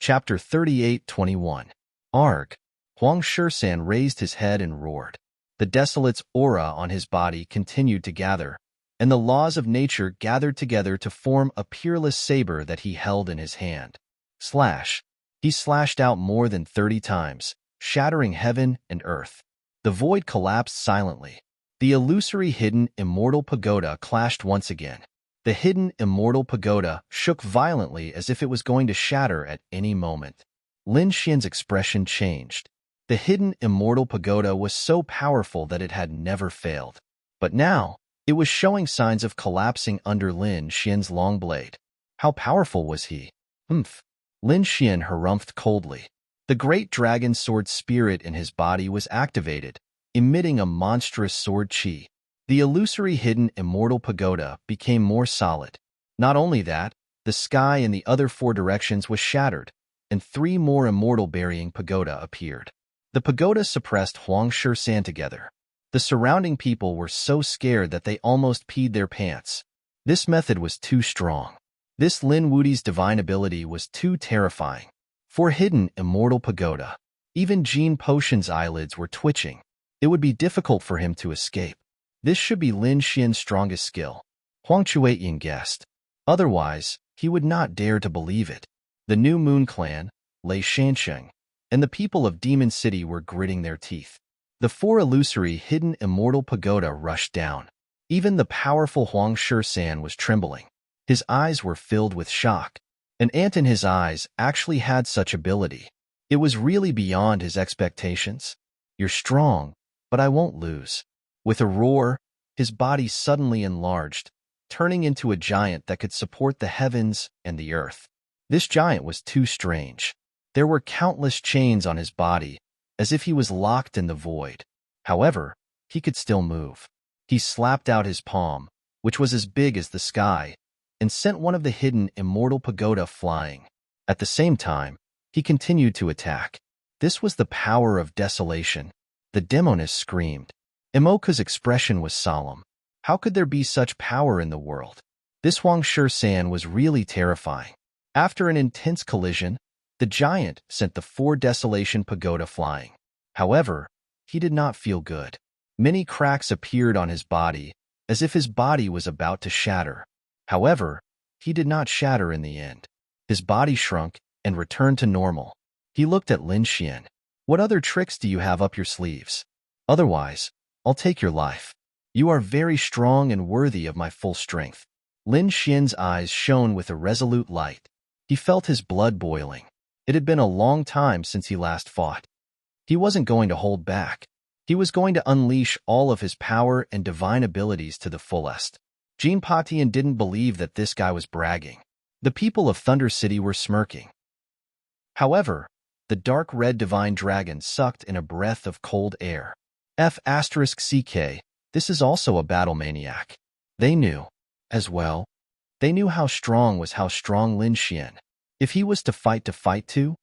Chapter 38:21. Arg. Huang Shisan raised his head and roared. The desolate's aura on his body continued to gather, and the laws of nature gathered together to form a peerless saber that he held in his hand. Slash. He slashed out more than 30 times, shattering heaven and earth. The void collapsed silently. The illusory hidden immortal pagoda clashed once again. The hidden immortal pagoda shook violently as if it was going to shatter at any moment. Lin Xian's expression changed. The hidden immortal pagoda was so powerful that it had never failed. But now, it was showing signs of collapsing under Lin Xian's long blade. How powerful was he? Humph. Lin Xian harumphed coldly. The great dragon sword spirit in his body was activated, emitting a monstrous sword chi. The illusory hidden immortal pagoda became more solid. Not only that, the sky in the other 4 directions was shattered, and 3 more immortal burying pagoda appeared. The pagoda suppressed Huang Shisan together. The surrounding people were so scared that they almost peed their pants. This method was too strong. This Lin Wudi's divine ability was too terrifying. For hidden immortal pagoda, even Jean Potion's eyelids were twitching. It would be difficult for him to escape. This should be Lin Xian's strongest skill. Huang Chueyin guessed. Otherwise, he would not dare to believe it. The New Moon Clan, Lei Shansheng, and the people of Demon City were gritting their teeth. The 4 illusory hidden immortal pagoda rushed down. Even the powerful Huang Shisan was trembling. His eyes were filled with shock. An ant in his eyes actually had such ability. It was really beyond his expectations. You're strong, but I won't lose. With a roar, his body suddenly enlarged, turning into a giant that could support the heavens and the earth. This giant was too strange. There were countless chains on his body, as if he was locked in the void. However, he could still move. He slapped out his palm, which was as big as the sky, and sent one of the hidden immortal pagoda flying. At the same time, he continued to attack. This was the power of desolation. The demoness screamed. Imoka's expression was solemn. How could there be such power in the world? This Huang Shisan was really terrifying. After an intense collision, the giant sent the 4 desolation pagoda flying. However, he did not feel good. Many cracks appeared on his body, as if his body was about to shatter. However, he did not shatter in the end. His body shrunk and returned to normal. He looked at Lin Xian. What other tricks do you have up your sleeves? Otherwise, I'll take your life. You are very strong and worthy of my full strength. Lin Xian's eyes shone with a resolute light. He felt his blood boiling. It had been a long time since he last fought. He wasn't going to hold back. He was going to unleash all of his power and divine abilities to the fullest. Jean Potion didn't believe that this guy was bragging. The people of Thunder City were smirking. However, the dark red divine dragon sucked in a breath of cold air. F***CK, this is also a battle maniac. They knew, as well. They knew how strong Lin Xian. If he was to fight too,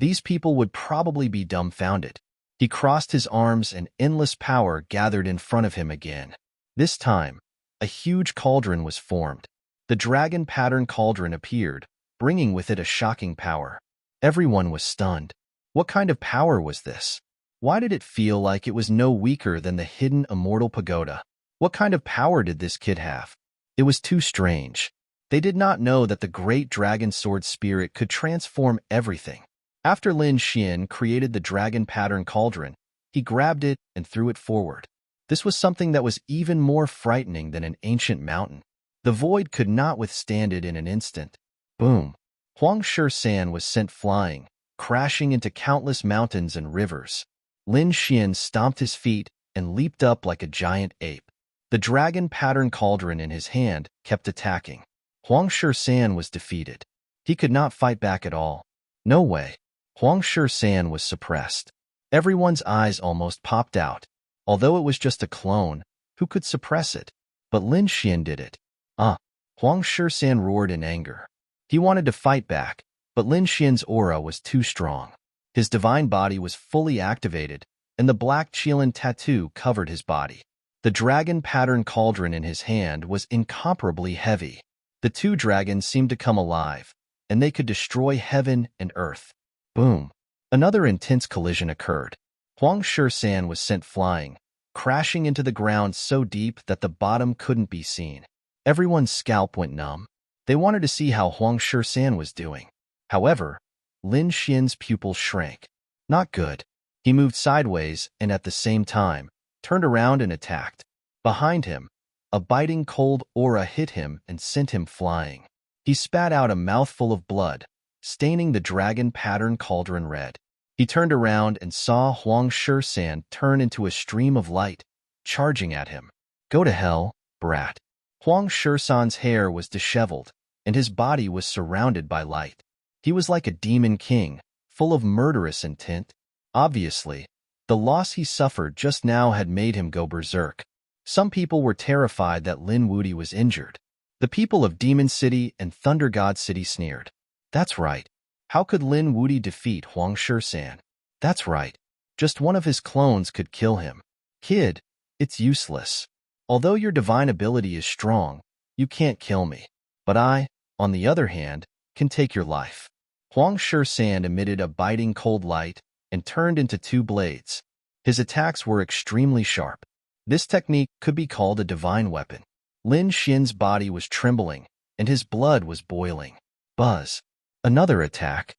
these people would probably be dumbfounded. He crossed his arms and endless power gathered in front of him again. This time, a huge cauldron was formed. The dragon pattern cauldron appeared, bringing with it a shocking power. Everyone was stunned. What kind of power was this? Why did it feel like it was no weaker than the hidden immortal pagoda? What kind of power did this kid have? It was too strange. They did not know that the great dragon sword spirit could transform everything. After Lin Xian created the dragon pattern cauldron, he grabbed it and threw it forward. This was something that was even more frightening than an ancient mountain. The void could not withstand it in an instant. Boom! Huang Shisan was sent flying, crashing into countless mountains and rivers. Lin Xian stomped his feet and leaped up like a giant ape. The dragon pattern cauldron in his hand kept attacking. Huang Shisan was defeated. He could not fight back at all. No way. Huang Shisan was suppressed. Everyone's eyes almost popped out. Although it was just a clone, who could suppress it? But Lin Xian did it. Huang Shisan roared in anger. He wanted to fight back, but Lin Xian's aura was too strong. His divine body was fully activated, and the black Qilin tattoo covered his body. The dragon pattern cauldron in his hand was incomparably heavy. The 2 dragons seemed to come alive, and they could destroy heaven and earth. Boom! Another intense collision occurred. Huang Shan was sent flying, crashing into the ground so deep that the bottom couldn't be seen. Everyone's scalp went numb. They wanted to see how Huang Shan was doing. However, Lin Xian's pupils shrank. Not good. He moved sideways and at the same time, turned around and attacked. Behind him, a biting cold aura hit him and sent him flying. He spat out a mouthful of blood, staining the dragon pattern cauldron red. He turned around and saw Huang Shan turn into a stream of light, charging at him. Go to hell, brat. Huang Shan's hair was disheveled, and his body was surrounded by light. He was like a demon king, full of murderous intent. Obviously, the loss he suffered just now had made him go berserk. Some people were terrified that Lin Wuti was injured. The people of Demon City and Thunder God City sneered. That's right. How could Lin Wuti defeat Huang Shan? That's right. Just one of his clones could kill him. Kid, it's useless. Although your divine ability is strong, you can't kill me. But I, on the other hand, can take your life. Huang Shan emitted a biting cold light and turned into two blades. His attacks were extremely sharp. This technique could be called a divine weapon. Lin Xian's body was trembling, and his blood was boiling. Buzz. Another attack.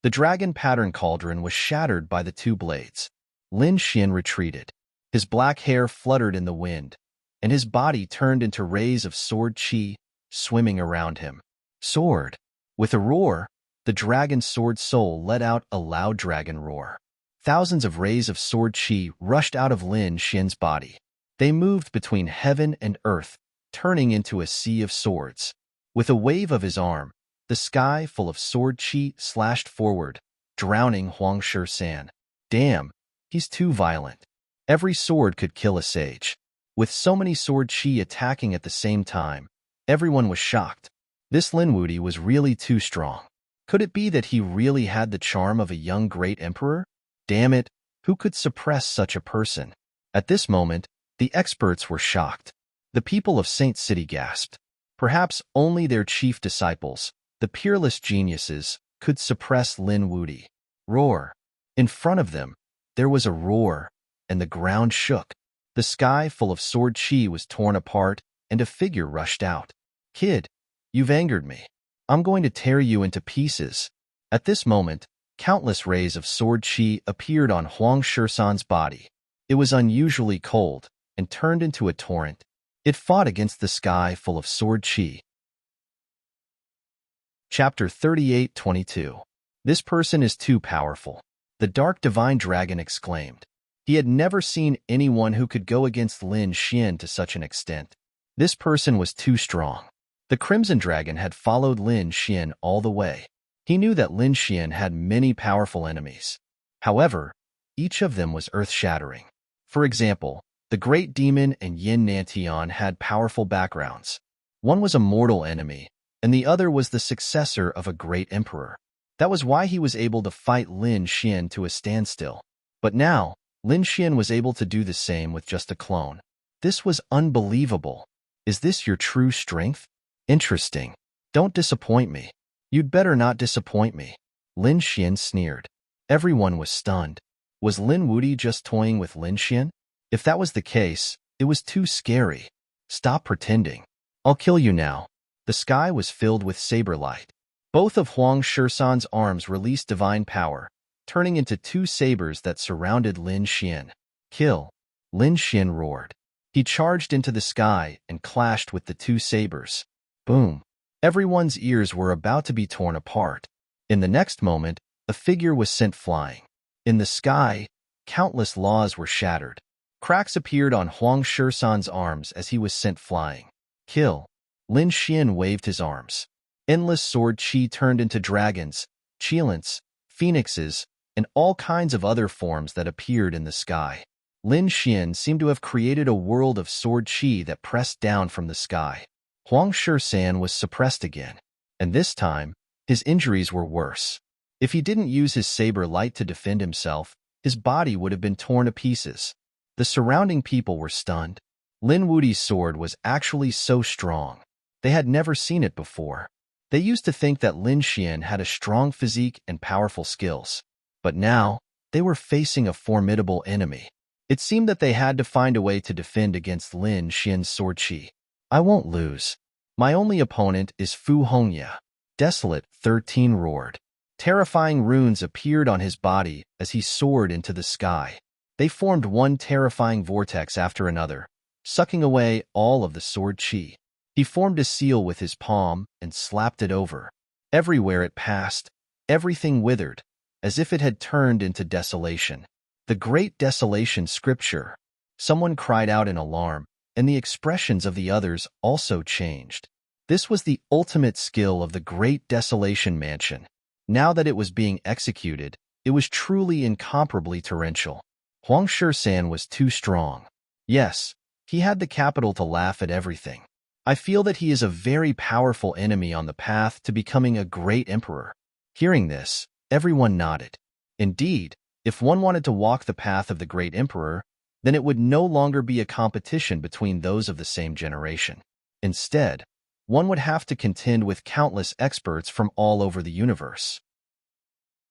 The dragon pattern cauldron was shattered by the two blades. Lin Xian retreated. His black hair fluttered in the wind, and his body turned into rays of sword chi, swimming around him. Sword. With a roar, the dragon sword soul let out a loud dragon roar. Thousands of rays of sword chi rushed out of Lin Xian's body. They moved between heaven and earth, turning into a sea of swords. With a wave of his arm, the sky full of sword chi slashed forward, drowning Huang Shan. Damn, he's too violent. Every sword could kill a sage. With so many sword chi attacking at the same time, everyone was shocked. This Lin Wuti was really too strong. Could it be that he really had the charm of a young great emperor? Damn it, who could suppress such a person? At this moment, the experts were shocked. The people of Saint City gasped. Perhaps only their chief disciples, the peerless geniuses, could suppress Lin Wuti. Roar. In front of them, there was a roar, and the ground shook. The sky full of sword chi was torn apart, and a figure rushed out. Kid, you've angered me. I'm going to tear you into pieces. At this moment, countless rays of sword chi appeared on Huang Shan's body. It was unusually cold and turned into a torrent. It fought against the sky full of sword chi. Chapter 38:22. This person is too powerful. The dark divine dragon exclaimed. He had never seen anyone who could go against Lin Xian to such an extent. This person was too strong. The Crimson Dragon had followed Lin Xian all the way. He knew that Lin Xian had many powerful enemies. However, each of them was earth-shattering. For example, the Great Demon and Yin Nantian had powerful backgrounds. One was a mortal enemy, and the other was the successor of a great emperor. That was why he was able to fight Lin Xian to a standstill. But now, Lin Xian was able to do the same with just a clone. This was unbelievable. Is this your true strength? Interesting. Don't disappoint me. You'd better not disappoint me. Lin Xian sneered. Everyone was stunned. Was Lin Wuti just toying with Lin Xian? If that was the case, it was too scary. Stop pretending. I'll kill you now. The sky was filled with saber light. Both of Huang Shan's arms released divine power, turning into two sabers that surrounded Lin Xian. Kill. Lin Xian roared. He charged into the sky and clashed with the two sabers. Boom. Everyone's ears were about to be torn apart. In the next moment, a figure was sent flying. In the sky, countless laws were shattered. Cracks appeared on Huang Shan's arms as he was sent flying. Kill. Lin Xian waved his arms. Endless sword chi turned into dragons, cheilants, phoenixes, and all kinds of other forms that appeared in the sky. Lin Xian seemed to have created a world of sword chi that pressed down from the sky. Huang Shan was suppressed again, and this time, his injuries were worse. If he didn't use his saber light to defend himself, his body would have been torn to pieces. The surrounding people were stunned. Lin Wuti's sword was actually so strong. They had never seen it before. They used to think that Lin Xian had a strong physique and powerful skills. But now, they were facing a formidable enemy. It seemed that they had to find a way to defend against Lin Xian's sword chi. I won't lose. My only opponent is Fu Hongya. Desolate 13 roared. Terrifying runes appeared on his body as he soared into the sky. They formed one terrifying vortex after another, sucking away all of the sword chi. He formed a seal with his palm and slapped it over. Everywhere it passed, everything withered, as if it had turned into desolation. The Great Desolation Scripture. Someone cried out in alarm, and the expressions of the others also changed. This was the ultimate skill of the Great Desolation Mansion. Now that it was being executed, it was truly incomparably torrential. Huang Shisan was too strong. Yes, he had the capital to laugh at everything. I feel that he is a very powerful enemy on the path to becoming a great emperor. Hearing this, everyone nodded. Indeed, if one wanted to walk the path of the great emperor, then it would no longer be a competition between those of the same generation. Instead, one would have to contend with countless experts from all over the universe.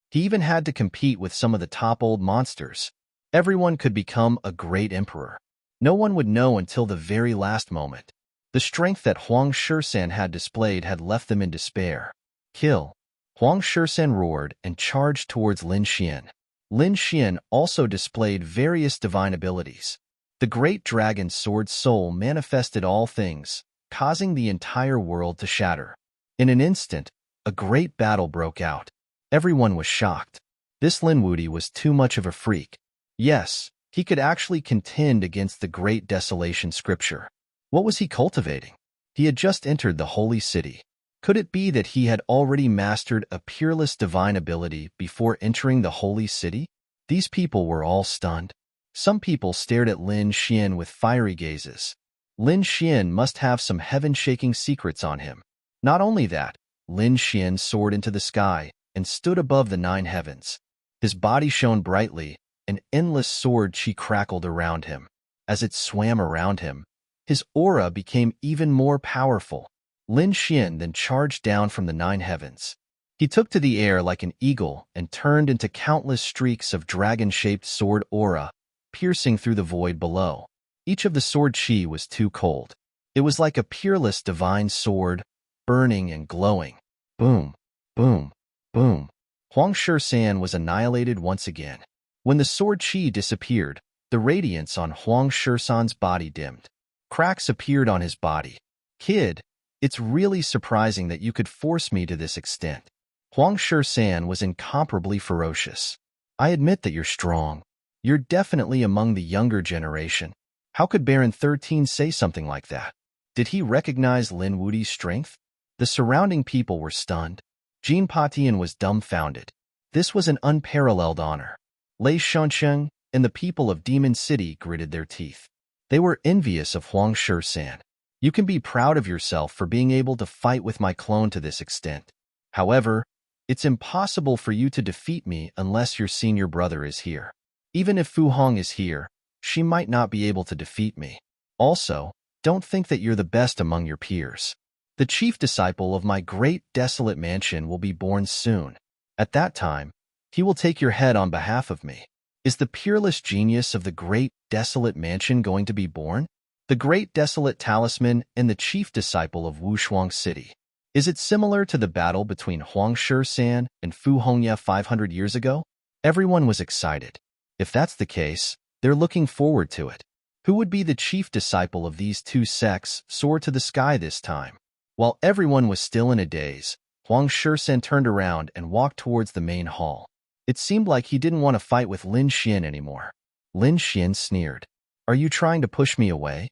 He even had to compete with some of the top old monsters. Everyone could become a great emperor. No one would know until the very last moment. The strength that Huang Shisan had displayed had left them in despair. Kill! Huang Shisan roared and charged towards Lin Xian. Lin Xian also displayed various divine abilities. The great dragon sword soul manifested all things, causing the entire world to shatter. In an instant, a great battle broke out. Everyone was shocked. This Lin Wuti was too much of a freak. Yes, he could actually contend against the Great Desolation Scripture. What was he cultivating? He had just entered the holy city. Could it be that he had already mastered a peerless divine ability before entering the holy city? These people were all stunned. Some people stared at Lin Xian with fiery gazes. Lin Xian must have some heaven-shaking secrets on him. Not only that, Lin Xian soared into the sky and stood above the 9 heavens. His body shone brightly, an endless sword chi crackled around him. As it swam around him, his aura became even more powerful. Lin Xian then charged down from the 9 heavens. He took to the air like an eagle and turned into countless streaks of dragon-shaped sword aura, piercing through the void below. Each of the sword chi was too cold. It was like a peerless divine sword, burning and glowing. Boom, boom, boom. Huang Shisan was annihilated once again. When the sword chi disappeared, the radiance on Huang Shisan's body dimmed. Cracks appeared on his body. Kid, it's really surprising that you could force me to this extent. Huang Shisan was incomparably ferocious. I admit that you're strong. You're definitely among the younger generation. How could Baron 13 say something like that? Did he recognize Lin Wuti's strength? The surrounding people were stunned. Jean Patian was dumbfounded. This was an unparalleled honor. Lei Shunsheng and the people of Demon City gritted their teeth. They were envious of Huang Shisan. You can be proud of yourself for being able to fight with my clone to this extent. However, it's impossible for you to defeat me unless your senior brother is here. Even if Fu Hong is here, she might not be able to defeat me. Also, don't think that you're the best among your peers. The chief disciple of my great desolate mansion will be born soon. At that time, he will take your head on behalf of me. Is the peerless genius of the great desolate mansion going to be born? The great desolate talisman and the chief disciple of Wushuang City. Is it similar to the battle between Huang Shisan and Fu Hongya 500 years ago? Everyone was excited. If that's the case, they're looking forward to it. Who would be the chief disciple of these two sects soar to the sky this time? While everyone was still in a daze, Huang Shisan turned around and walked towards the main hall. It seemed like he didn't want to fight with Lin Xian anymore. Lin Xian sneered. Are you trying to push me away?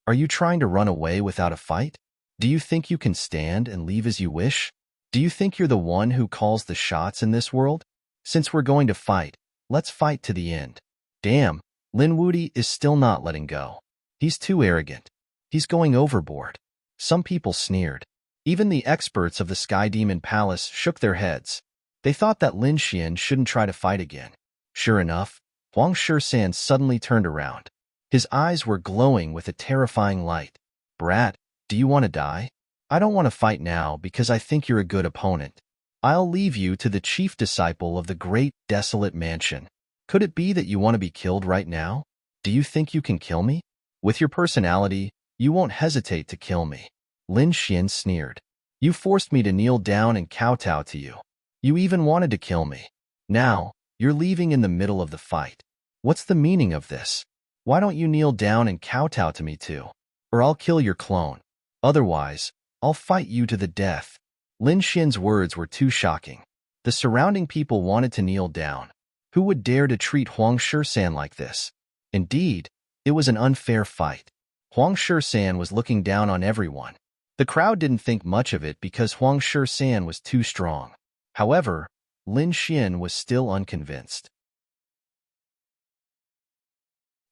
Are you trying to run away without a fight? Do you think you can stand and leave as you wish? Do you think you're the one who calls the shots in this world? Since we're going to fight, let's fight to the end. Damn, Lin Wuti is still not letting go. He's too arrogant. He's going overboard. Some people sneered. Even the experts of the Sky Demon Palace shook their heads. They thought that Lin Xian shouldn't try to fight again. Sure enough, Huang Shisan suddenly turned around. His eyes were glowing with a terrifying light. Brat, do you want to die? I don't want to fight now because I think you're a good opponent. I'll leave you to the chief disciple of the great desolate mansion. Could it be that you want to be killed right now? Do you think you can kill me? With your personality, you won't hesitate to kill me. Lin Xian sneered. You forced me to kneel down and kowtow to you. You even wanted to kill me. Now, you're leaving in the middle of the fight. What's the meaning of this? Why don't you kneel down and kowtow to me too? Or I'll kill your clone. Otherwise, I'll fight you to the death. Lin Xian's words were too shocking. The surrounding people wanted to kneel down. Who would dare to treat Huang Shisan like this? Indeed, it was an unfair fight. Huang Shisan was looking down on everyone. The crowd didn't think much of it because Huang Shisan was too strong. However, Lin Xian was still unconvinced.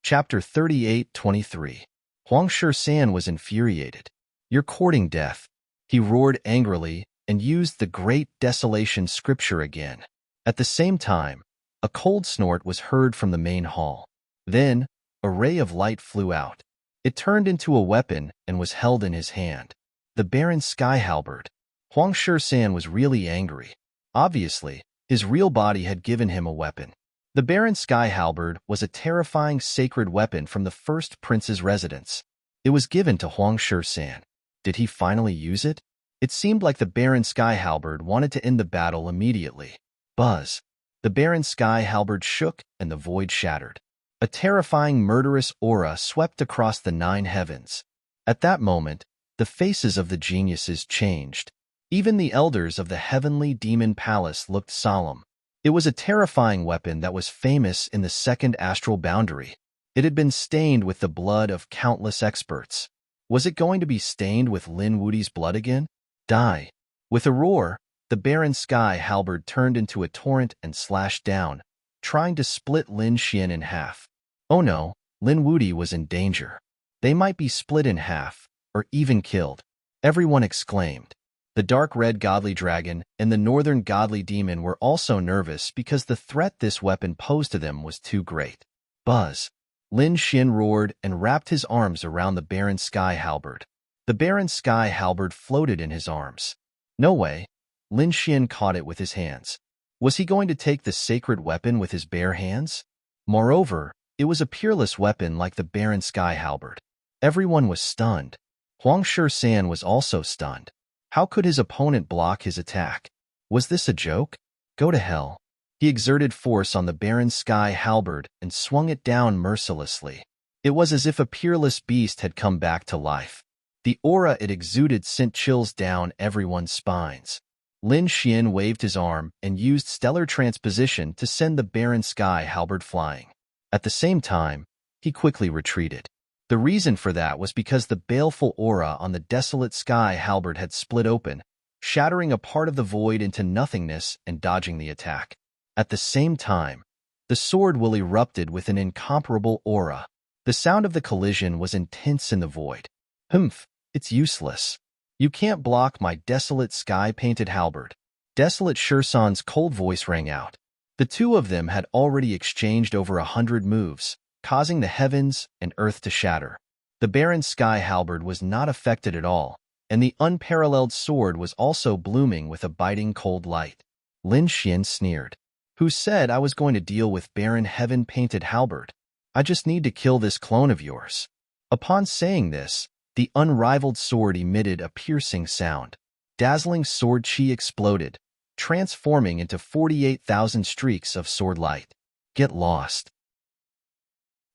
Chapter 38-23. Huang Shisan was infuriated. You're courting death. He roared angrily and used the great desolation scripture again. At the same time, a cold snort was heard from the main hall. Then, a ray of light flew out. It turned into a weapon and was held in his hand. The Baron's sky halberd. Huang Shisan was really angry. Obviously, his real body had given him a weapon. The Baron's sky halberd was a terrifying sacred weapon from the first prince's residence. It was given to Huang Shisan. Did he finally use it? It seemed like the Baron's sky halberd wanted to end the battle immediately. Buzz. The Baron's sky halberd shook and the void shattered. A terrifying murderous aura swept across the 9 heavens. At that moment, the faces of the geniuses changed. Even the elders of the heavenly demon palace looked solemn. It was a terrifying weapon that was famous in the second astral boundary. It had been stained with the blood of countless experts. Was it going to be stained with Lin Wudi's blood again? Die. With a roar, the Baron's sky halberd turned into a torrent and slashed down, trying to split Lin Xian in half. Oh no, Lin Wudi was in danger. They might be split in half, or even killed. Everyone exclaimed. The dark red godly dragon and the northern godly demon were also nervous because the threat this weapon posed to them was too great. Buzz. Lin Xian roared and wrapped his arms around the Baron's sky halberd. The Baron's sky halberd floated in his arms. No way. Lin Xian caught it with his hands. Was he going to take the sacred weapon with his bare hands? Moreover, it was a peerless weapon like the Baron's sky halberd. Everyone was stunned. Huang Shisan was also stunned. How could his opponent block his attack? Was this a joke? Go to hell. He exerted force on the Baron's sky halberd and swung it down mercilessly. It was as if a peerless beast had come back to life. The aura it exuded sent chills down everyone's spines. Lin Xian waved his arm and used stellar transposition to send the Baron's sky halberd flying. At the same time, he quickly retreated. The reason for that was because the baleful aura on the desolate sky halberd had split open, shattering a part of the void into nothingness and dodging the attack. At the same time, the sword will erupted with an incomparable aura. The sound of the collision was intense in the void. Humph, it's useless. You can't block my desolate sky-painted halberd. Desolate Shursan's cold voice rang out. The two of them had already exchanged over 100 moves, causing the heavens and earth to shatter. The Baron's sky halberd was not affected at all, and the unparalleled sword was also blooming with a biting cold light. Lin Xian sneered. Who said I was going to deal with Baron heaven-painted halberd? I just need to kill this clone of yours. Upon saying this, the unrivaled sword emitted a piercing sound. Dazzling sword chi exploded, transforming into 48,000 streaks of sword light. Get lost.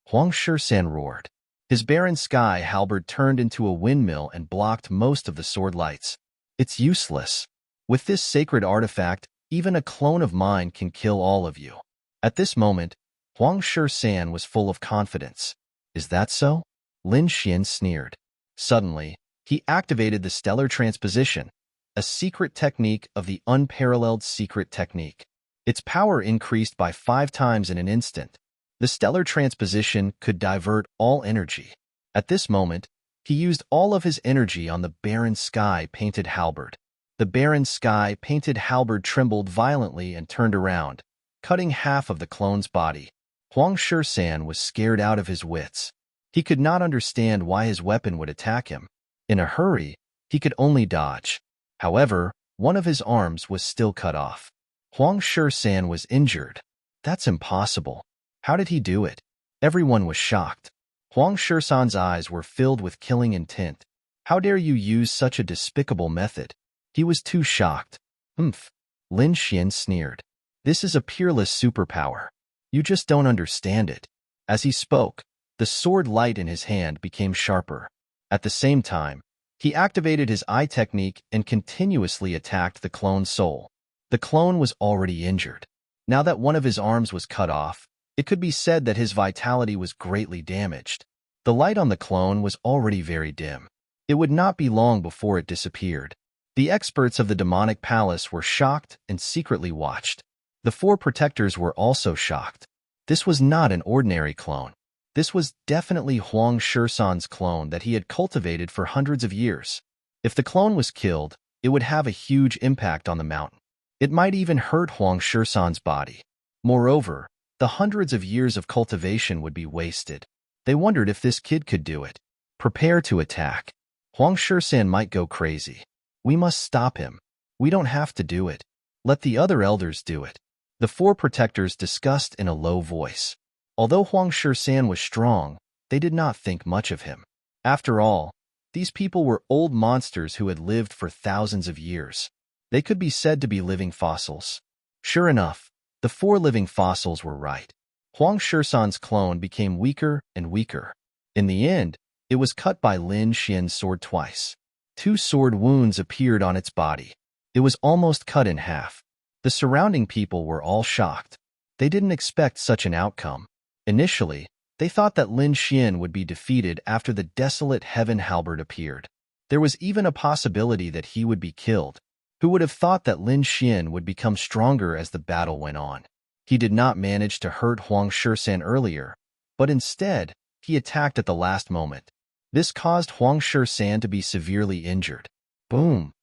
Huang Shisan roared. His Baron sky halberd turned into a windmill and blocked most of the sword lights. It's useless. With this sacred artifact, even a clone of mine can kill all of you. At this moment, Huang Shisan was full of confidence. Is that so? Lin Xian sneered. Suddenly, he activated the stellar transposition, a secret technique of the unparalleled secret technique. Its power increased by 5 times in an instant. The stellar transposition could divert all energy. At this moment, he used all of his energy on the Baron's sky-painted halberd. The Baron's sky-painted halberd trembled violently and turned around, cutting half of the clone's body. Huang Shisan was scared out of his wits. He could not understand why his weapon would attack him. In a hurry, He could only dodge. However, one of his arms was still cut off. Huang Shan was injured. That's impossible. How did he do it? Everyone was shocked. Huang Shan's eyes were filled with killing intent. How dare you use such a despicable method? He was too shocked. Humph. Lin Xian sneered. This is a peerless superpower. You just don't understand it. As he spoke, the sword light in his hand became sharper. At the same time, he activated his eye technique and continuously attacked the clone's soul. The clone was already injured. Now that one of his arms was cut off, it could be said that his vitality was greatly damaged. The light on the clone was already very dim. It would not be long before it disappeared. The experts of the demonic palace were shocked and secretly watched. The four protectors were also shocked. This was not an ordinary clone. This was definitely Huang Shan's clone that he had cultivated for hundreds of years. If the clone was killed, it would have a huge impact on the mountain. It might even hurt Huang Shan's body. Moreover, the hundreds of years of cultivation would be wasted. They wondered if this kid could do it. Prepare to attack. Huang Shan might go crazy. We must stop him. We don't have to do it. Let the other elders do it. The four protectors discussed in a low voice. Although Huang Shan was strong, they did not think much of him. After all, these people were old monsters who had lived for thousands of years. They could be said to be living fossils. Sure enough, the four living fossils were right. Huang Shan's clone became weaker and weaker. In the end, it was cut by Lin Xian's sword twice. 2 sword wounds appeared on its body. It was almost cut in half. The surrounding people were all shocked. They didn't expect such an outcome. Initially, they thought that Lin Xian would be defeated after the desolate heaven halberd appeared. There was even a possibility that he would be killed. Who would have thought that Lin Xian would become stronger as the battle went on? He did not manage to hurt Huang Shan earlier, but instead, he attacked at the last moment. This caused Huang Shan to be severely injured. Boom!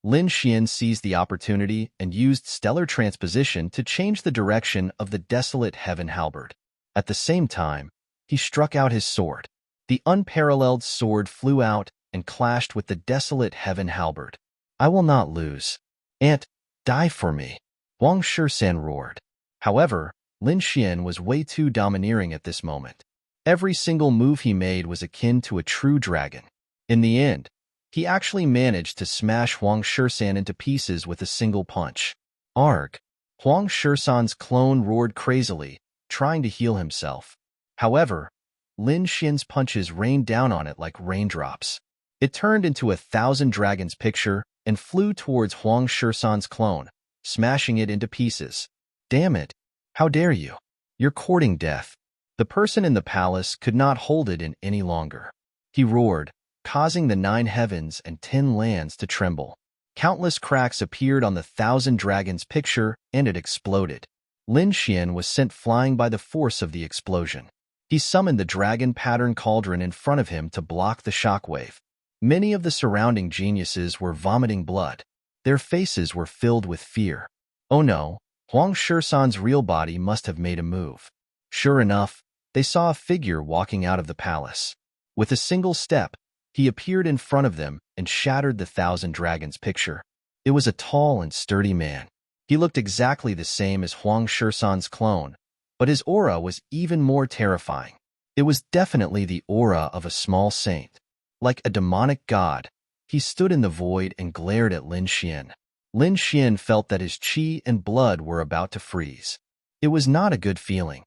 Lin Xian seized the opportunity and used stellar transposition to change the direction of the desolate heaven halberd. At the same time, he struck out his sword. The unparalleled sword flew out and clashed with the desolate heaven halberd. I will not lose. Ant, die for me. Huang Shan roared. However, Lin Xian was way too domineering at this moment. Every single move he made was akin to a true dragon. In the end, he actually managed to smash Huang Shan into pieces with a single punch. Arg! Huang Shan's clone roared crazily, trying to heal himself. However, Lin Xian's punches rained down on it like raindrops. It turned into 1,000 dragons picture and flew towards Huang Shan's clone, smashing it into pieces. Damn it! How dare you? You're courting death. The person in the palace could not hold it in any longer. He roared, causing the 9 heavens and 10 lands to tremble. Countless cracks appeared on the 1,000 dragons picture, and it exploded. Lin Xian was sent flying by the force of the explosion. He summoned the dragon pattern cauldron in front of him to block the shockwave. Many of the surrounding geniuses were vomiting blood. Their faces were filled with fear. Oh no, Huang Shan's real body must have made a move. Sure enough, they saw a figure walking out of the palace. With a single step, he appeared in front of them and shattered the 1,000 dragons picture. It was a tall and sturdy man. He looked exactly the same as Huang Shan's clone, but his aura was even more terrifying. It was definitely the aura of a small saint. Like a demonic god, he stood in the void and glared at Lin Xian. Lin Xian felt that his qi and blood were about to freeze. It was not a good feeling.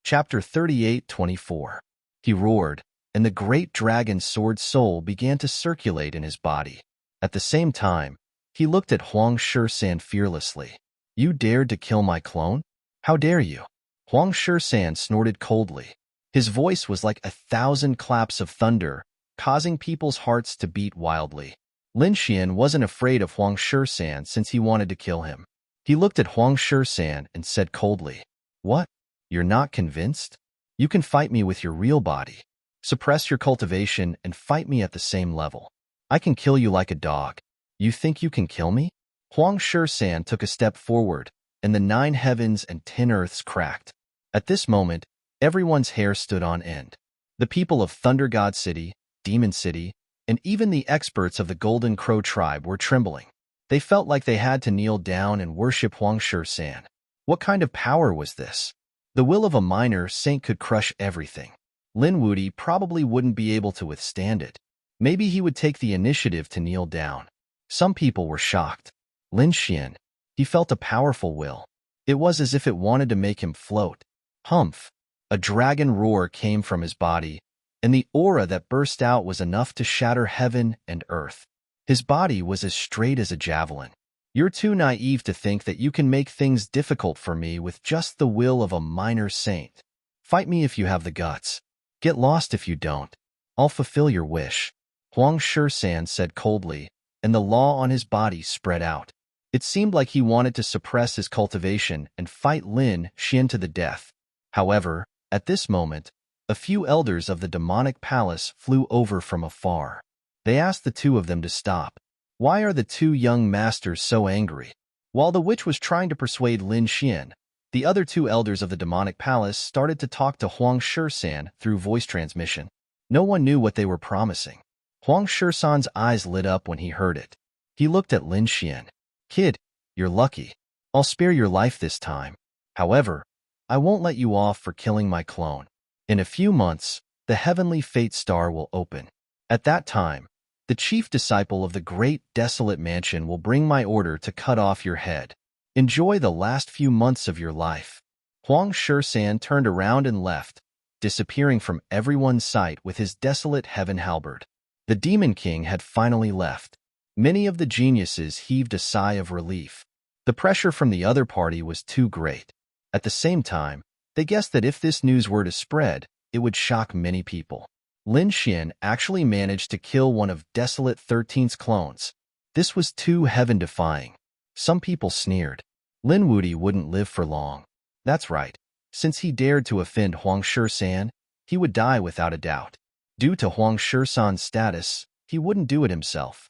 Chapter 38:24. He roared, and the great dragon's sword soul began to circulate in his body. At the same time, he looked at Huang Shan fearlessly. You dared to kill my clone? How dare you? Huang Shan snorted coldly. His voice was like 1,000 claps of thunder, causing people's hearts to beat wildly. Lin Xian wasn't afraid of Huang Shan since he wanted to kill him. He looked at Huang Shan and said coldly, What? You're not convinced? You can fight me with your real body. Suppress your cultivation and fight me at the same level. I can kill you like a dog. You think you can kill me? Huang Shan took a step forward, and the 9 heavens and 10 earths cracked. At this moment, everyone's hair stood on end. The people of Thunder God City, Demon City, and even the experts of the Golden Crow tribe were trembling. They felt like they had to kneel down and worship Huang Shi-san. What kind of power was this? The will of a minor saint could crush everything. Lin Wudi probably wouldn't be able to withstand it. Maybe he would take the initiative to kneel down. Some people were shocked. Lin Xian, he felt a powerful will. It was as if it wanted to make him float. Humph! A dragon roar came from his body, and the aura that burst out was enough to shatter heaven and earth. His body was as straight as a javelin. You're too naive to think that you can make things difficult for me with just the will of a minor saint. Fight me if you have the guts. Get lost if you don't. I'll fulfill your wish. Huang Shi-san said coldly, and the law on his body spread out. It seemed like he wanted to suppress his cultivation and fight Lin Xian to the death. However, at this moment, a few elders of the demonic palace flew over from afar. They asked the two of them to stop. Why are the two young masters so angry? While the witch was trying to persuade Lin Xian, the other two elders of the demonic palace started to talk to Huang Shi-san through voice transmission. No one knew what they were promising. Huang Shi-san's eyes lit up when he heard it. He looked at Lin Xian. Kid, you're lucky. I'll spare your life this time. However, I won't let you off for killing my clone. In a few months, the heavenly fate star will open. At that time, the chief disciple of the great desolate mansion will bring my order to cut off your head. Enjoy the last few months of your life. Huang Shi-san turned around and left, disappearing from everyone's sight with his desolate heaven halberd. The Demon King had finally left. Many of the geniuses heaved a sigh of relief. The pressure from the other party was too great. At the same time, they guessed that if this news were to spread, it would shock many people. Lin Xian actually managed to kill one of Desolate 13's clones. This was too heaven-defying. Some people sneered. Lin Wudi wouldn't live for long. That's right. Since he dared to offend Huang Shi-san, he would die without a doubt. Due to Huang Shi-san's status, he wouldn't do it himself.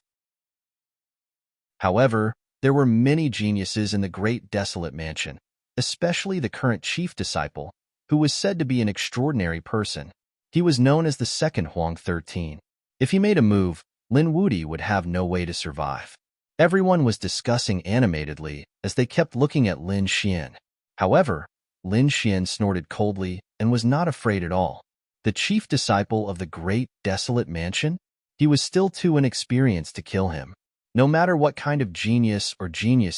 However, there were many geniuses in the great desolate mansion, especially the current chief disciple, who was said to be an extraordinary person. He was known as the second Huang 13. If he made a move, Lin Wudi would have no way to survive. Everyone was discussing animatedly as they kept looking at Lin Xian. However, Lin Xian snorted coldly and was not afraid at all. The chief disciple of the great desolate mansion? He was still too inexperienced to kill him. No matter what kind of genius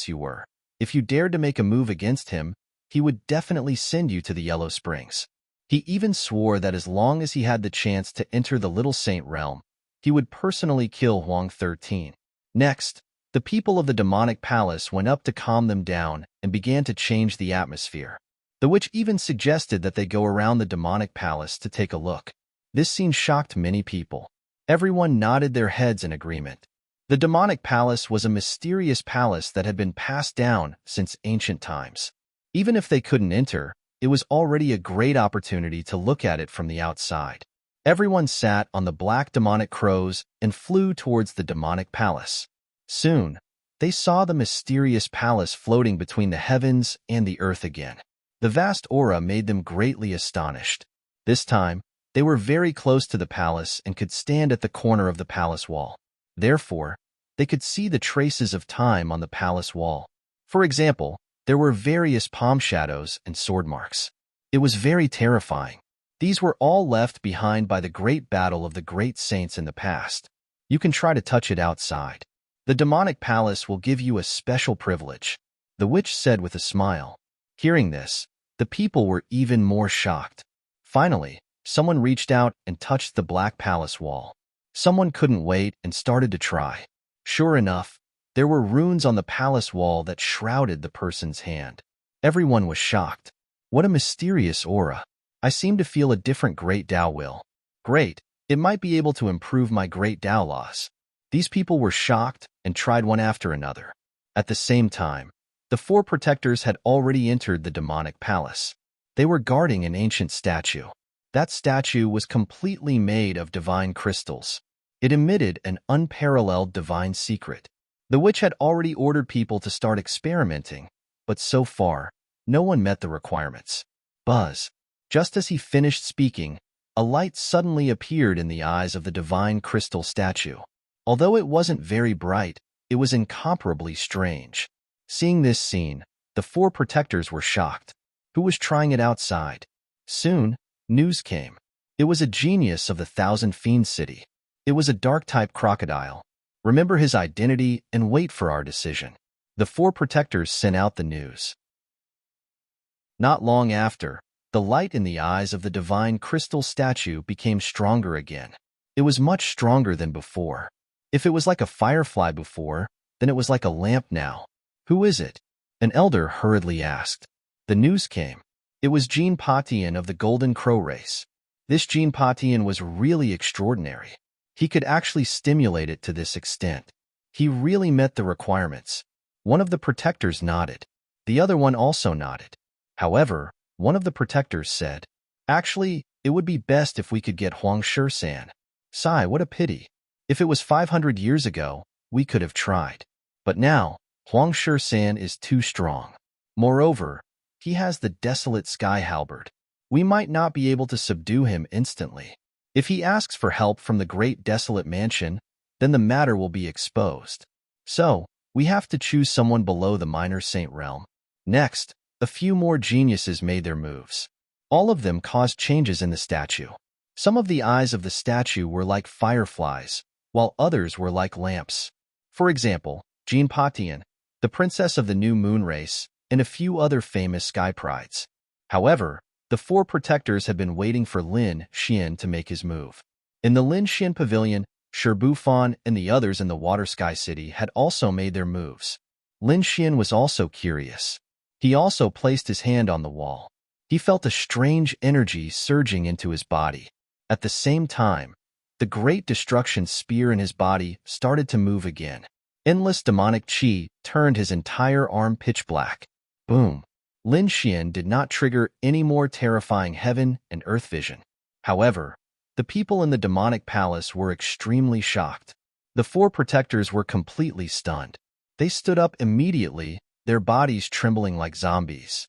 you were, if you dared to make a move against him, he would definitely send you to the Yellow Springs. He even swore that as long as he had the chance to enter the Little Saint realm, he would personally kill Huang 13. Next, the people of the demonic palace went up to calm them down and began to change the atmosphere. The witch even suggested that they go around the demonic palace to take a look. This scene shocked many people. Everyone nodded their heads in agreement. The demonic palace was a mysterious palace that had been passed down since ancient times. Even if they couldn't enter, it was already a great opportunity to look at it from the outside. Everyone sat on the black demonic crows and flew towards the demonic palace. Soon, they saw the mysterious palace floating between the heavens and the earth again. The vast aura made them greatly astonished. This time, they were very close to the palace and could stand at the corner of the palace wall. Therefore, they could see the traces of time on the palace wall. For example, there were various palm shadows and sword marks. It was very terrifying. These were all left behind by the great battle of the great saints in the past. You can try to touch it outside. The demonic palace will give you a special privilege, the witch said with a smile. Hearing this, the people were even more shocked. Finally, someone reached out and touched the black palace wall. Someone couldn't wait and started to try. Sure enough, there were runes on the palace wall that shrouded the person's hand. Everyone was shocked. What a mysterious aura. I seem to feel a different Great Tao will. Great, it might be able to improve my Great Tao laws. These people were shocked and tried one after another. At the same time, the four protectors had already entered the demonic palace. They were guarding an ancient statue. That statue was completely made of divine crystals. It emitted an unparalleled divine secret. The witch had already ordered people to start experimenting, but so far, no one met the requirements. Buzz. Just as he finished speaking, a light suddenly appeared in the eyes of the divine crystal statue. Although it wasn't very bright, it was incomparably strange. Seeing this scene, the four protectors were shocked. Who was trying it outside? Soon, news came. It was a genius of the Thousand Fiends City. It was a dark-type crocodile. Remember his identity and wait for our decision. The four protectors sent out the news. Not long after, the light in the eyes of the divine crystal statue became stronger again. It was much stronger than before. If it was like a firefly before, then it was like a lamp now. Who is it? An elder hurriedly asked. The news came. It was Jean Patian of the Golden Crow race. This Jean Patian was really extraordinary. He could actually stimulate it to this extent. He really met the requirements. One of the protectors nodded. The other one also nodded. However, one of the protectors said, "Actually, it would be best if we could get Huang Shi-san." Sigh, what a pity. If it was 500 years ago, we could have tried. But now, Huang Shi-san is too strong. Moreover, he has the desolate sky halberd. We might not be able to subdue him instantly. If he asks for help from the great desolate mansion, then the matter will be exposed. So, we have to choose someone below the minor saint realm. Next, a few more geniuses made their moves. All of them caused changes in the statue. Some of the eyes of the statue were like fireflies, while others were like lamps. For example, Jean Patian, the princess of the new moon race, and a few other famous sky prides. However, the four protectors had been waiting for Lin Xian to make his move. In the Lin Xian Pavilion, Shirbufan and the others in the Water Sky City had also made their moves. Lin Xian was also curious. He also placed his hand on the wall. He felt a strange energy surging into his body. At the same time, the great destruction spear in his body started to move again. Endless demonic chi turned his entire arm pitch black. Boom! Lin Xian did not trigger any more terrifying heaven and earth vision. However, the people in the demonic palace were extremely shocked. The four protectors were completely stunned. They stood up immediately, their bodies trembling like zombies.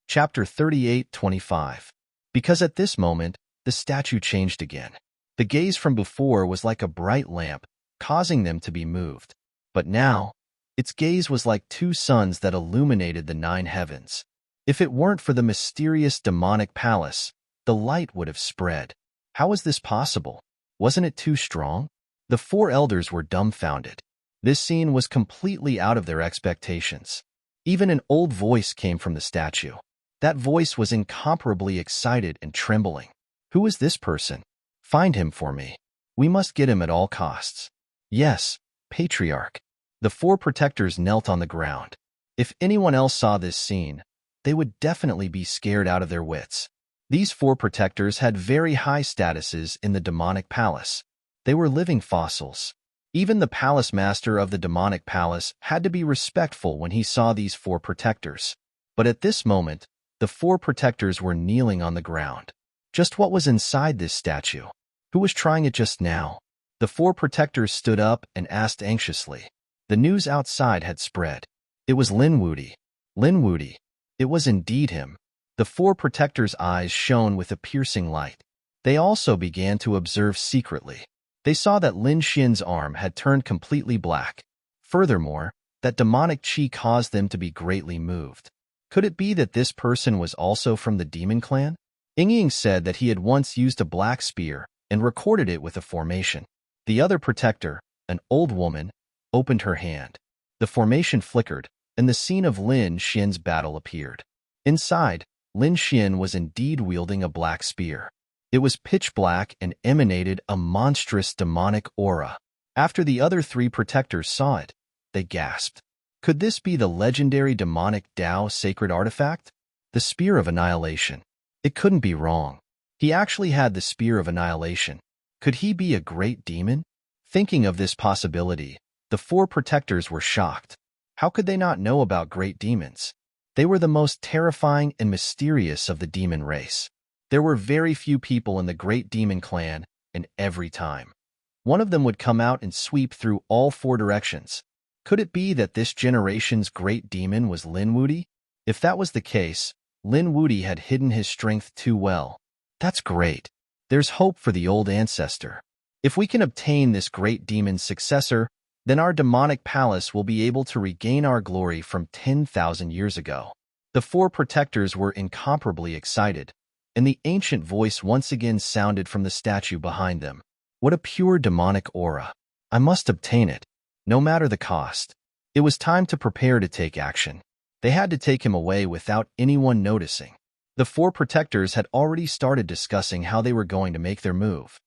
Chapter 38:25. Because at this moment, the statue changed again. The gaze from before was like a bright lamp, causing them to be moved. But now, its gaze was like two suns that illuminated the nine heavens. If it weren't for the mysterious demonic palace, the light would have spread. How was this possible? Wasn't it too strong? The four elders were dumbfounded. This scene was completely out of their expectations. Even an old voice came from the statue. That voice was incomparably excited and trembling. Who is this person? Find him for me. We must get him at all costs. Yes, Patriarch. The four protectors knelt on the ground. If anyone else saw this scene, they would definitely be scared out of their wits. These four protectors had very high statuses in the demonic palace. They were living fossils. Even the palace master of the demonic palace had to be respectful when he saw these four protectors. But at this moment, the four protectors were kneeling on the ground. Just what was inside this statue? Who was trying it just now? The four protectors stood up and asked anxiously. The news outside had spread. It was Lin Wudi. Lin Wudi. It was indeed him. The four protectors' eyes shone with a piercing light. They also began to observe secretly. They saw that Lin Xian's arm had turned completely black. Furthermore, that demonic chi caused them to be greatly moved. Could it be that this person was also from the demon clan? Ying said that he had once used a black spear and recorded it with a formation. The other protector, an old woman, opened her hand. The formation flickered, and the scene of Lin Xian's battle appeared. Inside, Lin Xian was indeed wielding a black spear. It was pitch black and emanated a monstrous demonic aura. After the other three protectors saw it, they gasped. Could this be the legendary demonic Tao sacred artifact? The Spear of Annihilation. It couldn't be wrong. He actually had the Spear of Annihilation. Could he be a great demon? Thinking of this possibility, the four protectors were shocked. How could they not know about great demons? They were the most terrifying and mysterious of the demon race. There were very few people in the great demon clan, and every time one of them would come out and sweep through all four directions. Could it be that this generation's great demon was Lin Wudi? If that was the case, Lin Wuti had hidden his strength too well. That's great. There's hope for the old ancestor. If we can obtain this great demon's successor, then our demonic palace will be able to regain our glory from 10,000 years ago. The four protectors were incomparably excited, and the ancient voice once again sounded from the statue behind them. What a pure demonic aura. I must obtain it, no matter the cost. It was time to prepare to take action. They had to take him away without anyone noticing. The four protectors had already started discussing how they were going to make their move.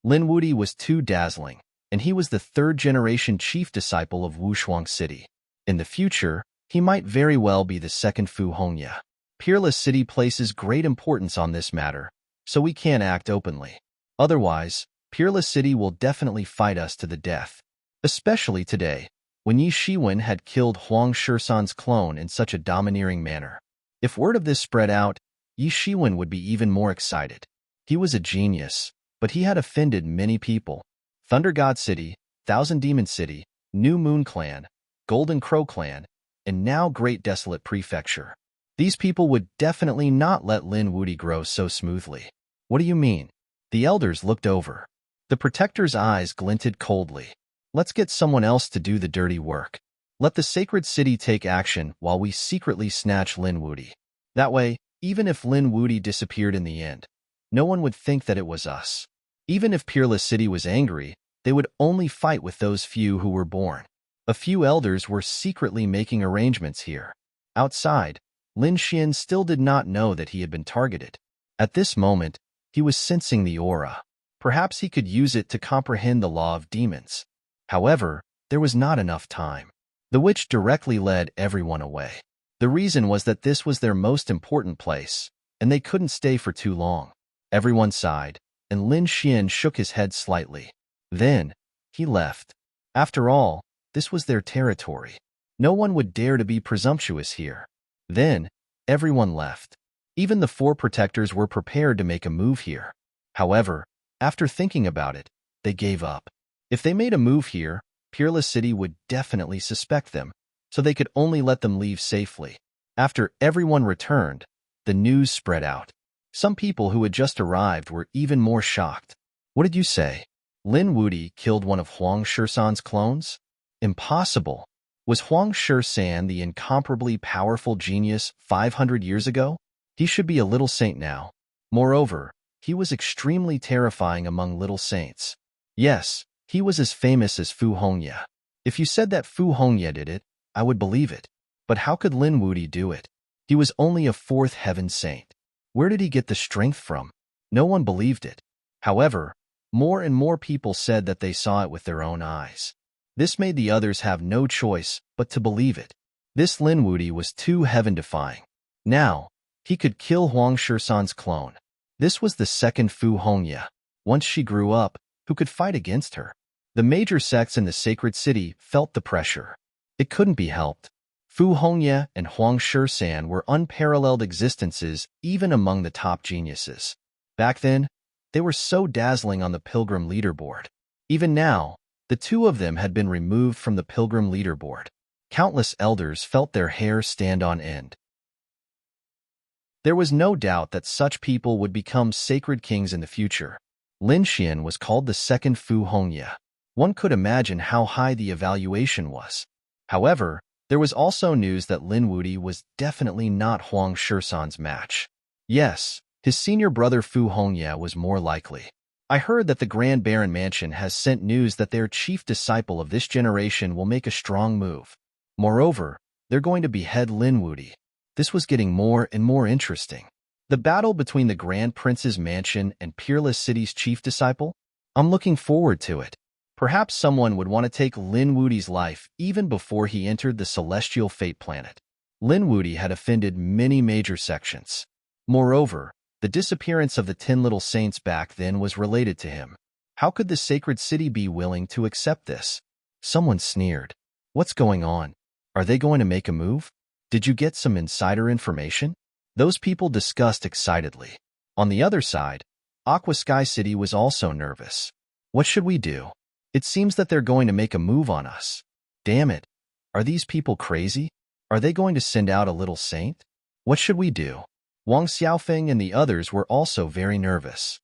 Lin Wuti was too dazzling, and he was the third-generation chief disciple of Wushuang City. In the future, he might very well be the second Fu Hongya. Peerless City places great importance on this matter, so we can't act openly. Otherwise, Peerless City will definitely fight us to the death. Especially today, when Yi Shiwen had killed Huang Shisan's clone in such a domineering manner. If word of this spread out, Yi Shiwen would be even more excited. He was a genius, but he had offended many people. Thunder God City, Thousand Demon City, New Moon Clan, Golden Crow Clan, and now Great Desolate Prefecture. These people would definitely not let Lin Wuti grow so smoothly. What do you mean? The elders looked over. The protector's eyes glinted coldly. Let's get someone else to do the dirty work. Let the sacred city take action while we secretly snatch Lin Wuti. That way, even if Lin Wuti disappeared in the end, no one would think that it was us. Even if Peerless City was angry, they would only fight with those few who were born. A few elders were secretly making arrangements here. Outside, Lin Xian still did not know that he had been targeted. At this moment, he was sensing the aura. Perhaps he could use it to comprehend the law of demons. However, there was not enough time. The witch directly led everyone away. The reason was that this was their most important place, and they couldn't stay for too long. Everyone sighed, and Lin Xian shook his head slightly. Then, he left. After all, this was their territory. No one would dare to be presumptuous here. Then, everyone left. Even the four protectors were prepared to make a move here. However, after thinking about it, they gave up. If they made a move here, Peerless City would definitely suspect them, so they could only let them leave safely. After everyone returned, the news spread out. Some people who had just arrived were even more shocked. What did you say? Lin Wuti killed one of Huang Shisan's clones? Impossible. Was Huang Shisan the incomparably powerful genius 500 years ago? He should be a little saint now. Moreover, he was extremely terrifying among little saints. Yes, he was as famous as Fu Hongya. If you said that Fu Hongya did it, I would believe it. But how could Lin Wuti do it? He was only a fourth heaven saint. Where did he get the strength from? No one believed it. However, more and more people said that they saw it with their own eyes. This made the others have no choice but to believe it. This Lin Wuti was too heaven-defying. Now, he could kill Huang Shisan's clone. This was the second Fu Hongya. Once she grew up, who could fight against her? The major sects in the sacred city felt the pressure. It couldn't be helped. Fu Hongya and Huang Shisan were unparalleled existences even among the top geniuses. Back then, they were so dazzling on the Pilgrim leaderboard. Even now, the two of them had been removed from the Pilgrim leaderboard. Countless elders felt their hair stand on end. There was no doubt that such people would become sacred kings in the future. Lin Xian was called the second Fu Hongya. One could imagine how high the evaluation was. However, there was also news that Lin Wuti was definitely not Huang Shisan's match. Yes, his senior brother Fu Hongya was more likely. I heard that the Grand Baron Mansion has sent news that their chief disciple of this generation will make a strong move. Moreover, they're going to behead Lin Wuti. This was getting more and more interesting. The battle between the Grand Prince's mansion and Peerless City's chief disciple? I'm looking forward to it. Perhaps someone would want to take Lin Wuti's life even before he entered the celestial fate planet. Lin Wuti had offended many major sections. Moreover, the disappearance of the 10 little saints back then was related to him. How could the sacred city be willing to accept this? Someone sneered. What's going on? Are they going to make a move? Did you get some insider information? Those people discussed excitedly. On the other side, Aqua Sky City was also nervous. What should we do? It seems that they're going to make a move on us. Damn it. Are these people crazy? Are they going to send out a little saint? What should we do? Wang Xiaofeng and the others were also very nervous.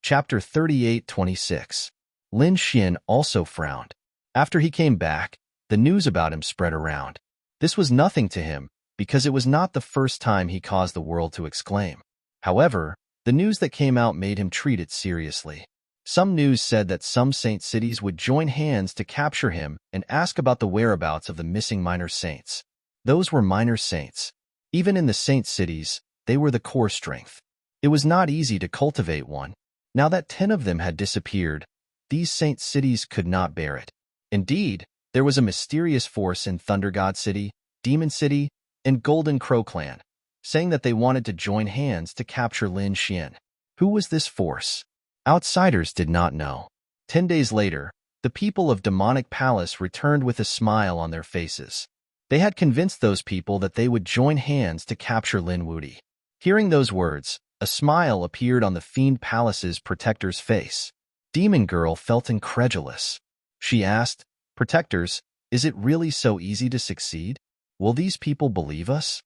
Chapter 38:26. Lin Xian also frowned. After he came back, the news about him spread around. This was nothing to him, because it was not the first time he caused the world to exclaim. However, the news that came out made him treat it seriously. Some news said that some saint cities would join hands to capture him and ask about the whereabouts of the missing minor saints. Those were minor saints. Even in the saint cities, they were the core strength. It was not easy to cultivate one. Now that 10 of them had disappeared, these saint cities could not bear it. Indeed, there was a mysterious force in Thunder God City, Demon City, and Golden Crow Clan, saying that they wanted to join hands to capture Lin Xian. Who was this force? Outsiders did not know. 10 days later, the people of Demonic Palace returned with a smile on their faces. They had convinced those people that they would join hands to capture Lin Wudi. Hearing those words, a smile appeared on the Fiend Palace's protector's face. Demon Girl felt incredulous. She asked, "Protectors, is it really so easy to succeed? Will these people believe us?"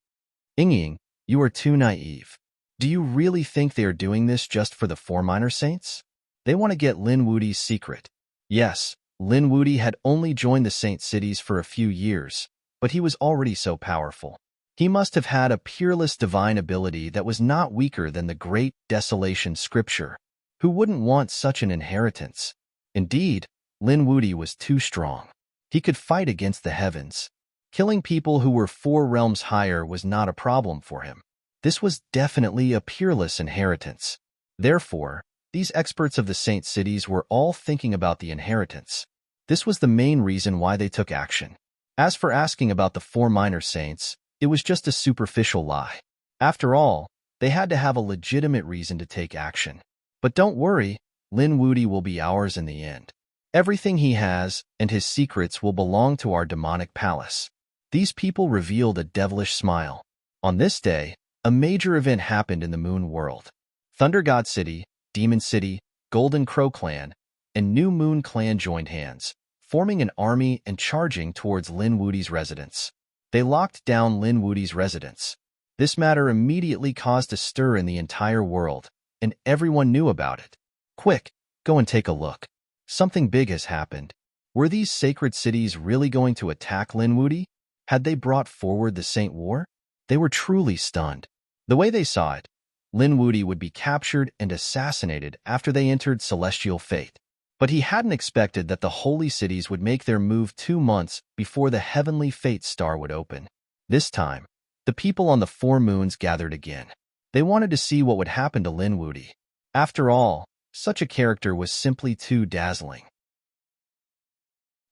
Ying, you are too naive. Do you really think they are doing this just for the 4 minor saints? They want to get Lin Wudi's secret. Yes, Lin Wudi had only joined the saint cities for a few years, but he was already so powerful. He must have had a peerless divine ability that was not weaker than the great desolation scripture. Who wouldn't want such an inheritance? Indeed, Lin Wudi was too strong. He could fight against the heavens. Killing people who were 4 realms higher was not a problem for him. This was definitely a peerless inheritance. Therefore, these experts of the saint cities were all thinking about the inheritance. This was the main reason why they took action. As for asking about the 4 minor saints, it was just a superficial lie. After all, they had to have a legitimate reason to take action. But don't worry, Lin Wudi will be ours in the end. Everything he has and his secrets will belong to our demonic palace. These people revealed a devilish smile. On this day, a major event happened in the Moon World. Thunder God City, Demon City, Golden Crow Clan, and New Moon Clan joined hands, forming an army and charging towards Lin Wudi's residence. They locked down Lin Wudi's residence. This matter immediately caused a stir in the entire world, and everyone knew about it. Quick, go and take a look. Something big has happened. Were these sacred cities really going to attack Lin Wudi? Had they brought forward the Saint War? They were truly stunned. The way they saw it, Lin Wudi would be captured and assassinated after they entered celestial fate. But he hadn't expected that the holy cities would make their move 2 months before the heavenly fate star would open. This time, the people on the 4 moons gathered again. They wanted to see what would happen to Lin Wudi. After all, such a character was simply too dazzling.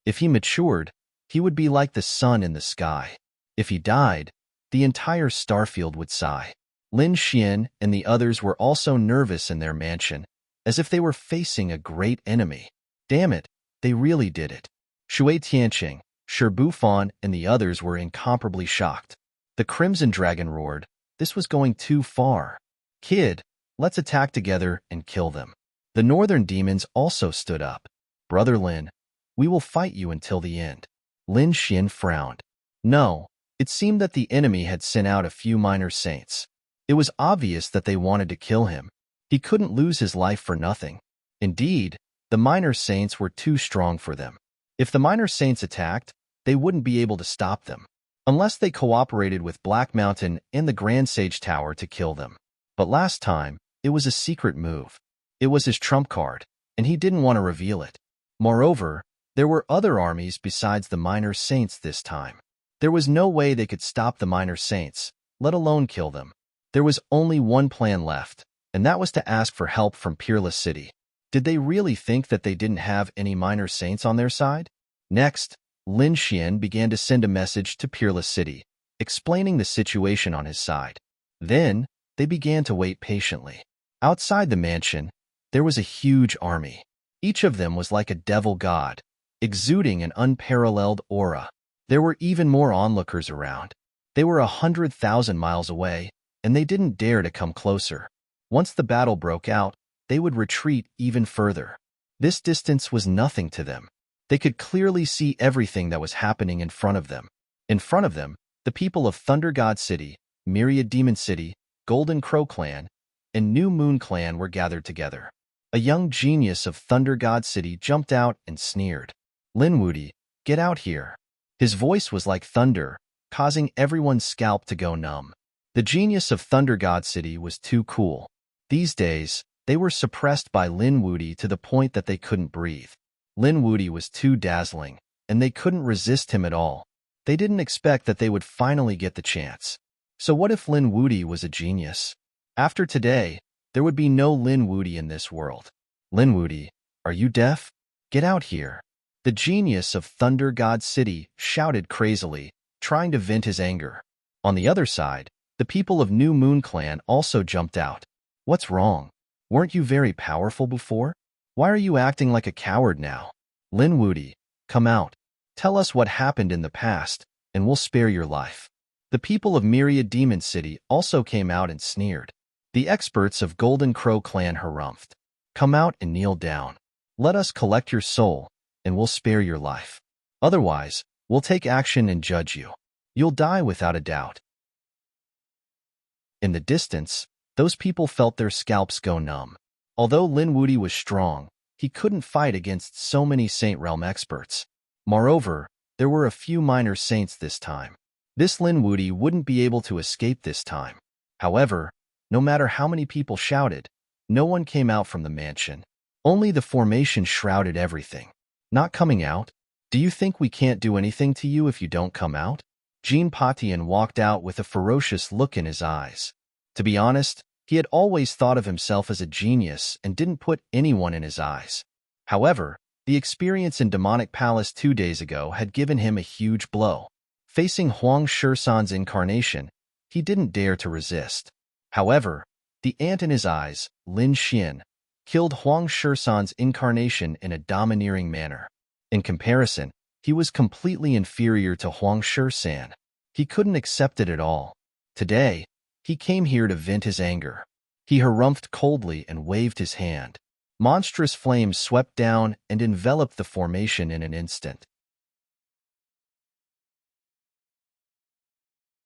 If he matured, he would be like the sun in the sky. If he died, the entire starfield would sigh. Lin Xian and the others were also nervous in their mansion, as if they were facing a great enemy. Damn it, they really did it. Shui Tianqing, Shi Bufan, and the others were incomparably shocked. The Crimson Dragon roared, "This was going too far. Kid, let's attack together and kill them." The northern demons also stood up. "Brother Lin, we will fight you until the end." Lin Xian frowned. No, it seemed that the enemy had sent out a few minor saints. It was obvious that they wanted to kill him. He couldn't lose his life for nothing. Indeed, the minor saints were too strong for them. If the minor saints attacked, they wouldn't be able to stop them, unless they cooperated with Black Mountain and the Grand Sage Tower to kill them. But last time, it was a secret move. It was his trump card, and he didn't want to reveal it. Moreover, there were other armies besides the minor saints this time. There was no way they could stop the minor saints, let alone kill them. There was only one plan left, and that was to ask for help from Peerless City. Did they really think that they didn't have any minor saints on their side? Next, Lin Xian began to send a message to Peerless City, explaining the situation on his side. Then, they began to wait patiently. Outside the mansion, there was a huge army. Each of them was like a devil god, exuding an unparalleled aura. There were even more onlookers around. They were 100,000 miles away, and they didn't dare to come closer. Once the battle broke out, they would retreat even further. This distance was nothing to them. They could clearly see everything that was happening in front of them. In front of them, the people of Thunder God City, Myriad Demon City, Golden Crow Clan, and New Moon Clan were gathered together. A young genius of Thunder God City jumped out and sneered. "Linwoody, get out here." His voice was like thunder, causing everyone's scalp to go numb. The genius of Thunder God City was too cool. These days, they were suppressed by Linwoody to the point that they couldn't breathe. Linwoody was too dazzling, and they couldn't resist him at all. They didn't expect that they would finally get the chance. So what if Linwoody was a genius? After today, there would be no Linwoody in this world. "Linwoody, are you deaf? Get out here." The genius of Thunder God City shouted crazily, trying to vent his anger. On the other side, the people of New Moon Clan also jumped out. "What's wrong? Weren't you very powerful before? Why are you acting like a coward now? Linwoody, come out. Tell us what happened in the past, and we'll spare your life." The people of Myriad Demon City also came out and sneered. The experts of Golden Crow Clan harumphed. "Come out and kneel down. Let us collect your soul, and we'll spare your life. Otherwise, we'll take action and judge you. You'll die without a doubt." In the distance, those people felt their scalps go numb. Although Linwoody was strong, he couldn't fight against so many Saint Realm experts. Moreover, there were a few minor saints this time. This Linwoody wouldn't be able to escape this time. However, no matter how many people shouted, no one came out from the mansion. Only the formation shrouded everything. "Not coming out? Do you think we can't do anything to you if you don't come out?" Jean Patian walked out with a ferocious look in his eyes. To be honest, he had always thought of himself as a genius and didn't put anyone in his eyes. However, the experience in Demonic Palace 2 days ago had given him a huge blow. Facing Huang Shisan's incarnation, he didn't dare to resist. However, the ant in his eyes, Lin Xian, killed Huang Shisan's incarnation in a domineering manner. In comparison, he was completely inferior to Huang Shisan. He couldn't accept it at all. Today, he came here to vent his anger. He harumphed coldly and waved his hand. Monstrous flames swept down and enveloped the formation in an instant.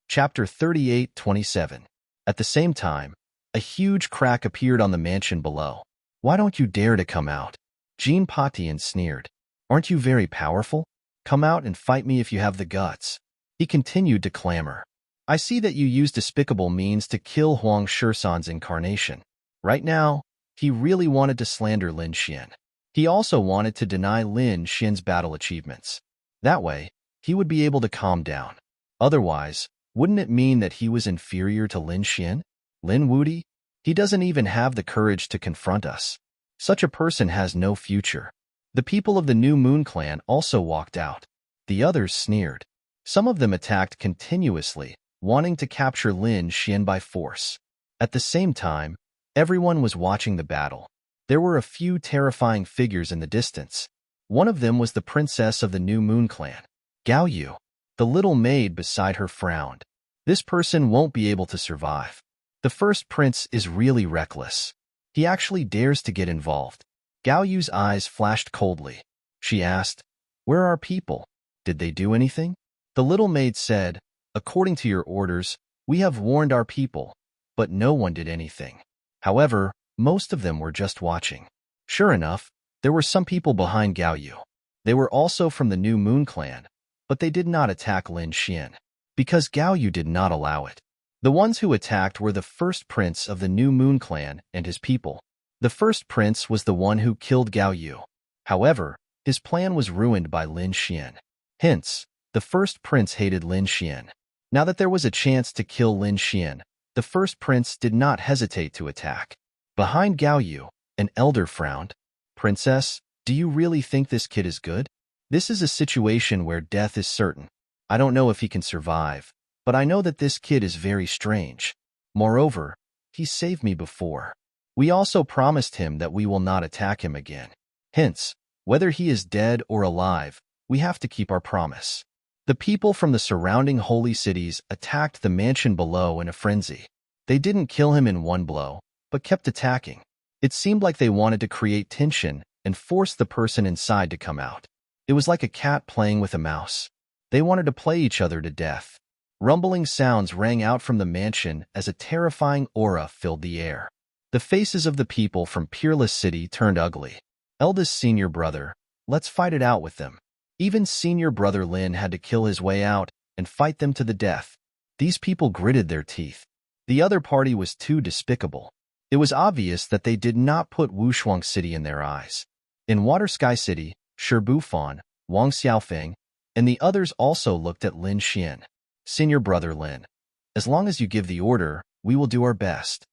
Chapter 38:27. At the same time, a huge crack appeared on the mansion below. "Why don't you dare to come out?" Jean Patian sneered. "Aren't you very powerful? Come out and fight me if you have the guts." He continued to clamor. "I see that you use despicable means to kill Huang Shisan's incarnation." Right now, he really wanted to slander Lin Xian. He also wanted to deny Lin Xian's battle achievements. That way, he would be able to calm down. Otherwise, wouldn't it mean that he was inferior to Lin Xian? Linwoody? He doesn't even have the courage to confront us. Such a person has no future. The people of the New Moon Clan also walked out. The others sneered. Some of them attacked continuously, wanting to capture Lin Xian by force. At the same time, everyone was watching the battle. There were a few terrifying figures in the distance. One of them was the princess of the New Moon Clan, Gao Yu. The little maid beside her frowned. This person won't be able to survive. The first prince is really reckless. He actually dares to get involved. Gao Yu's eyes flashed coldly. She asked, "Where are our people? Did they do anything?" The little maid said, "According to your orders, we have warned our people, but no one did anything. However, most of them were just watching." Sure enough, there were some people behind Gao Yu. They were also from the New Moon Clan, but they did not attack Lin Xian, because Gao Yu did not allow it. The ones who attacked were the first prince of the New Moon Clan and his people. The first prince was the one who killed Gao Yu. However, his plan was ruined by Lin Xian. Hence, the first prince hated Lin Xian. Now that there was a chance to kill Lin Xian, the first prince did not hesitate to attack. Behind Gao Yu, an elder frowned. "Princess, do you really think this kid is good? This is a situation where death is certain. I don't know if he can survive, but I know that this kid is very strange. Moreover, he saved me before. We also promised him that we will not attack him again. Hence, whether he is dead or alive, we have to keep our promise." The people from the surrounding holy cities attacked the mansion below in a frenzy. They didn't kill him in one blow, but kept attacking. It seemed like they wanted to create tension and force the person inside to come out. It was like a cat playing with a mouse. They wanted to play each other to death. Rumbling sounds rang out from the mansion as a terrifying aura filled the air. The faces of the people from Peerless City turned ugly. Eldest senior brother, let's fight it out with them. Even senior brother Lin had to kill his way out and fight them to the death. These people gritted their teeth. The other party was too despicable. It was obvious that they did not put Wushuang City in their eyes. In Water Sky City, Shi Bufan, Wang Xiaofeng, and the others also looked at Lin Xian. Senior brother Lin, as long as you give the order, we will do our best.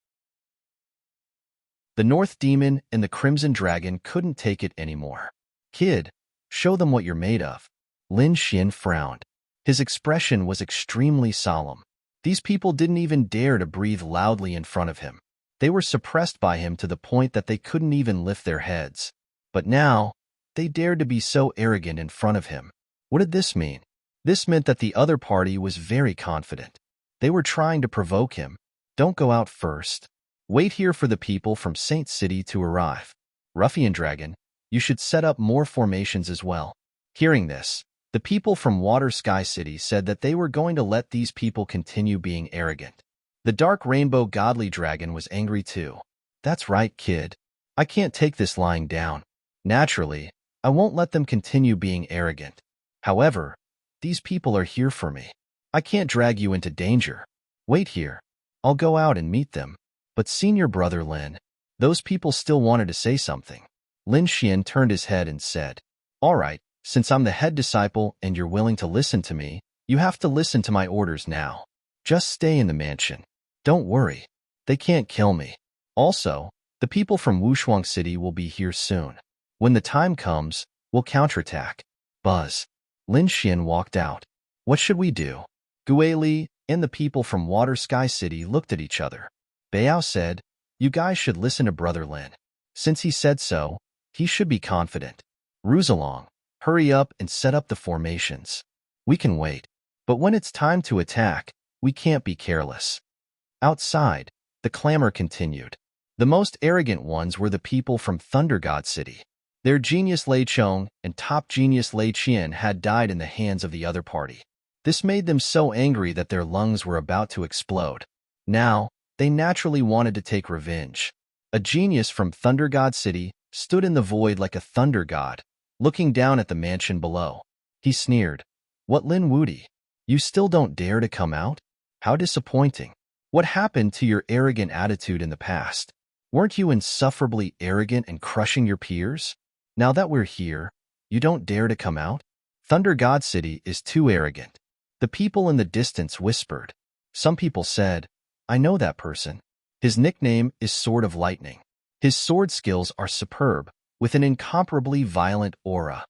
The North Demon and the Crimson Dragon couldn't take it anymore. Kid, show them what you're made of. Lin Xian frowned. His expression was extremely solemn. These people didn't even dare to breathe loudly in front of him. They were suppressed by him to the point that they couldn't even lift their heads. But now, they dared to be so arrogant in front of him. What did this mean? This meant that the other party was very confident. They were trying to provoke him. Don't go out first. Wait here for the people from Saint City to arrive. Ruffian Dragon, you should set up more formations as well. Hearing this, the people from Water Sky City said that they were going to let these people continue being arrogant. The Dark Rainbow Godly Dragon was angry too. That's right, kid. I can't take this lying down. Naturally, I won't let them continue being arrogant. However, these people are here for me. I can't drag you into danger. Wait here. I'll go out and meet them. But senior brother Lin, those people still wanted to say something. Lin Xian turned his head and said, all right, since I'm the head disciple and you're willing to listen to me, you have to listen to my orders now. Just stay in the mansion. Don't worry. They can't kill me. Also, the people from Wushuang City will be here soon. When the time comes, we'll counterattack. Buzz. Lin Xian walked out. What should we do? Gue Li and the people from Water Sky City looked at each other. Beiyao said, you guys should listen to Brother Lin. Since he said so, he should be confident. Ruzalong, hurry up and set up the formations. We can wait. But when it's time to attack, we can't be careless. Outside, the clamor continued. The most arrogant ones were the people from Thunder God City. Their genius Lei Chong and top genius Lei Qian had died in the hands of the other party. This made them so angry that their lungs were about to explode. Now, they naturally wanted to take revenge. A genius from Thunder God City stood in the void like a thunder god, looking down at the mansion below. He sneered, what Lin Wudi? You still don't dare to come out? How disappointing. What happened to your arrogant attitude in the past? Weren't you insufferably arrogant and crushing your peers? Now that we're here, you don't dare to come out? Thunder God City is too arrogant. The people in the distance whispered. Some people said, I know that person. His nickname is Sword of Lightning. His sword skills are superb, with an incomparably violent aura.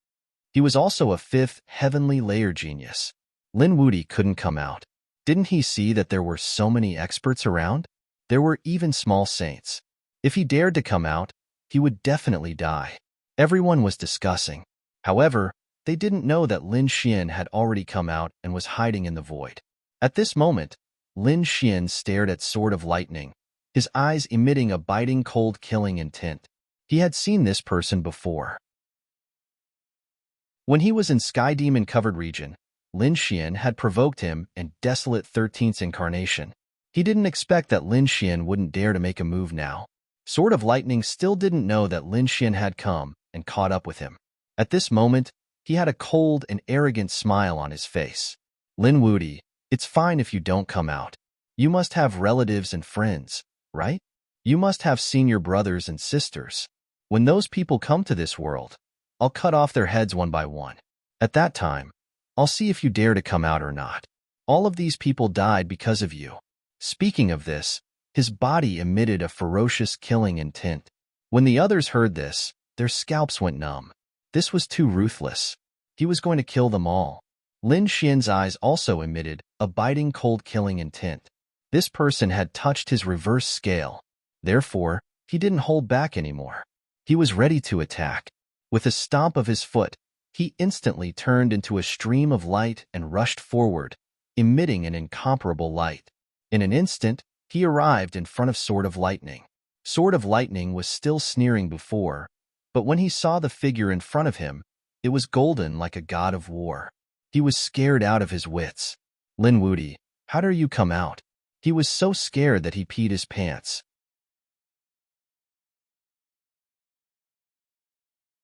He was also a fifth heavenly layer genius. Lin Wudi couldn't come out. Didn't he see that there were so many experts around? There were even small saints. If he dared to come out, he would definitely die. Everyone was discussing. However, they didn't know that Lin Xian had already come out and was hiding in the void. At this moment, Lin Xian stared at Sword of Lightning, his eyes emitting a biting cold killing intent. He had seen this person before. When he was in Sky Demon-covered region, Lin Xian had provoked him in Desolate 13th Incarnation. He didn't expect that Lin Xian wouldn't dare to make a move now. Sword of Lightning still didn't know that Lin Xian had come and caught up with him. At this moment, he had a cold and arrogant smile on his face. Lin Wudi, it's fine if you don't come out. You must have relatives and friends, right? You must have senior brothers and sisters. When those people come to this world, I'll cut off their heads one by one. At that time, I'll see if you dare to come out or not. All of these people died because of you. Speaking of this, his body emitted a ferocious killing intent. When the others heard this, their scalps went numb. This was too ruthless. He was going to kill them all. Lin Xian's eyes also emitted a biting cold killing intent. This person had touched his reverse scale. Therefore, he didn't hold back anymore. He was ready to attack. With a stomp of his foot, he instantly turned into a stream of light and rushed forward, emitting an incomparable light. In an instant, he arrived in front of Sword of Lightning. Sword of Lightning was still sneering before, but when he saw the figure in front of him, it was golden like a god of war. He was scared out of his wits. Lin Wuti, how dare you come out? He was so scared that he peed his pants.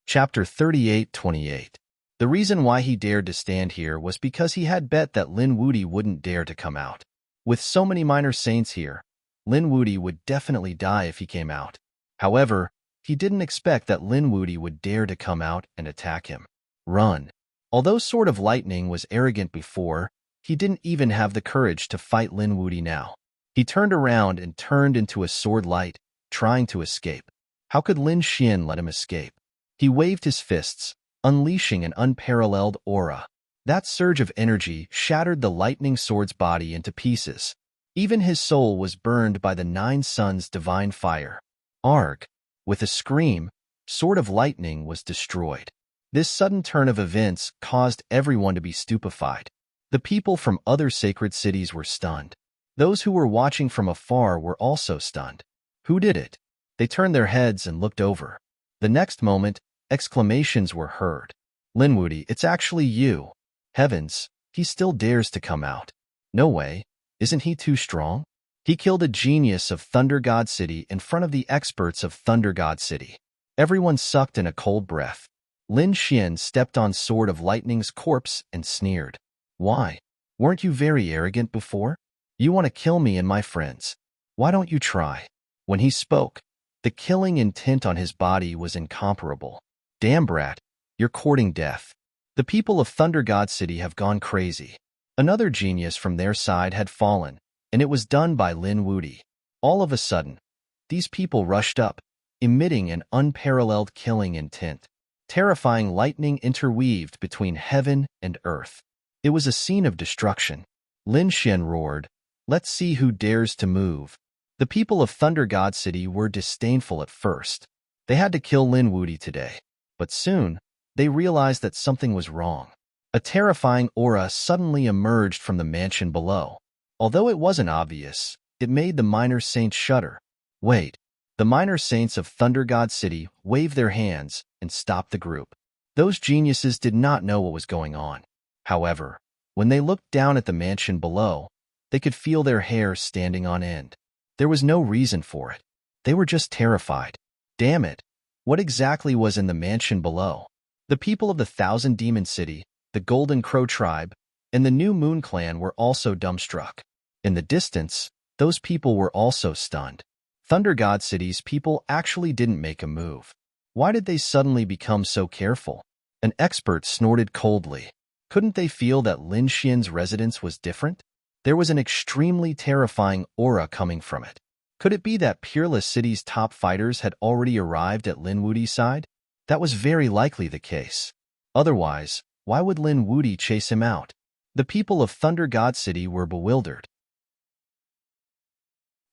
Chapter 38:28. The reason why he dared to stand here was because he had bet that Lin Wuti wouldn't dare to come out. With so many minor saints here, Lin Wuti would definitely die if he came out. However, he didn't expect that Lin Wuti would dare to come out and attack him. Run. Although Sword of Lightning was arrogant before, he didn't even have the courage to fight Lin Wuti now. He turned around and turned into a sword light, trying to escape. How could Lin Xian let him escape? He waved his fists, unleashing an unparalleled aura. That surge of energy shattered the lightning sword's body into pieces. Even his soul was burned by the Nine Suns' divine fire. Arg! With a scream, Sword of Lightning was destroyed. This sudden turn of events caused everyone to be stupefied. The people from other sacred cities were stunned. Those who were watching from afar were also stunned. Who did it? They turned their heads and looked over. The next moment, exclamations were heard. Lin Wuti, it's actually you. Heavens, he still dares to come out. No way. Isn't he too strong? He killed a genius of Thunder God City in front of the experts of Thunder God City. Everyone sucked in a cold breath. Lin Xian stepped on Sword of Lightning's corpse and sneered. Why? Weren't you very arrogant before? You want to kill me and my friends. Why don't you try? When he spoke, the killing intent on his body was incomparable. Damn brat, you're courting death. The people of Thunder God City have gone crazy. Another genius from their side had fallen, and it was done by Lin Wuti. All of a sudden, these people rushed up, emitting an unparalleled killing intent. Terrifying lightning interweaved between heaven and earth. It was a scene of destruction. Lin Xian roared, let's see who dares to move. The people of Thunder God City were disdainful at first. They had to kill Lin Wuti today. But soon, they realized that something was wrong. A terrifying aura suddenly emerged from the mansion below. Although it wasn't obvious, it made the minor saints shudder. Wait, the minor saints of Thunder God City waved their hands and stopped the group. Those geniuses did not know what was going on. However, when they looked down at the mansion below, they could feel their hair standing on end. There was no reason for it. They were just terrified. Damn it! What exactly was in the mansion below? The people of the Thousand Demon City, the Golden Crow Tribe, and the New Moon Clan were also dumbstruck. In the distance, those people were also stunned. Thunder God City's people actually didn't make a move. Why did they suddenly become so careful? An expert snorted coldly. Couldn't they feel that Lin Xian's residence was different? There was an extremely terrifying aura coming from it. Could it be that Peerless City's top fighters had already arrived at Lin Wuti's side? That was very likely the case. Otherwise, why would Lin Wuti chase him out? The people of Thunder God City were bewildered.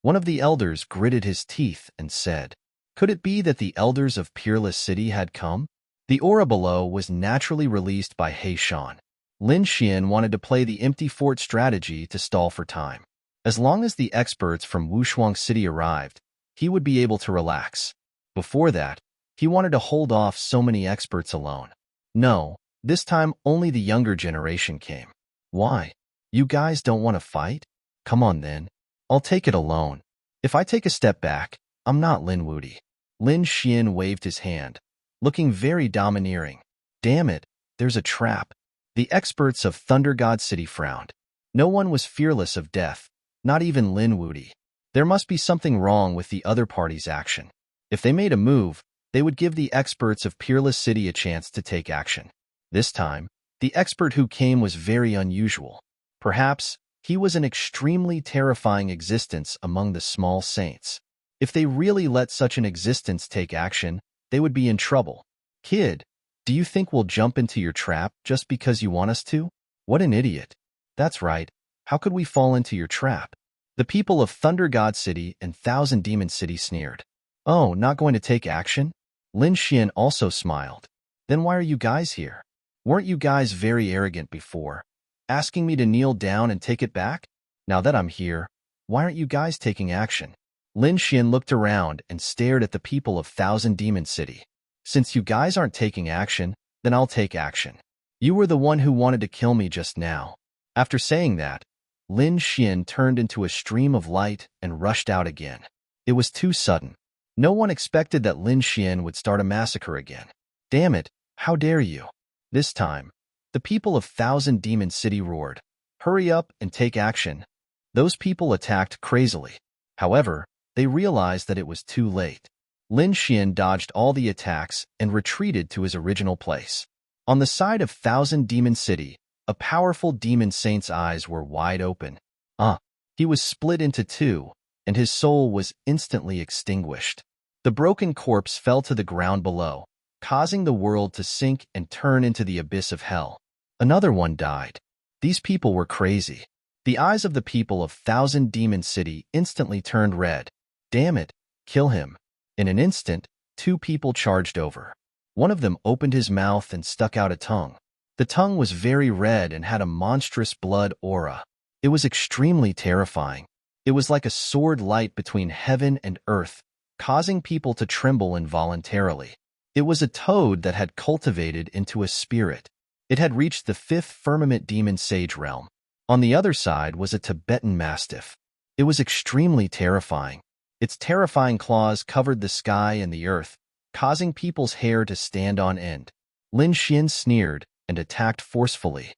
One of the elders gritted his teeth and said, could it be that the elders of Peerless City had come? The aura below was naturally released by He Shan. Lin Xian wanted to play the empty fort strategy to stall for time. As long as the experts from Wushuang City arrived, he would be able to relax. Before that, he wanted to hold off so many experts alone. No, this time only the younger generation came. Why? You guys don't want to fight? Come on then. I'll take it alone. If I take a step back, I'm not Lin Wuti. Lin Xian waved his hand, looking very domineering. Damn it, there's a trap. The experts of Thunder God City frowned. No one was fearless of death, not even Lin Wuti. There must be something wrong with the other party's action. If they made a move, they would give the experts of Peerless City a chance to take action. This time, the expert who came was very unusual. Perhaps, he was an extremely terrifying existence among the small saints. If they really let such an existence take action, they would be in trouble. Kid, do you think we'll jump into your trap just because you want us to? What an idiot. That's right. How could we fall into your trap? The people of Thunder God City and Thousand Demon City sneered. Oh, not going to take action? Lin Xian also smiled. Then why are you guys here? Weren't you guys very arrogant before, asking me to kneel down and take it back? Now that I'm here, why aren't you guys taking action? Lin Xian looked around and stared at the people of Thousand Demon City. Since you guys aren't taking action, then I'll take action. You were the one who wanted to kill me just now." After saying that, Lin Xian turned into a stream of light and rushed out again. It was too sudden. No one expected that Lin Xian would start a massacre again. "Damn it, how dare you!" This time, the people of Thousand Demon City roared, "Hurry up and take action." Those people attacked crazily. However, they realized that it was too late. Lin Xian dodged all the attacks and retreated to his original place. On the side of Thousand Demon City, a powerful demon saint's eyes were wide open. He was split into two, and his soul was instantly extinguished. The broken corpse fell to the ground below, causing the world to sink and turn into the abyss of hell. Another one died. These people were crazy. The eyes of the people of Thousand Demon City instantly turned red. "Damn it, kill him." In an instant, two people charged over. One of them opened his mouth and stuck out a tongue. The tongue was very red and had a monstrous blood aura. It was extremely terrifying. It was like a sword light between heaven and earth, causing people to tremble involuntarily. It was a toad that had cultivated into a spirit. It had reached the fifth firmament demon sage realm. On the other side was a Tibetan mastiff. It was extremely terrifying. Its terrifying claws covered the sky and the earth, causing people's hair to stand on end. Lin Xian sneered and attacked forcefully.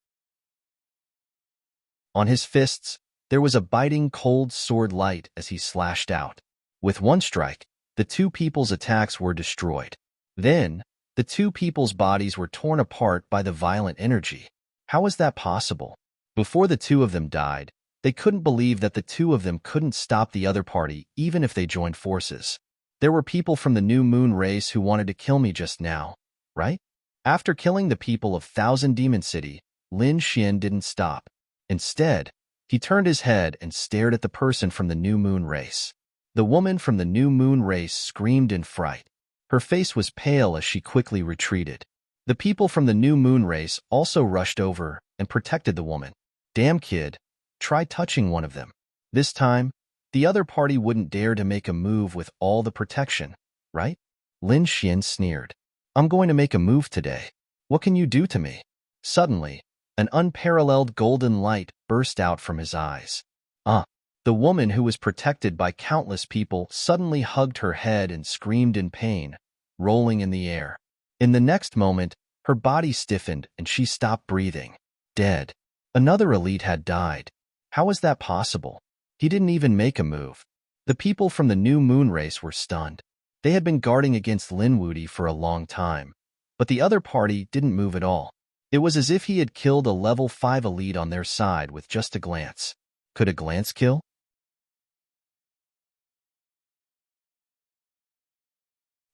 On his fists, there was a biting cold sword light as he slashed out. With one strike, the two people's attacks were destroyed. Then, the two people's bodies were torn apart by the violent energy. How was that possible? Before the two of them died, they couldn't believe that the two of them couldn't stop the other party even if they joined forces. There were people from the New Moon race who wanted to kill me just now, right? After killing the people of Thousand Demon City, Lin Xian didn't stop. Instead, he turned his head and stared at the person from the New Moon race. The woman from the New Moon race screamed in fright. Her face was pale as she quickly retreated. The people from the New Moon race also rushed over and protected the woman. "Damn kid, try touching one of them." This time, the other party wouldn't dare to make a move with all the protection, right? Lin Xian sneered. "I'm going to make a move today. What can you do to me?" Suddenly, an unparalleled golden light burst out from his eyes. The woman who was protected by countless people suddenly hugged her head and screamed in pain, rolling in the air. In the next moment, her body stiffened and she stopped breathing. Dead. Another elite had died. How was that possible? He didn't even make a move. The people from the New Moon race were stunned. They had been guarding against Lin Wudi for a long time, but the other party didn't move at all. It was as if he had killed a level 5 elite on their side with just a glance. Could a glance kill?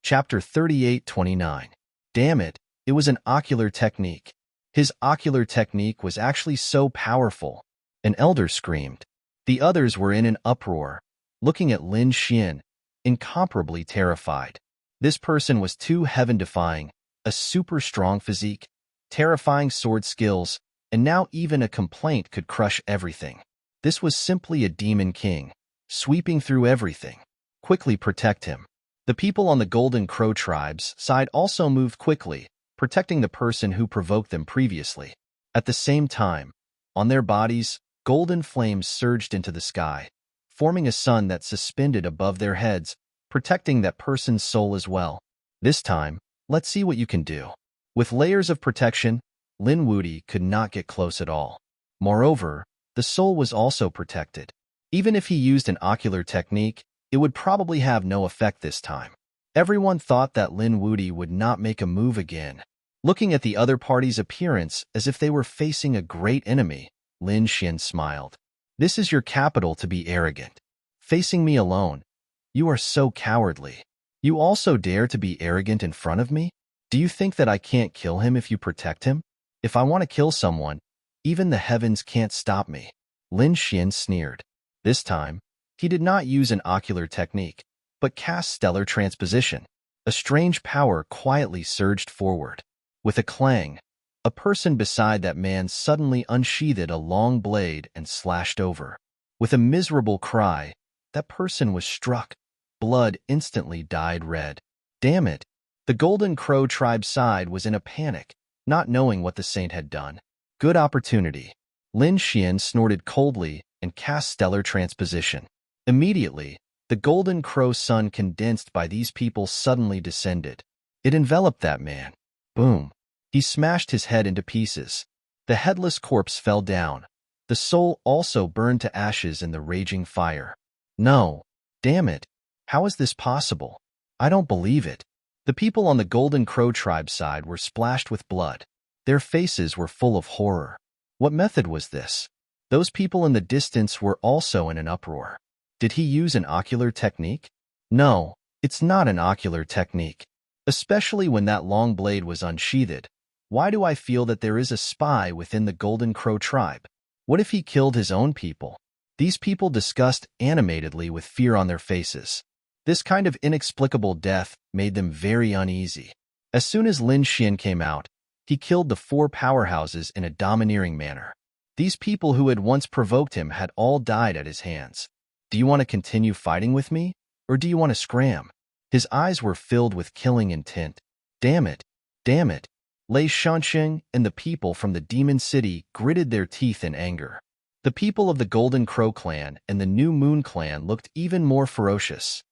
Chapter 38-29. Damn it, it was an ocular technique. His ocular technique was actually so powerful. An elder screamed. The others were in an uproar, looking at Lin Xian, incomparably terrified. This person was too heaven-defying, a super strong physique, terrifying sword skills, and now even a complaint could crush everything. This was simply a demon king, sweeping through everything. Quickly protect him. The people on the Golden Crow tribe's side also moved quickly, protecting the person who provoked them previously. At the same time, on their bodies, golden flames surged into the sky, forming a sun that suspended above their heads, protecting that person's soul as well. This time, let's see what you can do. With layers of protection, Lin Wudi could not get close at all. Moreover, the soul was also protected. Even if he used an ocular technique, it would probably have no effect this time. Everyone thought that Lin Wudi would not make a move again. Looking at the other party's appearance as if they were facing a great enemy, Lin Xian smiled. This is your capital to be arrogant. Facing me alone. You are so cowardly. You also dare to be arrogant in front of me? Do you think that I can't kill him if you protect him? If I want to kill someone, even the heavens can't stop me. Lin Xian sneered. This time, he did not use an ocular technique, but cast stellar transposition. A strange power quietly surged forward. With a clang, a person beside that man suddenly unsheathed a long blade and slashed over. With a miserable cry, that person was struck. Blood instantly dyed red. Damn it! The Golden Crow tribe side was in a panic. not knowing what the saint had done. Good opportunity. Lin Xian snorted coldly and cast stellar transposition. Immediately, the golden crow sun condensed by these people suddenly descended. It enveloped that man. Boom. He smashed his head into pieces. The headless corpse fell down. The soul also burned to ashes in the raging fire. No. Damn it. How is this possible? I don't believe it. The people on the Golden Crow tribe side were splashed with blood. Their faces were full of horror. What method was this? Those people in the distance were also in an uproar. Did he use an ocular technique? No, it's not an ocular technique. Especially when that long blade was unsheathed. Why do I feel that there is a spy within the Golden Crow tribe? What if he killed his own people? These people discussed animatedly with fear on their faces. This kind of inexplicable death made them very uneasy. As soon as Lin Xian came out, he killed the 4 powerhouses in a domineering manner. These people who had once provoked him had all died at his hands. Do you want to continue fighting with me, or do you want to scram? His eyes were filled with killing intent. Damn it! Damn it! Lei Shanxing and the people from the Demon City gritted their teeth in anger. The people of the Golden Crow clan and the New Moon clan looked even more ferocious.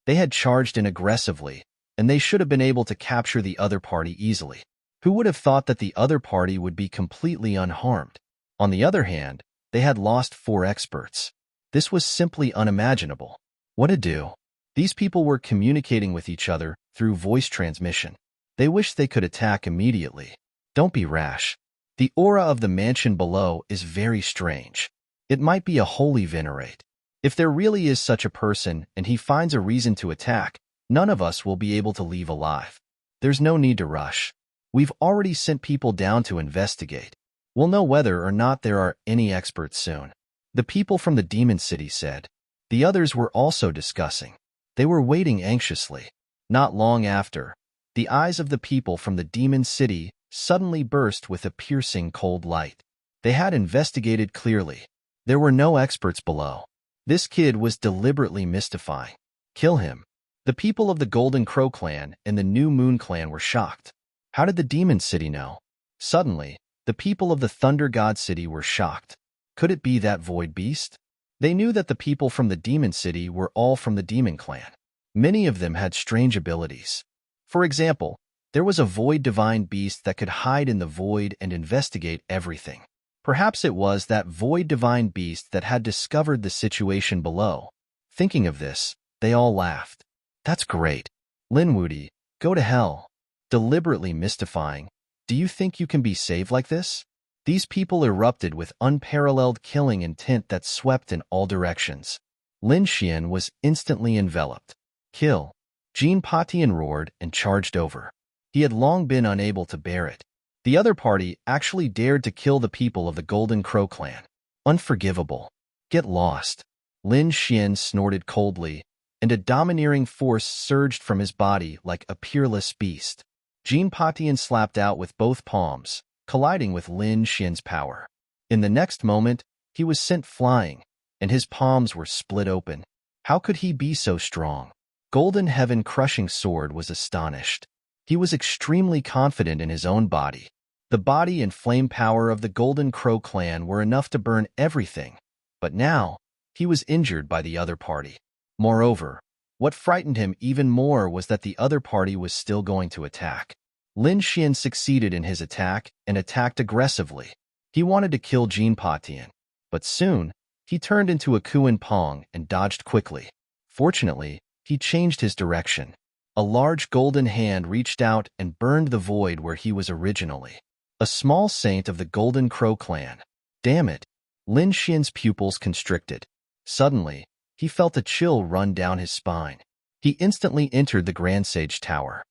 They had charged in aggressively, and they should have been able to capture the other party easily. Who would have thought that the other party would be completely unharmed? On the other hand, they had lost 4 experts. This was simply unimaginable. What to do? These people were communicating with each other through voice transmission. They wished they could attack immediately. Don't be rash. The aura of the mansion below is very strange. It might be a holy venerate. If there really is such a person and he finds a reason to attack, none of us will be able to leave alive. There's no need to rush. We've already sent people down to investigate. We'll know whether or not there are any experts soon. The people from the Demon City said. The others were also discussing. They were waiting anxiously. Not long after, the eyes of the people from the Demon City suddenly burst with a piercing cold light. They had investigated clearly. There were no experts below. This kid was deliberately mystifying. Kill him. The people of the Golden Crow clan and the New Moon clan were shocked. How did the Demon City know? Suddenly, the people of the Thunder God City were shocked. Could it be that void beast? They knew that the people from the Demon City were all from the Demon clan. Many of them had strange abilities. For example, there was a void divine beast that could hide in the void and investigate everything. Perhaps it was that void divine beast that had discovered the situation below. Thinking of this, they all laughed. That's great. Lin Wudi, go to hell. Deliberately mystifying. Do you think you can be saved like this? These people erupted with unparalleled killing intent that swept in all directions. Lin Xian was instantly enveloped. Kill. Jean Patian roared and charged over. He had long been unable to bear it. The other party actually dared to kill the people of the Golden Crow clan. Unforgivable. Get lost. Lin Xian snorted coldly, and a domineering force surged from his body like a peerless beast. Jean Patian slapped out with both palms, colliding with Lin Xian's power. In the next moment, he was sent flying, and his palms were split open. How could he be so strong? Golden Heaven Crushing Sword was astonished. He was extremely confident in his own body. The body and flame power of the Golden Crow clan were enough to burn everything, but now, he was injured by the other party. Moreover, what frightened him even more was that the other party was still going to attack. Lin Xian succeeded in his attack and attacked aggressively. He wanted to kill Jean Patian, but soon, he turned into a Kuan Pong and dodged quickly. Fortunately, he changed his direction. A large golden hand reached out and burned the void where he was originally. A small saint of the Golden Crow clan. Damn it! Lin Xian's pupils constricted. Suddenly, he felt a chill run down his spine. He instantly entered the Grand Sage Tower.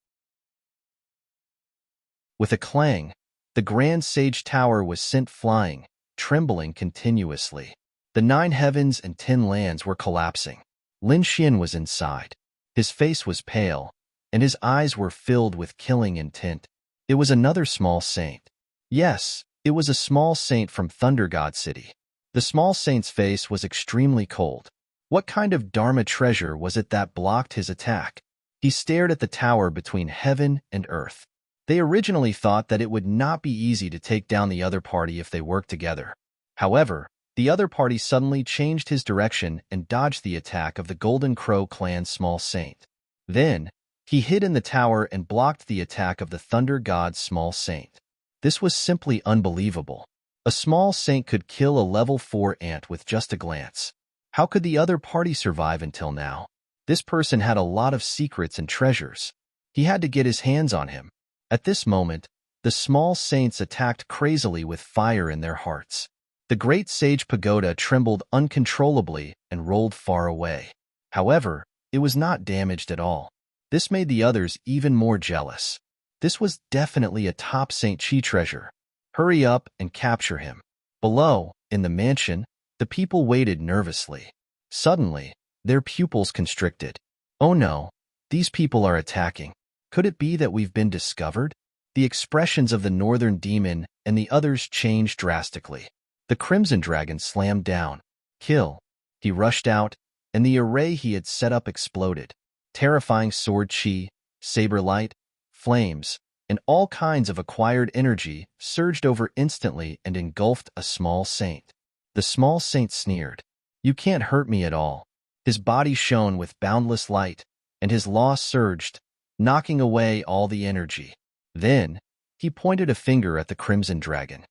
With a clang, the Grand Sage Tower was sent flying, trembling continuously. The 9 heavens and 10 lands were collapsing. Lin Xian was inside. His face was pale, and his eyes were filled with killing intent. It was another small saint. Yes, it was a small saint from Thunder God City. The small saint's face was extremely cold. What kind of Dharma treasure was it that blocked his attack? He stared at the tower between heaven and earth. They originally thought that it would not be easy to take down the other party if they worked together. However, the other party suddenly changed his direction and dodged the attack of the Golden Crow clan's small saint. Then, he hid in the tower and blocked the attack of the Thunder God's small saint. This was simply unbelievable. A small saint could kill a level 4 ant with just a glance. How could the other party survive until now? This person had a lot of secrets and treasures. He had to get his hands on him. At this moment, the small saints attacked crazily with fire in their hearts. The great sage pagoda trembled uncontrollably and rolled far away. However, it was not damaged at all. This made the others even more jealous. This was definitely a top Saint Chi treasure. Hurry up and capture him. Below, in the mansion, the people waited nervously. Suddenly, their pupils constricted. Oh no, these people are attacking. Could it be that we've been discovered? The expressions of the northern demon and the others changed drastically. The Crimson Dragon slammed down. Kill. He rushed out, and the array he had set up exploded. Terrifying sword chi, saber light, flames, and all kinds of acquired energy surged over instantly and engulfed a small saint. The small saint sneered. You can't hurt me at all. His body shone with boundless light, and his law surged, knocking away all the energy. Then, he pointed a finger at the Crimson Dragon.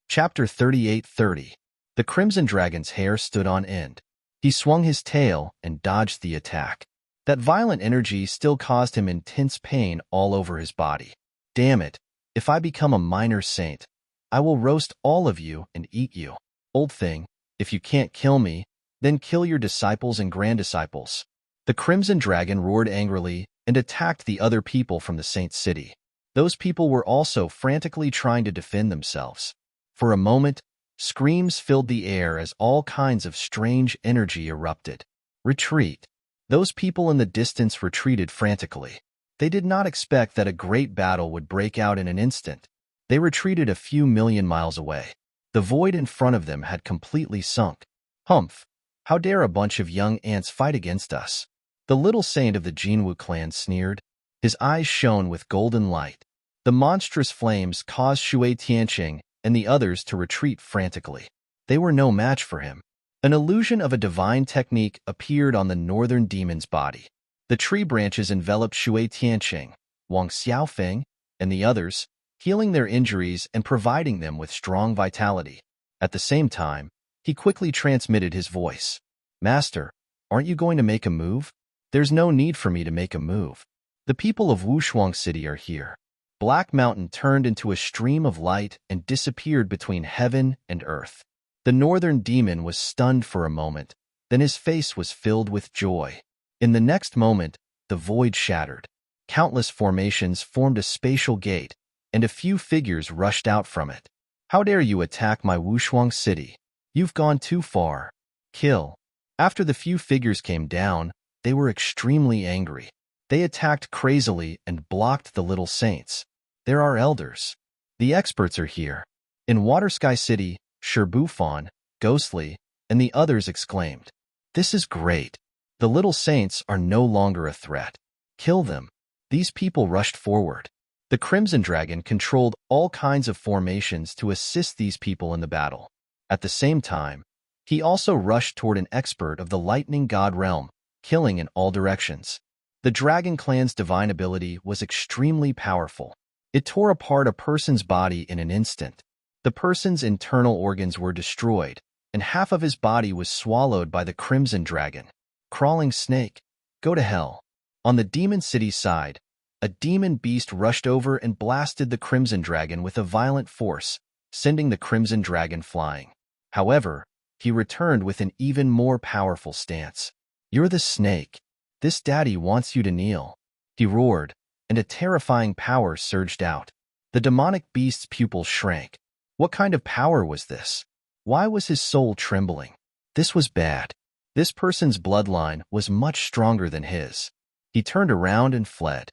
Chapter 38:30. The Crimson Dragon's hair stood on end. He swung his tail and dodged the attack. That violent energy still caused him intense pain all over his body. Damn it, if I become a minor saint, I will roast all of you and eat you. Old thing, if you can't kill me, then kill your disciples and granddisciples. The Crimson Dragon roared angrily and attacked the other people from the Saint City. Those people were also frantically trying to defend themselves. For a moment, screams filled the air as all kinds of strange energy erupted. Retreat. Those people in the distance retreated frantically. They did not expect that a great battle would break out in an instant. They retreated a few million miles away. The void in front of them had completely sunk. Humph! How dare a bunch of young ants fight against us? The little saint of the Jinwu clan sneered. His eyes shone with golden light. The monstrous flames caused Shui Tianqing and the others to retreat frantically. They were no match for him. An illusion of a divine technique appeared on the northern demon's body. The tree branches enveloped Shui Tianqing, Wang Xiaofeng, and the others, healing their injuries and providing them with strong vitality. At the same time, he quickly transmitted his voice. Master, aren't you going to make a move? There's no need for me to make a move. The people of Wushuang City are here. Black Mountain turned into a stream of light and disappeared between heaven and earth. The northern demon was stunned for a moment, then his face was filled with joy. In the next moment, the void shattered. Countless formations formed a spatial gate, and a few figures rushed out from it. How dare you attack my Wushuang City? You've gone too far. Kill. After the few figures came down, they were extremely angry. They attacked crazily and blocked the little saints. There are elders. The experts are here. In Water Sky City, Sherbufan, Ghostly, and the others exclaimed, This is great. The little saints are no longer a threat. Kill them. These people rushed forward. The Crimson Dragon controlled all kinds of formations to assist these people in the battle. At the same time, he also rushed toward an expert of the Lightning God realm, killing in all directions. The Dragon Clan's divine ability was extremely powerful. It tore apart a person's body in an instant. The person's internal organs were destroyed, and half of his body was swallowed by the Crimson Dragon. Crawling snake, go to hell. On the Demon City side, a demon beast rushed over and blasted the Crimson Dragon with a violent force, sending the Crimson Dragon flying. However, he returned with an even more powerful stance. You're the snake. This daddy wants you to kneel. He roared, and a terrifying power surged out. The demonic beast's pupils shrank. What kind of power was this? Why was his soul trembling? This was bad. This person's bloodline was much stronger than his. He turned around and fled.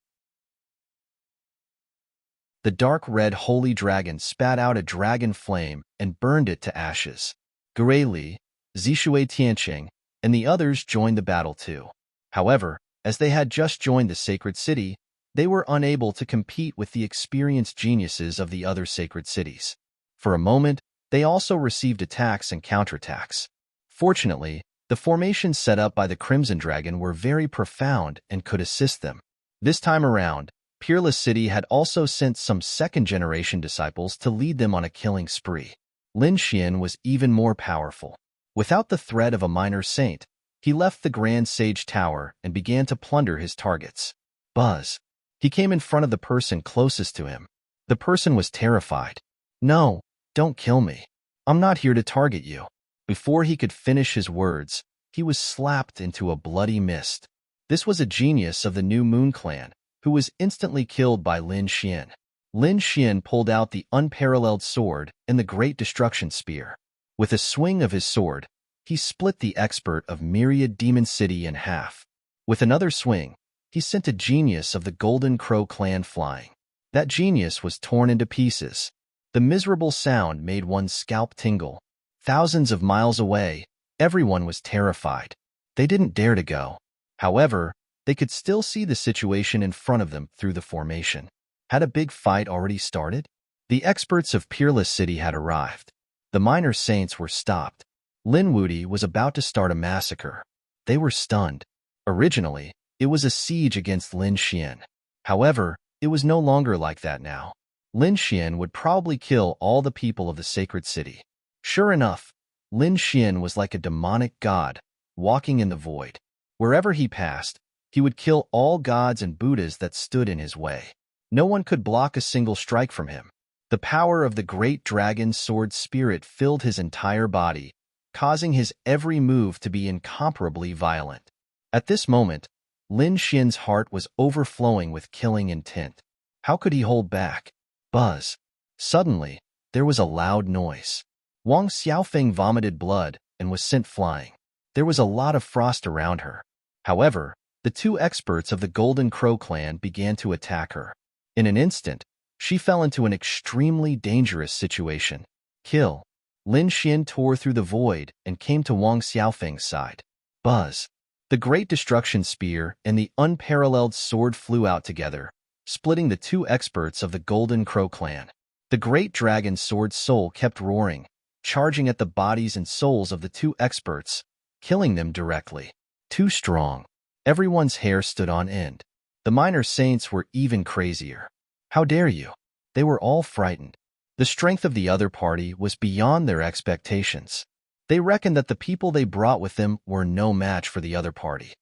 The dark red holy dragon spat out a dragon flame and burned it to ashes. Gureli, Zishui Tianqing, and the others joined the battle too. However, as they had just joined the sacred city, they were unable to compete with the experienced geniuses of the other sacred cities. For a moment, they also received attacks and counterattacks. Fortunately, the formations set up by the Crimson Dragon were very profound and could assist them. This time around, Peerless City had also sent some second-generation disciples to lead them on a killing spree. Lin Xian was even more powerful. Without the threat of a minor saint, he left the Grand Sage Tower and began to plunder his targets. Buzz. He came in front of the person closest to him. The person was terrified. "No, don't kill me. I'm not here to target you." Before he could finish his words, he was slapped into a bloody mist. This was a genius of the New Moon Clan, who was instantly killed by Lin Xian. Lin Xian pulled out the unparalleled sword and the Great Destruction Spear. With a swing of his sword, he split the expert of Myriad Demon City in half. With another swing, he sent a genius of the Golden Crow clan flying. That genius was torn into pieces. The miserable sound made one's scalp tingle. Thousands of miles away, everyone was terrified. They didn't dare to go. However, they could still see the situation in front of them through the formation. Had a big fight already started? The experts of Peerless City had arrived. The minor saints were stopped. Lin Wudi was about to start a massacre. They were stunned. Originally, it was a siege against Lin Xian. However, it was no longer like that now. Lin Xian would probably kill all the people of the sacred city. Sure enough, Lin Xian was like a demonic god, walking in the void. Wherever he passed, he would kill all gods and Buddhas that stood in his way. No one could block a single strike from him. The power of the great dragon sword spirit filled his entire body, causing his every move to be incomparably violent. At this moment, Lin Xian's heart was overflowing with killing intent. How could he hold back? Buzz. Suddenly, there was a loud noise. Wang Xiaofeng vomited blood and was sent flying. There was a lot of frost around her. However, the two experts of the Golden Crow clan began to attack her. In an instant, she fell into an extremely dangerous situation. Kill. Lin Xian tore through the void and came to Wang Xiaofeng's side. Buzz. The Great Destruction Spear and the unparalleled sword flew out together, splitting the two experts of the Golden Crow clan. The Great Dragon Sword Soul kept roaring, charging at the bodies and souls of the two experts, killing them directly. Too strong. Everyone's hair stood on end. The minor saints were even crazier. How dare you? They were all frightened. The strength of the other party was beyond their expectations. They reckoned that the people they brought with them were no match for the other party.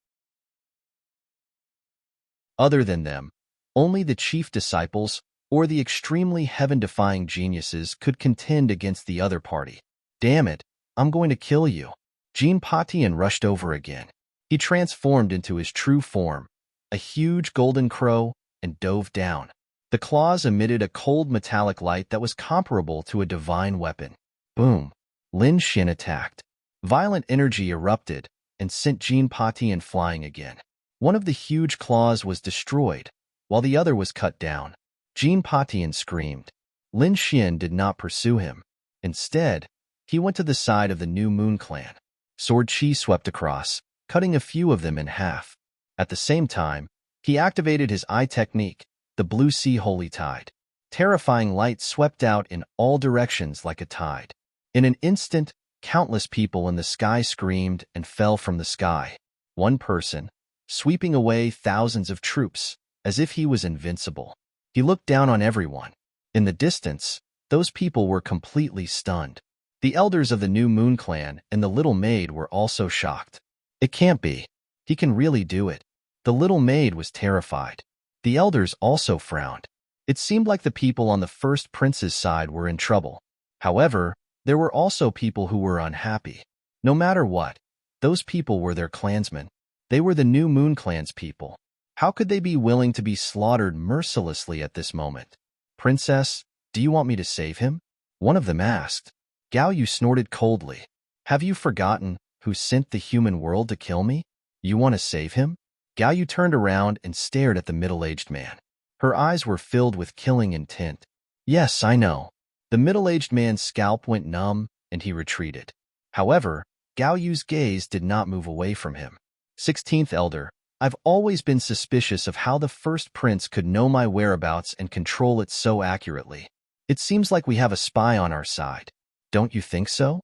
Other than them, only the chief disciples or the extremely heaven-defying geniuses could contend against the other party. Damn it, I'm going to kill you. Jean Patian rushed over again. He transformed into his true form, a huge golden crow, and dove down. The claws emitted a cold metallic light that was comparable to a divine weapon. Boom! Lin Xian attacked. Violent energy erupted and sent Jean Patian flying again. One of the huge claws was destroyed, while the other was cut down. Jean Patian screamed. Lin Xian did not pursue him. Instead, he went to the side of the New Moon clan. Sword Chi swept across, cutting a few of them in half. At the same time, he activated his eye technique, the Blue Sea Holy Tide. Terrifying light swept out in all directions like a tide. In an instant, countless people in the sky screamed and fell from the sky. One person, sweeping away thousands of troops, as if he was invincible. He looked down on everyone. In the distance, those people were completely stunned. The elders of the New Moon clan and the little maid were also shocked. It can't be. He can really do it. The little maid was terrified. The elders also frowned. It seemed like the people on the first prince's side were in trouble. However, there were also people who were unhappy. No matter what, those people were their clansmen. They were the New Moon clan's people. How could they be willing to be slaughtered mercilessly at this moment? Princess, do you want me to save him? One of them asked. Gao Yu snorted coldly. Have you forgotten who sent the human world to kill me? You want to save him? Gao Yu turned around and stared at the middle-aged man. Her eyes were filled with killing intent. Yes, I know. The middle-aged man's scalp went numb, and he retreated. However, Gao Yu's gaze did not move away from him. 16th Elder, I've always been suspicious of how the first prince could know my whereabouts and control it so accurately. It seems like we have a spy on our side. Don't you think so?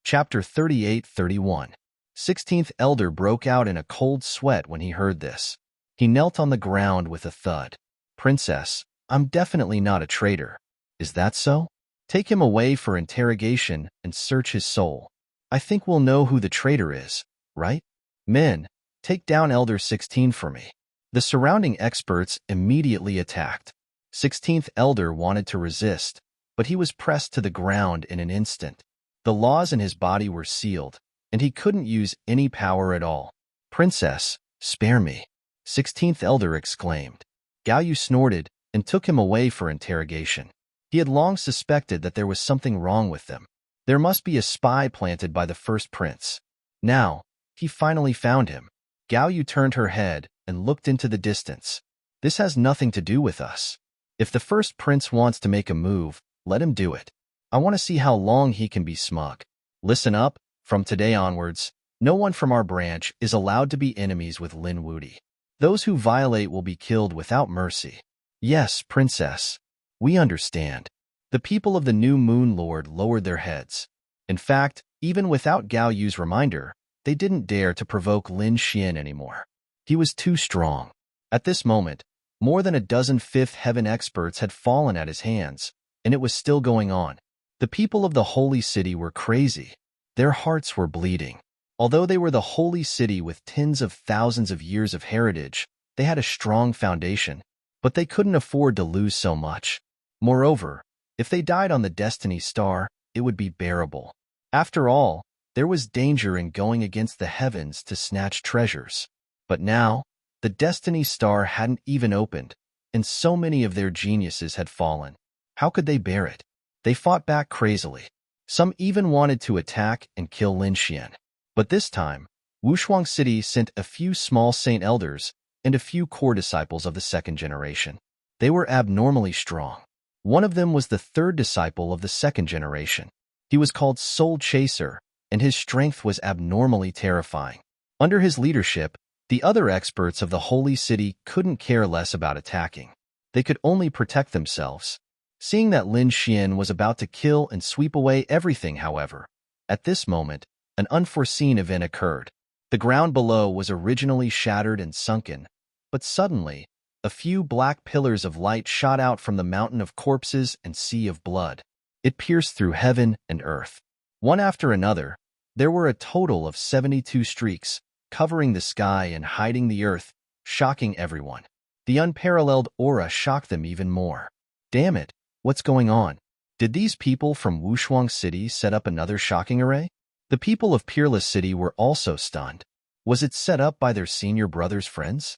Chapter 38-31. 16th Elder broke out in a cold sweat when he heard this. He knelt on the ground with a thud. Princess, I'm definitely not a traitor. Is that so? Take him away for interrogation and search his soul. I think we'll know who the traitor is, right? Men, take down Elder 16 for me. The surrounding experts immediately attacked. 16th Elder wanted to resist, but he was pressed to the ground in an instant. The laws in his body were sealed, and he couldn't use any power at all. Princess, spare me, 16th Elder exclaimed. Gao Yu snorted and took him away for interrogation. He had long suspected that there was something wrong with them. There must be a spy planted by the first prince. Now, he finally found him. Gao Yu turned her head and looked into the distance. This has nothing to do with us. If the first prince wants to make a move, let him do it. I want to see how long he can be smug. Listen up, from today onwards, no one from our branch is allowed to be enemies with Lin Wuti. Those who violate will be killed without mercy. Yes, princess. We understand. The people of the New Moon Lord lowered their heads. In fact, even without Gao Yu's reminder, they didn't dare to provoke Lin Xian anymore. He was too strong. At this moment, more than a dozen Fifth Heaven experts had fallen at his hands, and it was still going on. The people of the Holy City were crazy. Their hearts were bleeding. Although they were the Holy City with tens of thousands of years of heritage, they had a strong foundation, but they couldn't afford to lose so much. Moreover, if they died on the Destiny Star, it would be bearable. After all, there was danger in going against the heavens to snatch treasures. But now, the Destiny Star hadn't even opened, and so many of their geniuses had fallen. How could they bear it? They fought back crazily. Some even wanted to attack and kill Lin Xian. But this time, Wushuang City sent a few small saint elders and a few core disciples of the second generation. They were abnormally strong. One of them was the third disciple of the second generation. He was called Soul Chaser, and his strength was abnormally terrifying. Under his leadership, the other experts of the Holy City couldn't care less about attacking. They could only protect themselves. Seeing that Lin Xian was about to kill and sweep away everything, however, at this moment, an unforeseen event occurred. The ground below was originally shattered and sunken, but suddenly, a few black pillars of light shot out from the mountain of corpses and sea of blood. It pierced through heaven and earth. One after another, there were a total of 72 streaks, covering the sky and hiding the earth, shocking everyone. The unparalleled aura shocked them even more. Damn it, what's going on? Did these people from Wushuang City set up another shocking array? The people of Peerless City were also stunned. Was it set up by their senior brother's friends?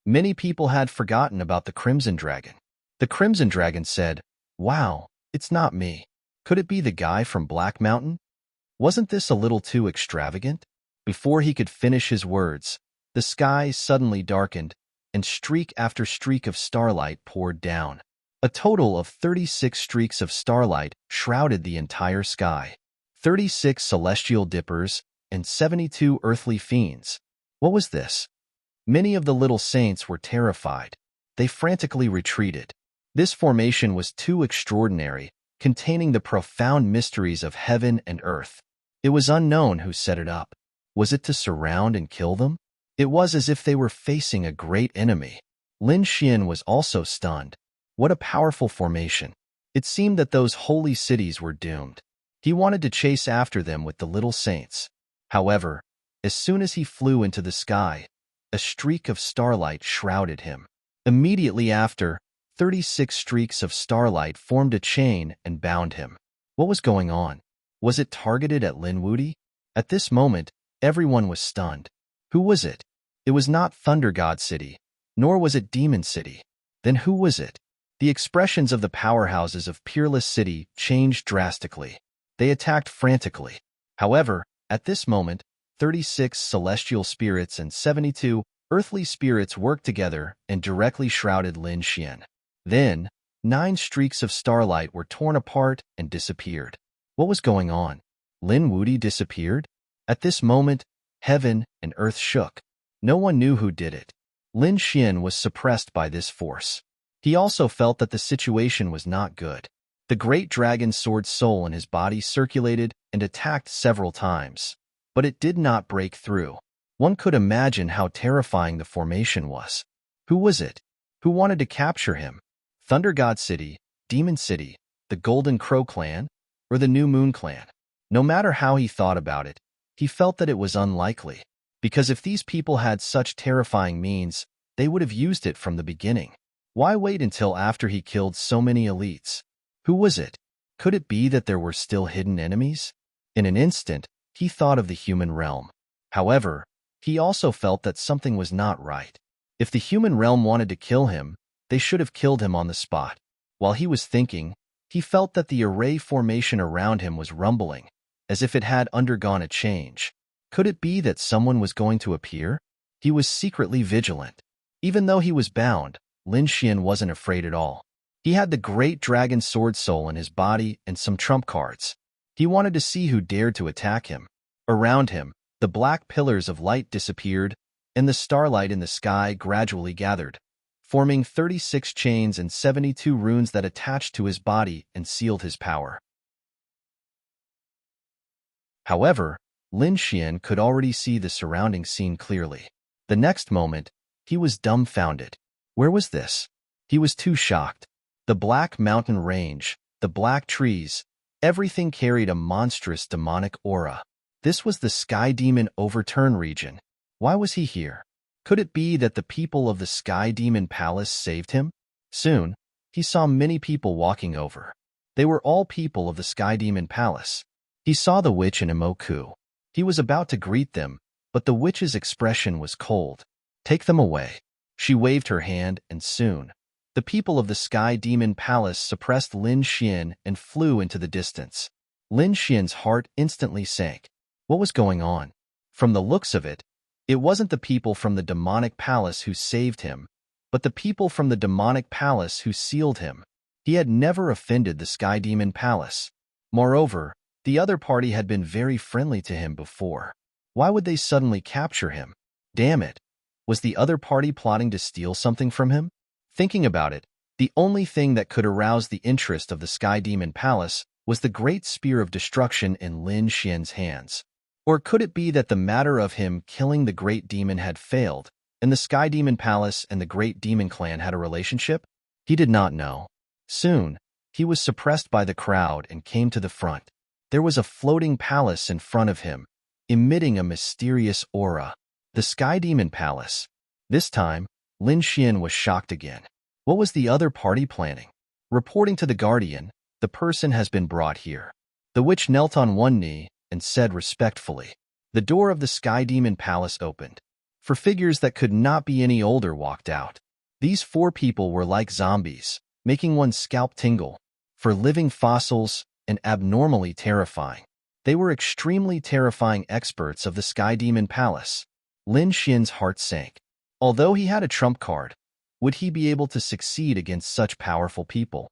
Many people had forgotten about the Crimson Dragon. The Crimson Dragon said, "Wow, it's not me. Could it be the guy from Black Mountain? Wasn't this a little too extravagant?" Before he could finish his words, the sky suddenly darkened, and streak after streak of starlight poured down. A total of 36 streaks of starlight shrouded the entire sky. 36 celestial dippers and 72 earthly fiends. What was this? Many of the little saints were terrified. They frantically retreated. This formation was too extraordinary, containing the profound mysteries of heaven and earth. It was unknown who set it up. Was it to surround and kill them? It was as if they were facing a great enemy. Lin Xian was also stunned. What a powerful formation. It seemed that those holy cities were doomed. He wanted to chase after them with the little saints. However, as soon as he flew into the sky, a streak of starlight shrouded him. Immediately after, 36 streaks of starlight formed a chain and bound him. What was going on? Was it targeted at Lin Wuti? At this moment, everyone was stunned. Who was it? It was not Thunder God City, nor was it Demon City. Then who was it? The expressions of the powerhouses of Peerless City changed drastically. They attacked frantically. However, at this moment, 36 celestial spirits and 72 earthly spirits worked together and directly shrouded Lin Xian. Then, 9 streaks of starlight were torn apart and disappeared. What was going on? Lin Wuti disappeared? At this moment, heaven and earth shook. No one knew who did it. Lin Xian was suppressed by this force. He also felt that the situation was not good. The great dragon sword soul in his body circulated and attacked several times, but it did not break through. One could imagine how terrifying the formation was. Who was it? Who wanted to capture him? Thunder God City, Demon City, the Golden Crow clan, or the New Moon clan? No matter how he thought about it, he felt that it was unlikely, because if these people had such terrifying means, they would have used it from the beginning. Why wait until after he killed so many elites? Who was it? Could it be that there were still hidden enemies? In an instant, he thought of the human realm. However, he also felt that something was not right. If the human realm wanted to kill him, they should have killed him on the spot. While he was thinking, he felt that the array formation around him was rumbling, as if it had undergone a change. Could it be that someone was going to appear? He was secretly vigilant. Even though he was bound, Lin Xian wasn't afraid at all. He had the great dragon sword soul in his body and some trump cards. He wanted to see who dared to attack him. Around him, the black pillars of light disappeared, and the starlight in the sky gradually gathered, forming 36 chains and 72 runes that attached to his body and sealed his power. However, Lin Xian could already see the surrounding scene clearly. The next moment, he was dumbfounded. Where was this? He was too shocked. The black mountain range, the black trees, everything carried a monstrous demonic aura. This was the Sky Demon Overturn region. Why was he here? Could it be that the people of the Sky Demon Palace saved him? Soon, he saw many people walking over. They were all people of the Sky Demon Palace. He saw the witch and Imoku. He was about to greet them, but the witch's expression was cold. Take them away. She waved her hand, and soon, the people of the Sky Demon Palace suppressed Lin Xian and flew into the distance. Lin Xian's heart instantly sank. What was going on? From the looks of it, it wasn't the people from the demonic palace who saved him, but the people from the demonic palace who sealed him. He had never offended the Sky Demon Palace. Moreover, the other party had been very friendly to him before. Why would they suddenly capture him? Damn it! Was the other party plotting to steal something from him? Thinking about it, the only thing that could arouse the interest of the Sky Demon Palace was the great spear of destruction in Lin Xian's hands. Or could it be that the matter of him killing the great demon had failed, and the Sky Demon Palace and the great demon clan had a relationship? He did not know. Soon, he was suppressed by the crowd and came to the front. There was a floating palace in front of him, emitting a mysterious aura. The Sky Demon Palace. This time, Lin Xian was shocked again. What was the other party planning? Reporting to the Guardian, the person has been brought here. The witch knelt on one knee and said respectfully. The door of the Sky Demon Palace opened. 4 figures that could not be any older walked out. These 4 people were like zombies, making one's scalp tingle. For living fossils and abnormally terrifying. They were extremely terrifying experts of the Sky Demon Palace. Lin Xian's heart sank. Although he had a trump card, would he be able to succeed against such powerful people?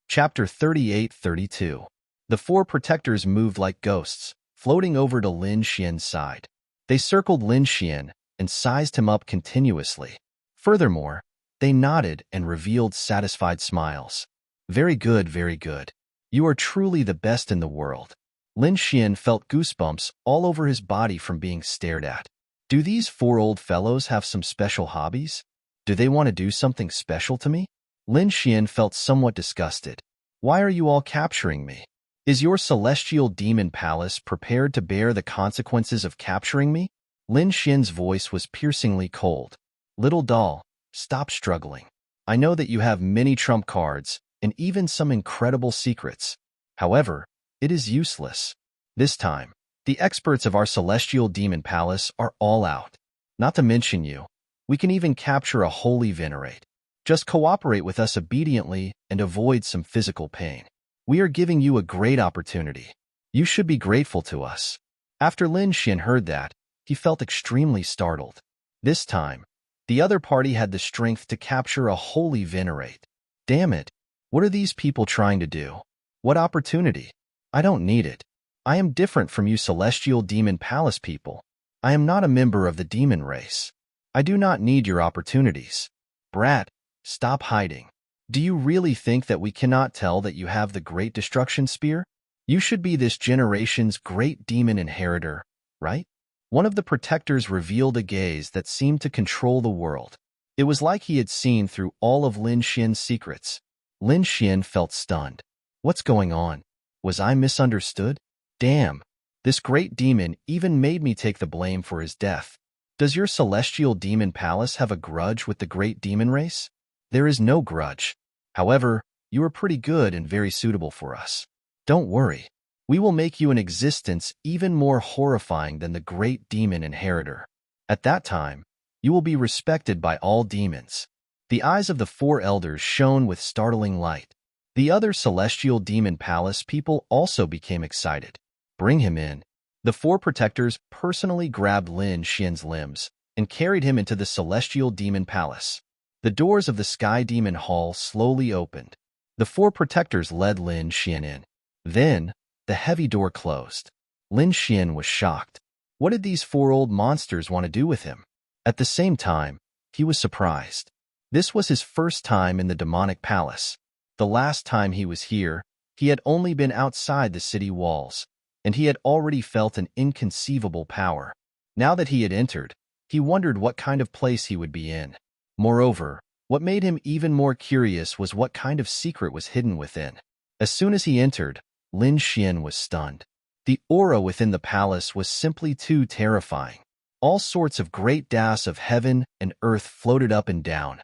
Chapter 38-32. The 4 protectors moved like ghosts, floating over to Lin Xian's side. They circled Lin Xian and sized him up continuously. Furthermore, they nodded and revealed satisfied smiles. Very good, very good. You are truly the best in the world. Lin Xian felt goosebumps all over his body from being stared at. Do these 4 old fellows have some special hobbies? Do they want to do something special to me? Lin Xian felt somewhat disgusted. Why are you all capturing me? Is your celestial demon palace prepared to bear the consequences of capturing me? Lin Xian's voice was piercingly cold. Little doll, stop struggling. I know that you have many trump cards and even some incredible secrets. However, it is useless. This time, the experts of our celestial demon palace are all out. Not to mention you. We can even capture a holy venerate. Just cooperate with us obediently and avoid some physical pain. We are giving you a great opportunity. You should be grateful to us. After Lin Xian heard that, he felt extremely startled. This time, the other party had the strength to capture a holy venerate. Damn it! What are these people trying to do? What opportunity? I don't need it. I am different from you celestial demon palace people. I am not a member of the demon race. I do not need your opportunities. Brat, stop hiding. Do you really think that we cannot tell that you have the great destruction spear? You should be this generation's great demon inheritor, right? One of the protectors revealed a gaze that seemed to control the world. It was like he had seen through all of Lin Xian's secrets. Lin Xian felt stunned. What's going on? Was I misunderstood? Damn, this great demon even made me take the blame for his death. Does your celestial demon palace have a grudge with the great demon race? There is no grudge. However, you are pretty good and very suitable for us. Don't worry. We will make you an existence even more horrifying than the great demon inheritor. At that time, you will be respected by all demons. The eyes of the four elders shone with startling light. The other celestial demon palace people also became excited. Bring him in. The four protectors personally grabbed Lin Xian's limbs and carried him into the celestial demon palace. The doors of the Sky Demon Hall slowly opened. The four protectors led Lin Xian in. Then, the heavy door closed. Lin Xian was shocked. What did these four old monsters want to do with him? At the same time, he was surprised. This was his first time in the demonic palace. The last time he was here, he had only been outside the city walls, and he had already felt an inconceivable power. Now that he had entered, he wondered what kind of place he would be in. Moreover, what made him even more curious was what kind of secret was hidden within. As soon as he entered, Lin Xian was stunned. The aura within the palace was simply too terrifying. All sorts of great das of heaven and earth floated up and down.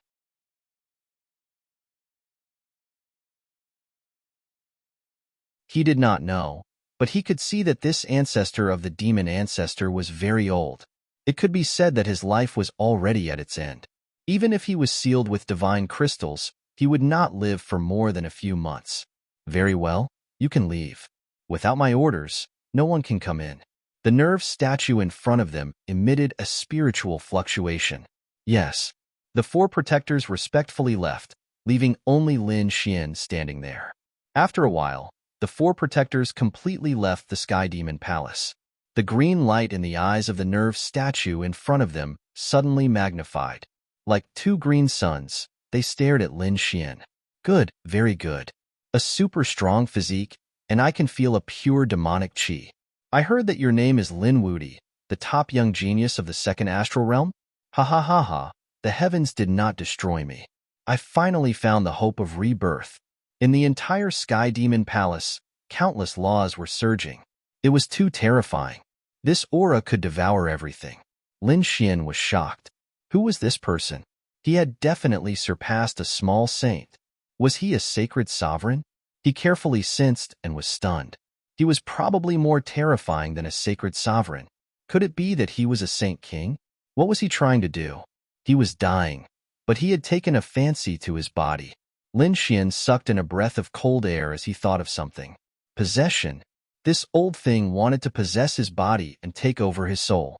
He did not know, but he could see that this ancestor of the demon ancestor was very old. It could be said that his life was already at its end. Even if he was sealed with divine crystals, he would not live for more than a few months. Very well, you can leave. Without my orders, no one can come in. The nerve statue in front of them emitted a spiritual fluctuation. Yes, the four protectors respectfully left, leaving only Lin Xian standing there. After a while, the four protectors completely left the Sky Demon Palace. The green light in the eyes of the nerve statue in front of them suddenly magnified. Like two green suns, they stared at Lin Xian. Good, very good. A super strong physique, and I can feel a pure demonic chi. I heard that your name is Lin Wudi, the top young genius of the second astral realm? Ha ha ha ha, the heavens did not destroy me. I finally found the hope of rebirth. In the entire Sky Demon Palace, countless laws were surging. It was too terrifying. This aura could devour everything. Lin Xian was shocked. Who was this person? He had definitely surpassed a small saint. Was he a sacred sovereign? He carefully sensed and was stunned. He was probably more terrifying than a sacred sovereign. Could it be that he was a saint king? What was he trying to do? He was dying, but he had taken a fancy to his body. Lin Xian sucked in a breath of cold air as he thought of something. Possession. This old thing wanted to possess his body and take over his soul.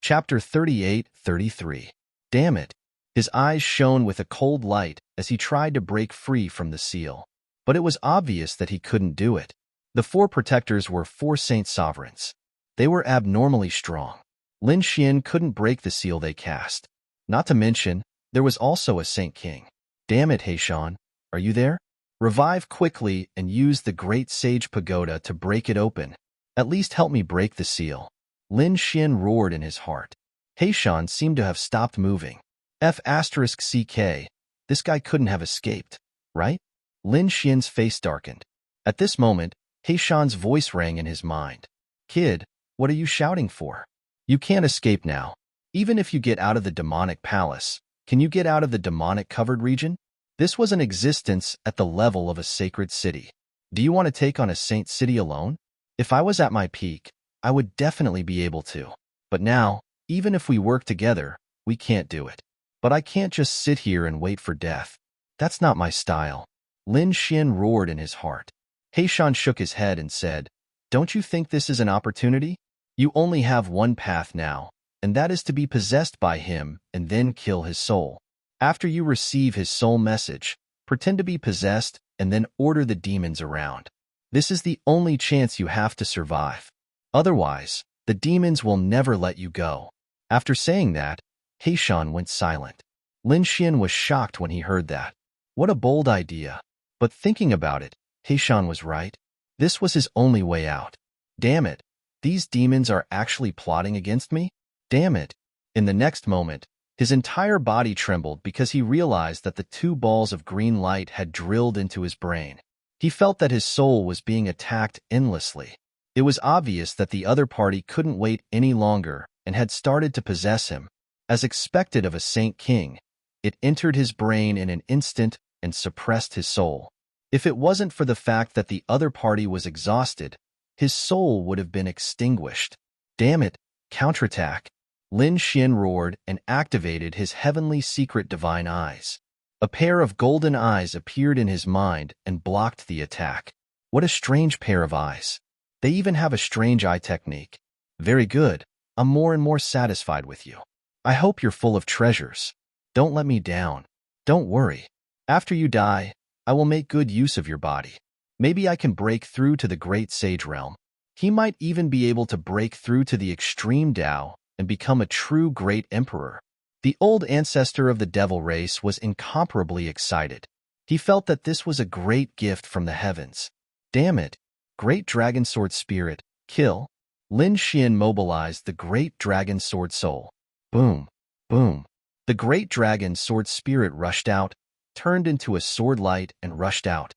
Chapter 38-33. Damn it. His eyes shone with a cold light as he tried to break free from the seal. But it was obvious that he couldn't do it. The four protectors were four saint sovereigns. They were abnormally strong. Lin Xian couldn't break the seal they cast. Not to mention, there was also a Saint King. Damn it, Heishan, are you there? Revive quickly and use the Great Sage Pagoda to break it open. At least help me break the seal. Lin Xian roared in his heart. Heishan seemed to have stopped moving. F***CK, this guy couldn't have escaped, right? Lin Xian's face darkened. At this moment, Heishan's voice rang in his mind. Kid, what are you shouting for? You can't escape now. Even if you get out of the demonic palace, can you get out of the demonic-covered region? This was an existence at the level of a sacred city. Do you want to take on a saint city alone? If I was at my peak, I would definitely be able to. But now, even if we work together, we can't do it. But I can't just sit here and wait for death. That's not my style. Lin Xian roared in his heart. Heishan shook his head and said, "Don't you think this is an opportunity? You only have one path now, and that is to be possessed by him and then kill his soul. After you receive his soul message, pretend to be possessed and then order the demons around. This is the only chance you have to survive. Otherwise, the demons will never let you go." After saying that, Heishan went silent. Lin Xian was shocked when he heard that. What a bold idea. But thinking about it, Heishan was right. This was his only way out. Damn it, these demons are actually plotting against me? Damn it. In the next moment, his entire body trembled because he realized that the two balls of green light had drilled into his brain. He felt that his soul was being attacked endlessly. It was obvious that the other party couldn't wait any longer and had started to possess him. As expected of a Saint King, it entered his brain in an instant and suppressed his soul. If it wasn't for the fact that the other party was exhausted, his soul would have been extinguished. Damn it, counterattack. Lin Xian roared and activated his heavenly secret divine eyes. A pair of golden eyes appeared in his mind and blocked the attack. What a strange pair of eyes. They even have a strange eye technique. Very good. I'm more and more satisfied with you. I hope you're full of treasures. Don't let me down. Don't worry. After you die, I will make good use of your body. Maybe I can break through to the great sage realm. He might even be able to break through to the extreme Tao and become a true great emperor. The old ancestor of the devil race was incomparably excited. He felt that this was a great gift from the heavens. Damn it, great dragon sword spirit, kill. Lin Xian mobilized the great dragon sword soul. Boom, boom. The great dragon sword spirit rushed out, turned into a sword light and rushed out.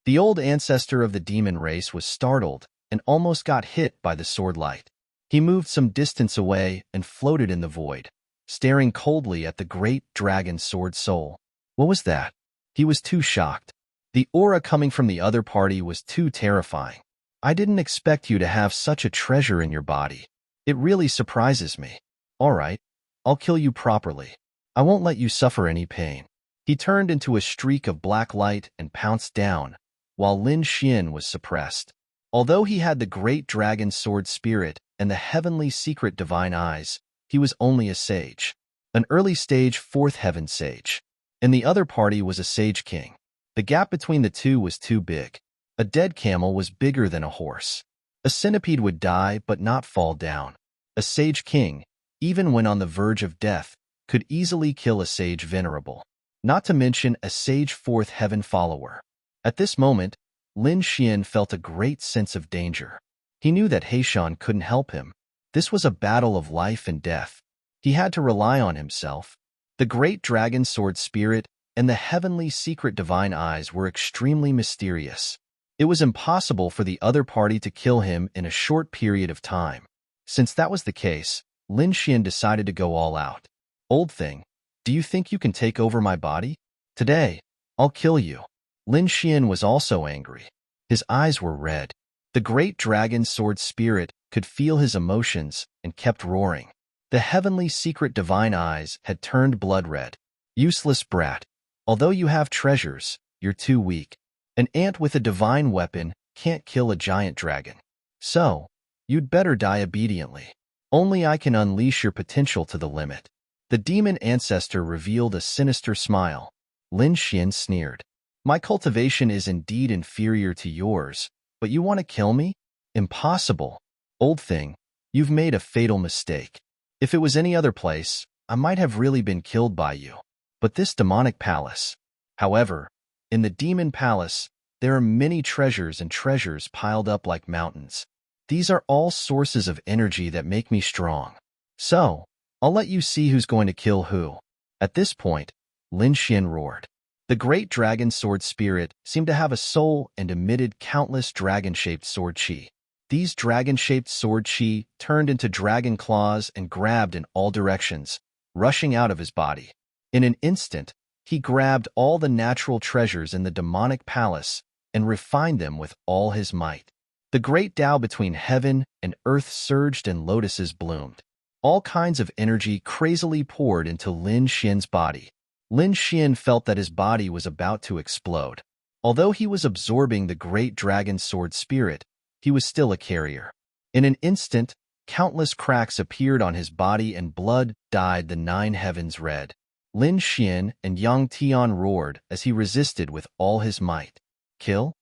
The old ancestor of the demon race was startled and almost got hit by the sword light. He moved some distance away and floated in the void, staring coldly at the great dragon sword soul. What was that? He was too shocked. The aura coming from the other party was too terrifying. I didn't expect you to have such a treasure in your body. It really surprises me. All right, I'll kill you properly. I won't let you suffer any pain. He turned into a streak of black light and pounced down, while Lin Xian was suppressed. Although he had the great dragon sword spirit and the heavenly secret divine eyes, he was only a sage. An early stage fourth heaven sage. And the other party was a sage king. The gap between the two was too big. A dead camel was bigger than a horse. A centipede would die but not fall down. A sage king, even when on the verge of death, could easily kill a sage venerable, not to mention a sage fourth heaven follower. At this moment, Lin Xian felt a great sense of danger. He knew that Heishan couldn't help him. This was a battle of life and death. He had to rely on himself. The great dragon sword spirit and the heavenly secret divine eyes were extremely mysterious. It was impossible for the other party to kill him in a short period of time. Since that was the case, Lin Xian decided to go all out. Old thing, do you think you can take over my body? Today, I'll kill you. Lin Xian was also angry. His eyes were red. The great dragon sword spirit could feel his emotions and kept roaring. The heavenly secret divine eyes had turned blood red. Useless brat. Although you have treasures, you're too weak. An ant with a divine weapon can't kill a giant dragon. So, you'd better die obediently. Only I can unleash your potential to the limit. The demon ancestor revealed a sinister smile. Lin Xian sneered. My cultivation is indeed inferior to yours, but you want to kill me? Impossible. Old thing, you've made a fatal mistake. If it was any other place, I might have really been killed by you. But this demonic palace. However, in the demon palace, there are many treasures and treasures piled up like mountains. These are all sources of energy that make me strong. So, I'll let you see who's going to kill who. At this point, Lin Xian roared. The great dragon sword spirit seemed to have a soul and emitted countless dragon-shaped sword chi. These dragon-shaped sword chi turned into dragon claws and grabbed in all directions, rushing out of his body. In an instant, he grabbed all the natural treasures in the demonic palace and refined them with all his might. The great Tao between heaven and earth surged and lotuses bloomed. All kinds of energy crazily poured into Lin Xian's body. Lin Xian felt that his body was about to explode. Although he was absorbing the great dragon sword spirit, he was still a carrier. In an instant, countless cracks appeared on his body and blood dyed the nine heavens red. Lin Xian and Yang Tian roared as he resisted with all his might. Kill?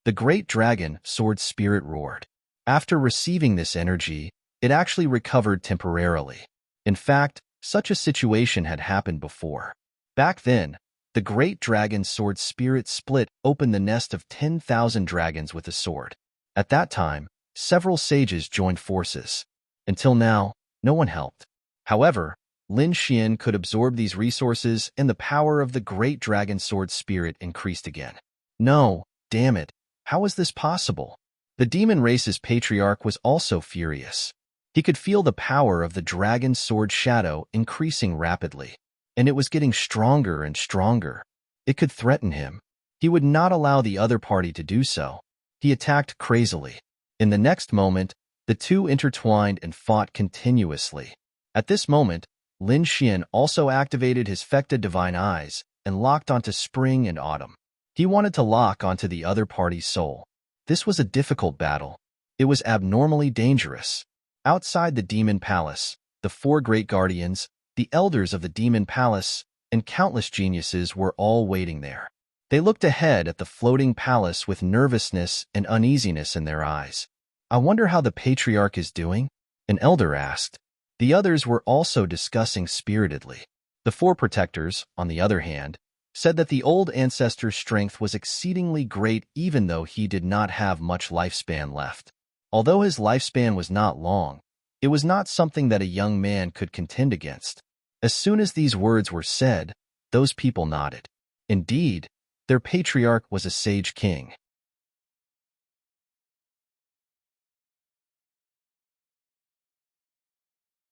The great dragon sword spirit roared. After receiving this energy, it actually recovered temporarily. In fact, such a situation had happened before. Back then, the great dragon sword spirit split open the nest of 10,000 dragons with a sword. At that time, several sages joined forces. Until now, no one helped. However, Lin Xian could absorb these resources and the power of the great dragon sword spirit increased again. No, damn it, how is this possible? The demon race's patriarch was also furious. He could feel the power of the dragon sword shadow increasing rapidly, and it was getting stronger and stronger. It could threaten him. He would not allow the other party to do so. He attacked crazily. In the next moment, the two intertwined and fought continuously. At this moment, Lin Xian also activated his Fecta Divine Eyes and locked onto Spring and Autumn. He wanted to lock onto the other party's soul. This was a difficult battle. It was abnormally dangerous. Outside the Demon Palace, the four great guardians, the elders of the Demon Palace, and countless geniuses were all waiting there. They looked ahead at the floating palace with nervousness and uneasiness in their eyes. I wonder how the patriarch is doing? An elder asked. The others were also discussing spiritedly. The four protectors, on the other hand, said that the old ancestor's strength was exceedingly great even though he did not have much lifespan left. Although his lifespan was not long, it was not something that a young man could contend against. As soon as these words were said, those people nodded. Indeed, their patriarch was a sage king.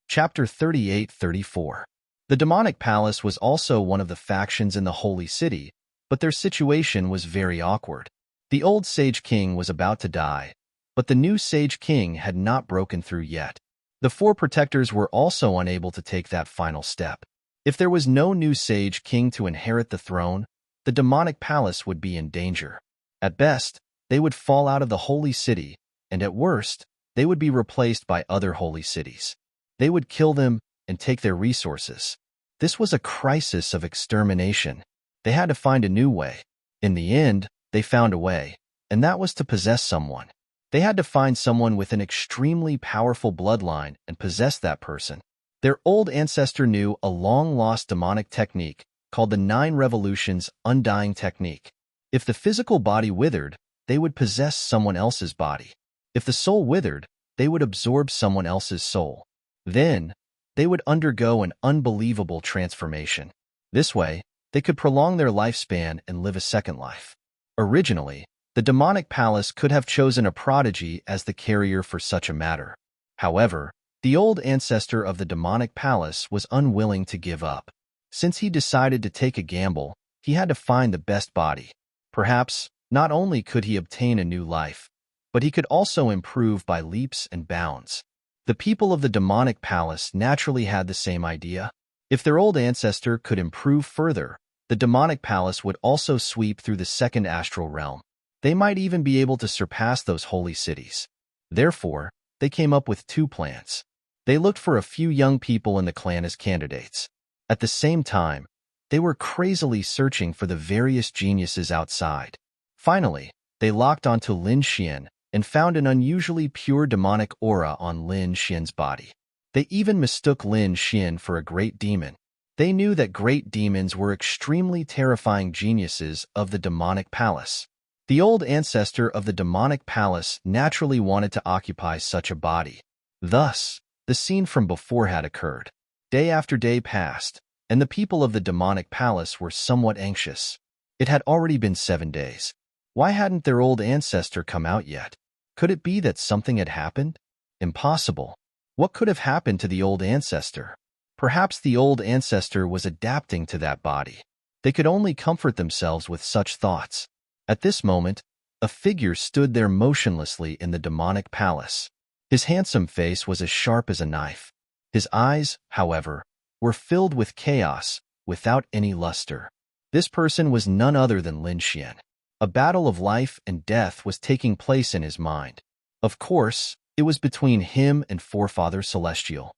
Chapter 38-34. The demonic palace was also one of the factions in the holy city, but their situation was very awkward. The old sage king was about to die, but the new sage king had not broken through yet. The four protectors were also unable to take that final step. If there was no new sage king to inherit the throne, the demonic palace would be in danger. At best, they would fall out of the holy city, and at worst, they would be replaced by other holy cities. They would kill them and take their resources. This was a crisis of extermination. They had to find a new way. In the end, they found a way, and that was to possess someone. They had to find someone with an extremely powerful bloodline and possess that person. Their old ancestor knew a long-lost demonic technique called the 9 Revolutions Undying Technique. If the physical body withered, they would possess someone else's body. If the soul withered, they would absorb someone else's soul. Then, they would undergo an unbelievable transformation. This way, they could prolong their lifespan and live a second life. Originally, the demonic palace could have chosen a prodigy as the carrier for such a matter. However, the old ancestor of the demonic palace was unwilling to give up. Since he decided to take a gamble, he had to find the best body. Perhaps, not only could he obtain a new life, but he could also improve by leaps and bounds. The people of the demonic palace naturally had the same idea. If their old ancestor could improve further, the demonic palace would also sweep through the second astral realm. They might even be able to surpass those holy cities. Therefore, they came up with 2 plans. They looked for a few young people in the clan as candidates. At the same time, they were crazily searching for the various geniuses outside. Finally, they locked onto Lin Xian and found an unusually pure demonic aura on Lin Xian's body. They even mistook Lin Xian for a great demon. They knew that great demons were extremely terrifying geniuses of the demonic palace. The old ancestor of the demonic palace naturally wanted to occupy such a body. Thus, the scene from before had occurred. Day after day passed, and the people of the demonic palace were somewhat anxious. It had already been 7 days. Why hadn't their old ancestor come out yet? Could it be that something had happened? Impossible. What could have happened to the old ancestor? Perhaps the old ancestor was adapting to that body. They could only comfort themselves with such thoughts. At this moment, a figure stood there motionlessly in the demonic palace. His handsome face was as sharp as a knife. His eyes, however, were filled with chaos, without any luster. This person was none other than Lin Xian. A battle of life and death was taking place in his mind. Of course, it was between him and Forefather Celestial.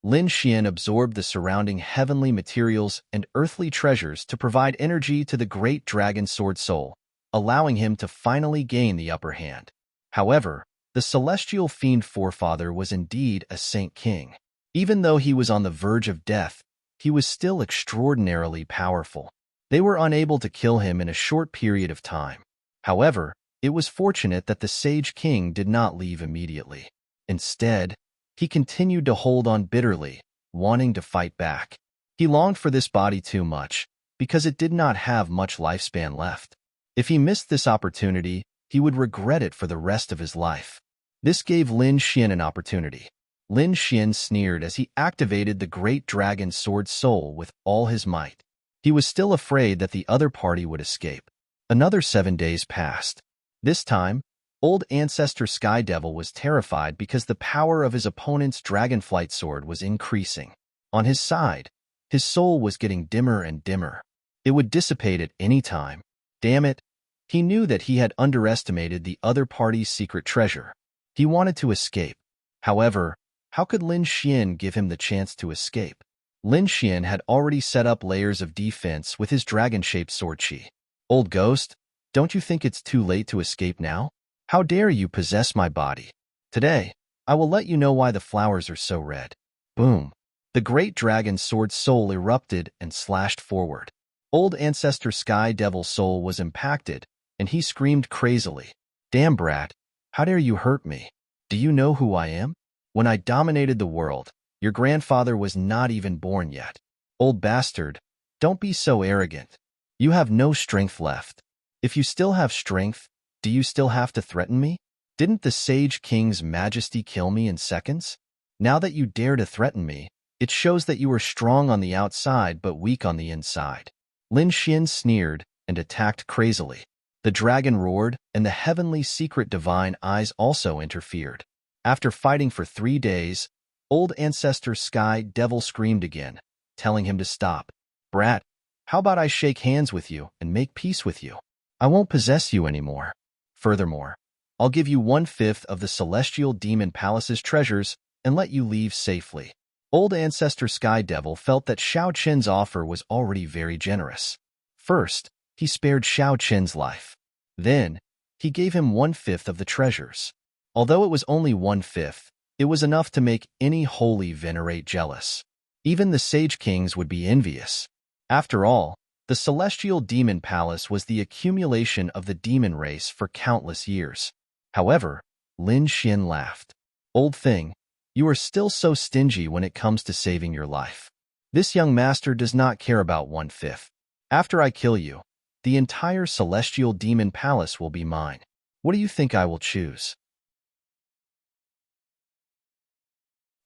Lin Xian absorbed the surrounding heavenly materials and earthly treasures to provide energy to the great dragon sword soul, allowing him to finally gain the upper hand. However, the celestial fiend forefather was indeed a saint king. Even though he was on the verge of death, he was still extraordinarily powerful. They were unable to kill him in a short period of time. However, it was fortunate that the sage king did not leave immediately. Instead, he continued to hold on bitterly, wanting to fight back. He longed for this body too much, because it did not have much lifespan left. If he missed this opportunity, he would regret it for the rest of his life. This gave Lin Xian an opportunity. Lin Xian sneered as he activated the great dragon sword soul with all his might. He was still afraid that the other party would escape. Another 7 days passed. This time, old ancestor Sky Devil was terrified because the power of his opponent's dragonflight sword was increasing. On his side, his soul was getting dimmer and dimmer. It would dissipate at any time. Damn it! He knew that he had underestimated the other party's secret treasure. He wanted to escape. However, how could Lin Xian give him the chance to escape? Lin Xian had already set up layers of defense with his dragon-shaped sword chi. Old ghost, don't you think it's too late to escape now? How dare you possess my body? Today, I will let you know why the flowers are so red. Boom! The great dragon sword soul erupted and slashed forward. Old ancestor Sky Devil's soul was impacted, and he screamed crazily. Damn brat, how dare you hurt me? Do you know who I am? When I dominated the world, your grandfather was not even born yet. Old bastard, don't be so arrogant. You have no strength left. If you still have strength, do you still have to threaten me? Didn't the Sage King's Majesty kill me in seconds? Now that you dare to threaten me, it shows that you are strong on the outside but weak on the inside. Lin Xian sneered and attacked crazily. The dragon roared, and the heavenly secret divine eyes also interfered. After fighting for 3 days, old ancestor Sky Devil screamed again, telling him to stop. Brat, how about I shake hands with you and make peace with you? I won't possess you anymore. Furthermore, I'll give you 1/5 of the celestial demon palace's treasures and let you leave safely. Old ancestor Sky Devil felt that Xiao Qin's offer was already very generous. First, he spared Xiao Qin's life. Then, he gave him 1/5 of the treasures. Although it was only 1/5, it was enough to make any holy venerate jealous. Even the Sage Kings would be envious. After all, the Celestial Demon Palace was the accumulation of the demon race for countless years. However, Lin Xian laughed. Old thing, you are still so stingy when it comes to saving your life. This young master does not care about 1/5. After I kill you, the entire Celestial Demon Palace will be mine. What do you think I will choose?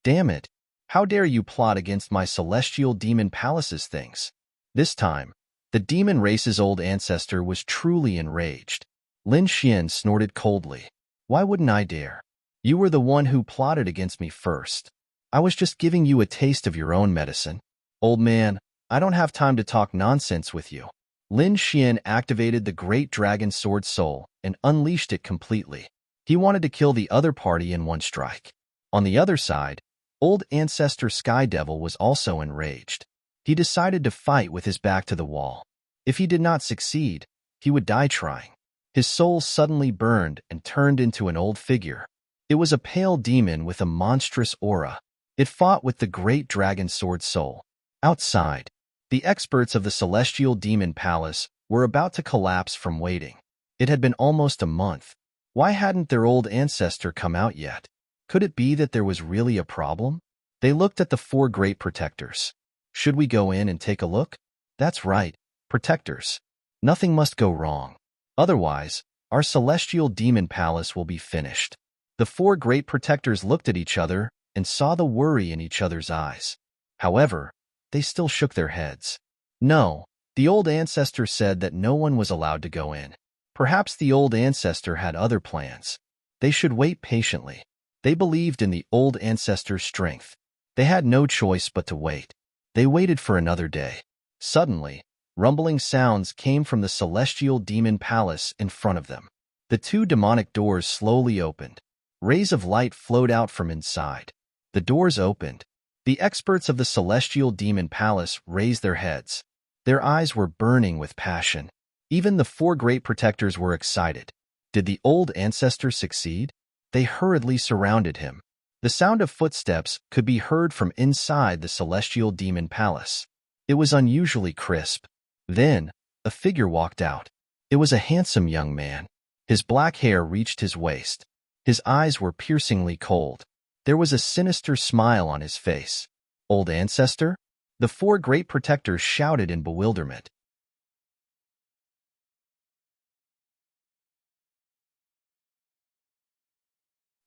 Damn it! How dare you plot against my Celestial Demon Palace's things? This time, the demon race's old ancestor was truly enraged. Lin Xian snorted coldly. Why wouldn't I dare? You were the one who plotted against me first. I was just giving you a taste of your own medicine. Old man, I don't have time to talk nonsense with you. Lin Xian activated the great dragon sword soul and unleashed it completely. He wanted to kill the other party in one strike. On the other side, old ancestor Sky Devil was also enraged. He decided to fight with his back to the wall. If he did not succeed, he would die trying. His soul suddenly burned and turned into an old figure. It was a pale demon with a monstrous aura. It fought with the great dragon sword soul. Outside, the experts of the Celestial Demon Palace were about to collapse from waiting. It had been almost a month. Why hadn't their old ancestor come out yet? Could it be that there was really a problem? They looked at the 4 great protectors. Should we go in and take a look? That's right, protectors. Nothing must go wrong. Otherwise, our Celestial Demon Palace will be finished. The 4 great protectors looked at each other and saw the worry in each other's eyes. However, they still shook their heads. No, the old ancestor said that no one was allowed to go in. Perhaps the old ancestor had other plans. They should wait patiently. They believed in the old ancestor's strength. They had no choice but to wait. They waited for another day. Suddenly, rumbling sounds came from the celestial demon palace in front of them. The two demonic doors slowly opened. Rays of light flowed out from inside. The doors opened. The experts of the celestial demon palace raised their heads. Their eyes were burning with passion. Even the four great protectors were excited. Did the old ancestor succeed? They hurriedly surrounded him. The sound of footsteps could be heard from inside the celestial demon palace. It was unusually crisp. Then, a figure walked out. It was a handsome young man. His black hair reached his waist. His eyes were piercingly cold. There was a sinister smile on his face. Old ancestor? The four great protectors shouted in bewilderment.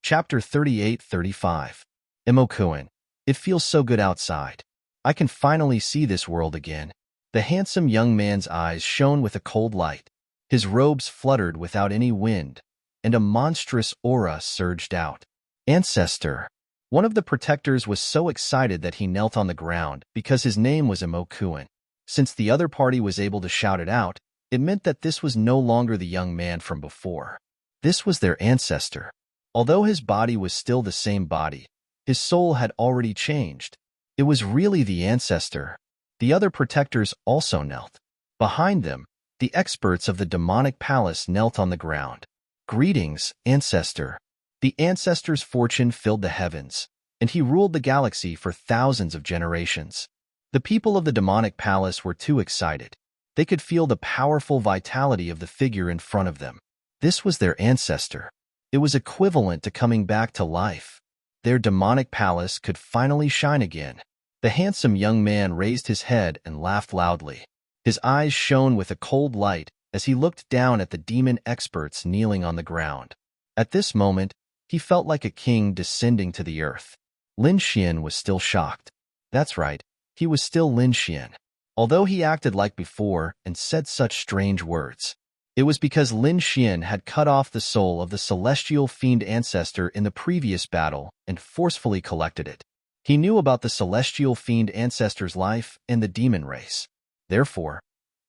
Chapter 38-35. Imokuin. It feels so good outside. I can finally see this world again. The handsome young man's eyes shone with a cold light. His robes fluttered without any wind, and a monstrous aura surged out. Ancestor. One of the protectors was so excited that he knelt on the ground because his name was Imokuin. Since the other party was able to shout it out, it meant that this was no longer the young man from before. This was their ancestor. Although his body was still the same body, his soul had already changed. It was really the ancestor. The other protectors also knelt. Behind them, the experts of the demonic palace knelt on the ground. Greetings, ancestor. The ancestor's fortune filled the heavens, and he ruled the galaxy for thousands of generations. The people of the demonic palace were too excited. They could feel the powerful vitality of the figure in front of them. This was their ancestor. It was equivalent to coming back to life. Their demonic palace could finally shine again. The handsome young man raised his head and laughed loudly. His eyes shone with a cold light as he looked down at the demon experts kneeling on the ground. At this moment, he felt like a king descending to the earth. Lin Xian was still shocked. That's right, he was still Lin Xian. Although he acted like before and said such strange words, it was because Lin Xian had cut off the soul of the celestial fiend ancestor in the previous battle and forcefully collected it. He knew about the celestial fiend ancestor's life and the demon race. Therefore,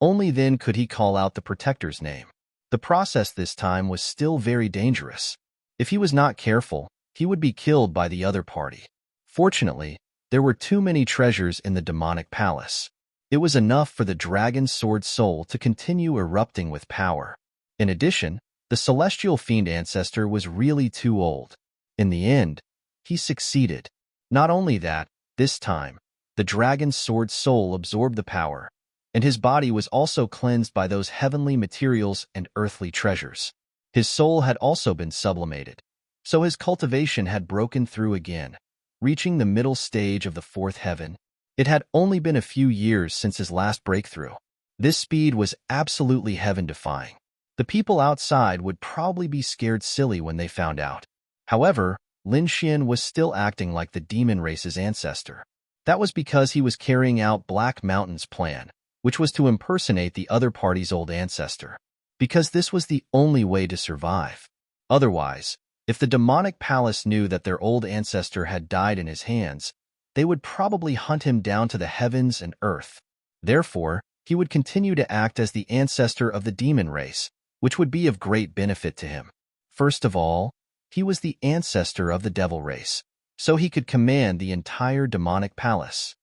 only then could he call out the protector's name. The process this time was still very dangerous. If he was not careful, he would be killed by the other party. Fortunately, there were too many treasures in the demonic palace. It was enough for the dragon's sword soul to continue erupting with power. In addition, the celestial fiend ancestor was really too old. In the end, he succeeded. Not only that, this time, the dragon's sword soul absorbed the power, and his body was also cleansed by those heavenly materials and earthly treasures. His soul had also been sublimated, so his cultivation had broken through again, reaching the middle stage of the fourth heaven. It had only been a few years since his last breakthrough. This speed was absolutely heaven-defying. The people outside would probably be scared silly when they found out. However, Lin Xian was still acting like the demon race's ancestor. That was because he was carrying out Black Mountain's plan, which was to impersonate the other party's old ancestor. Because this was the only way to survive. Otherwise, if the demonic palace knew that their old ancestor had died in his hands, they would probably hunt him down to the heavens and earth. Therefore, he would continue to act as the ancestor of the demon race, which would be of great benefit to him. First of all, he was the ancestor of the devil race, so he could command the entire demonic palace.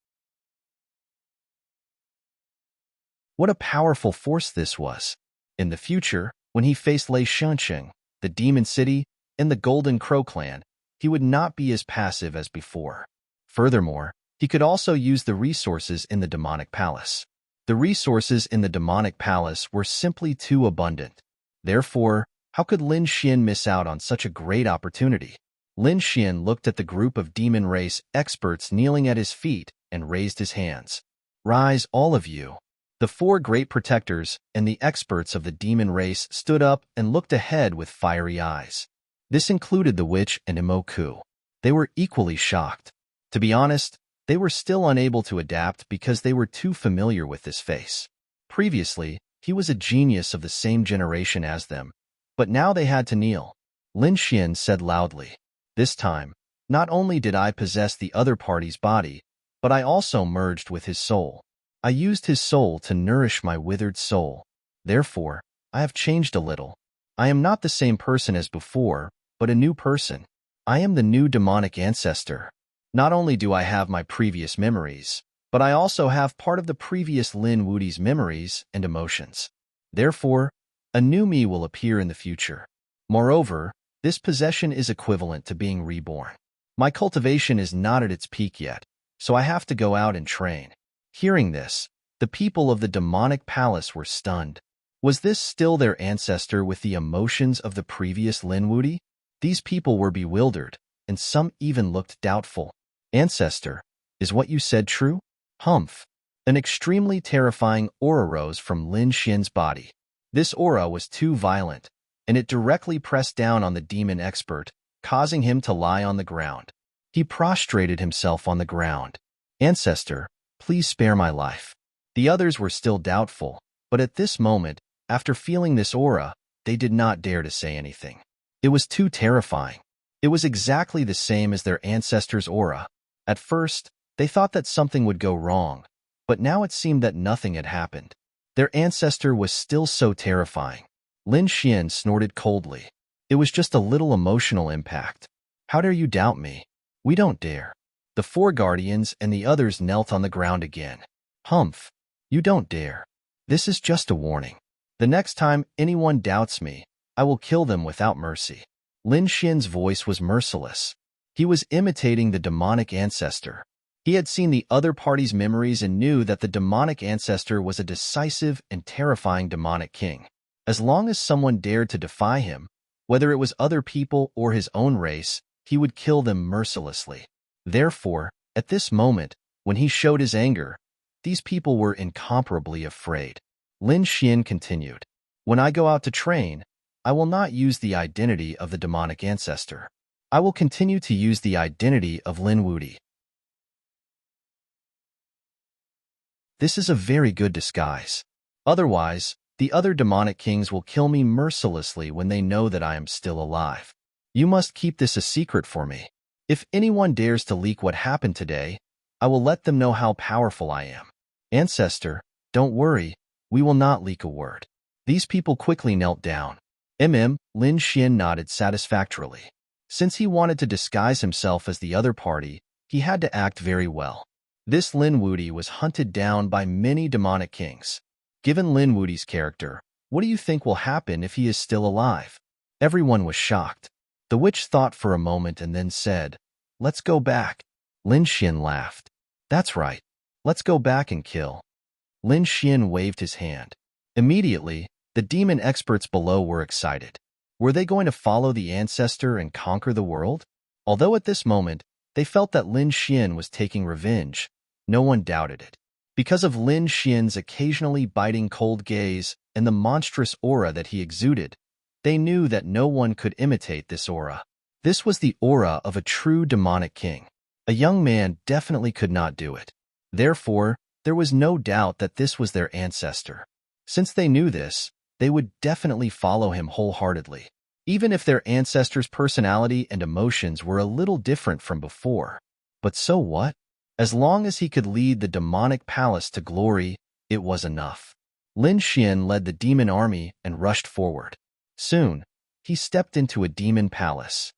What a powerful force this was! In the future, when he faced Lei Shanxing, the Demon City, and the Golden Crow clan, he would not be as passive as before. Furthermore, he could also use the resources in the demonic palace. The resources in the demonic palace were simply too abundant. Therefore, how could Lin Xian miss out on such a great opportunity? Lin Xian looked at the group of demon race experts kneeling at his feet and raised his hands. Rise, all of you. The four great protectors and the experts of the demon race stood up and looked ahead with fiery eyes. This included the witch and Imoku. They were equally shocked. To be honest, they were still unable to adapt because they were too familiar with this face. Previously, he was a genius of the same generation as them, but now they had to kneel. Lin Xian said loudly, "This time, not only did I possess the other party's body, but I also merged with his soul. I used his soul to nourish my withered soul. Therefore, I have changed a little. I am not the same person as before, but a new person. I am the new demonic ancestor. Not only do I have my previous memories, but I also have part of the previous Lin Wudi's memories and emotions. Therefore, a new me will appear in the future. Moreover, this possession is equivalent to being reborn. My cultivation is not at its peak yet, so I have to go out and train. Hearing this, the people of the demonic palace were stunned. Was this still their ancestor with the emotions of the previous Lin Wudi? These people were bewildered, and some even looked doubtful. Ancestor, is what you said true? Humph. An extremely terrifying aura rose from Lin Xian's body. This aura was too violent, and it directly pressed down on the demon expert, causing him to lie on the ground. He prostrated himself on the ground. Ancestor, please spare my life. The others were still doubtful, but at this moment, after feeling this aura, they did not dare to say anything. It was too terrifying. It was exactly the same as their ancestor's aura. At first, they thought that something would go wrong, but now it seemed that nothing had happened. Their ancestor was still so terrifying. Lin Xian snorted coldly. It was just a little emotional impact. How dare you doubt me? We don't dare. The four guardians and the others knelt on the ground again. Humph. You don't dare. This is just a warning. The next time anyone doubts me, I will kill them without mercy. Lin Xian's voice was merciless. He was imitating the demonic ancestor. He had seen the other party's memories and knew that the demonic ancestor was a decisive and terrifying demonic king. As long as someone dared to defy him, whether it was other people or his own race, he would kill them mercilessly. Therefore, at this moment, when he showed his anger, these people were incomparably afraid. Lin Xian continued, when I go out to train, I will not use the identity of the demonic ancestor. I will continue to use the identity of Lin Wudi. This is a very good disguise. Otherwise, the other demonic kings will kill me mercilessly when they know that I am still alive. You must keep this a secret for me. If anyone dares to leak what happened today, I will let them know how powerful I am. Ancestor, don't worry, we will not leak a word. These people quickly knelt down. Lin Xian nodded satisfactorily. Since he wanted to disguise himself as the other party, he had to act very well. This Lin Wudi was hunted down by many demonic kings. Given Lin Wudi's character, what do you think will happen if he is still alive? Everyone was shocked. The witch thought for a moment and then said, let's go back. Lin Xian laughed. That's right. Let's go back and kill. Lin Xian waved his hand. Immediately, the demon experts below were excited. Were they going to follow the ancestor and conquer the world? Although at this moment, they felt that Lin Xian was taking revenge, no one doubted it. Because of Lin Xian's occasionally biting cold gaze and the monstrous aura that he exuded, they knew that no one could imitate this aura. This was the aura of a true demonic king. A young man definitely could not do it. Therefore, there was no doubt that this was their ancestor. Since they knew this, they would definitely follow him wholeheartedly, even if their ancestor's personality and emotions were a little different from before. But so what? As long as he could lead the demonic palace to glory, it was enough. Lin Xian led the demon army and rushed forward. Soon, he stepped into a demon palace.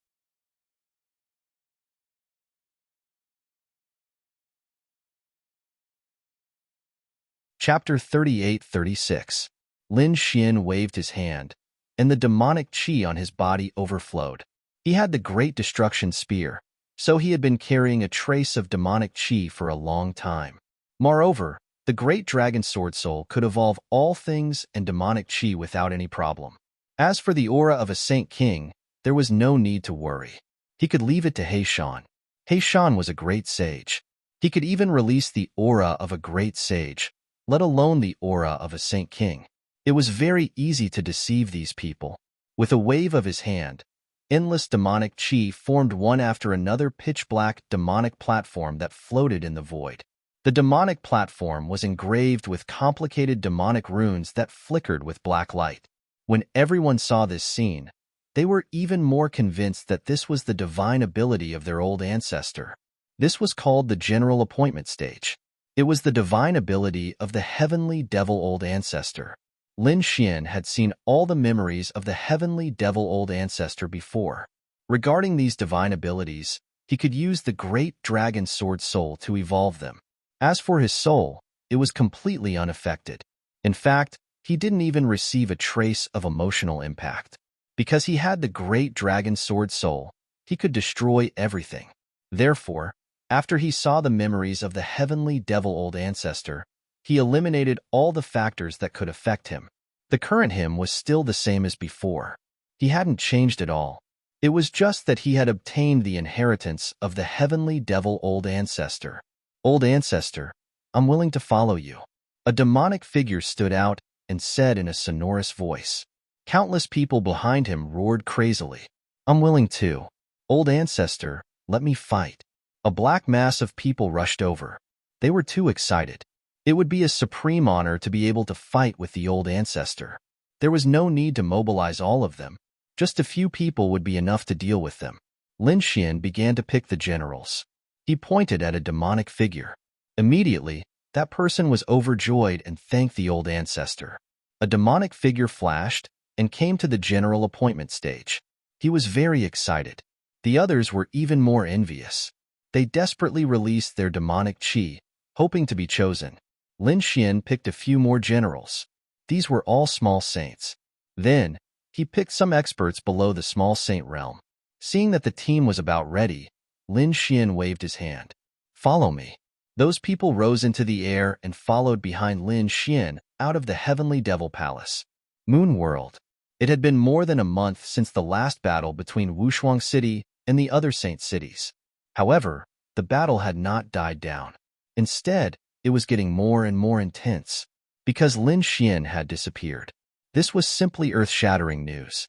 Chapter 38-36. Lin Xian waved his hand, and the demonic qi on his body overflowed. He had the Great Destruction Spear, so he had been carrying a trace of demonic qi for a long time. Moreover, the Great Dragon Sword Soul could evolve all things and demonic qi without any problem. As for the aura of a Saint King, there was no need to worry. He could leave it to Heishan. Heishan was a great sage. He could even release the aura of a great sage, let alone the aura of a Saint King. It was very easy to deceive these people. With a wave of his hand, endless demonic qi formed one after another pitch-black demonic platform that floated in the void. The demonic platform was engraved with complicated demonic runes that flickered with black light. When everyone saw this scene, they were even more convinced that this was the divine ability of their old ancestor. This was called the general appointment stage. It was the divine ability of the heavenly devil old ancestor. Lin Xian had seen all the memories of the heavenly devil old ancestor before. Regarding these divine abilities, he could use the great dragon sword soul to evolve them. As for his soul, it was completely unaffected. In fact, he didn't even receive a trace of emotional impact. Because he had the great dragon sword soul, he could destroy everything. Therefore, after he saw the memories of the heavenly devil old ancestor, he eliminated all the factors that could affect him. The current him was still the same as before. He hadn't changed at all. It was just that he had obtained the inheritance of the heavenly devil old ancestor. Old ancestor, I'm willing to follow you. A demonic figure stood out and said in a sonorous voice. Countless people behind him roared crazily. I'm willing too. Old ancestor, let me fight. A black mass of people rushed over. They were too excited. It would be a supreme honor to be able to fight with the old ancestor. There was no need to mobilize all of them. Just a few people would be enough to deal with them. Lin Xian began to pick the generals. He pointed at a demonic figure. Immediately, that person was overjoyed and thanked the old ancestor. A demonic figure flashed and came to the general appointment stage. He was very excited. The others were even more envious. They desperately released their demonic qi, hoping to be chosen. Lin Xian picked a few more generals. These were all small saints. Then, he picked some experts below the small saint realm. Seeing that the team was about ready, Lin Xian waved his hand. Follow me. Those people rose into the air and followed behind Lin Xian out of the heavenly devil palace. Moon World. It had been more than a month since the last battle between Wushuang City and the other saint cities. However, the battle had not died down. Instead, it was getting more and more intense, because Lin Xian had disappeared. This was simply earth-shattering news.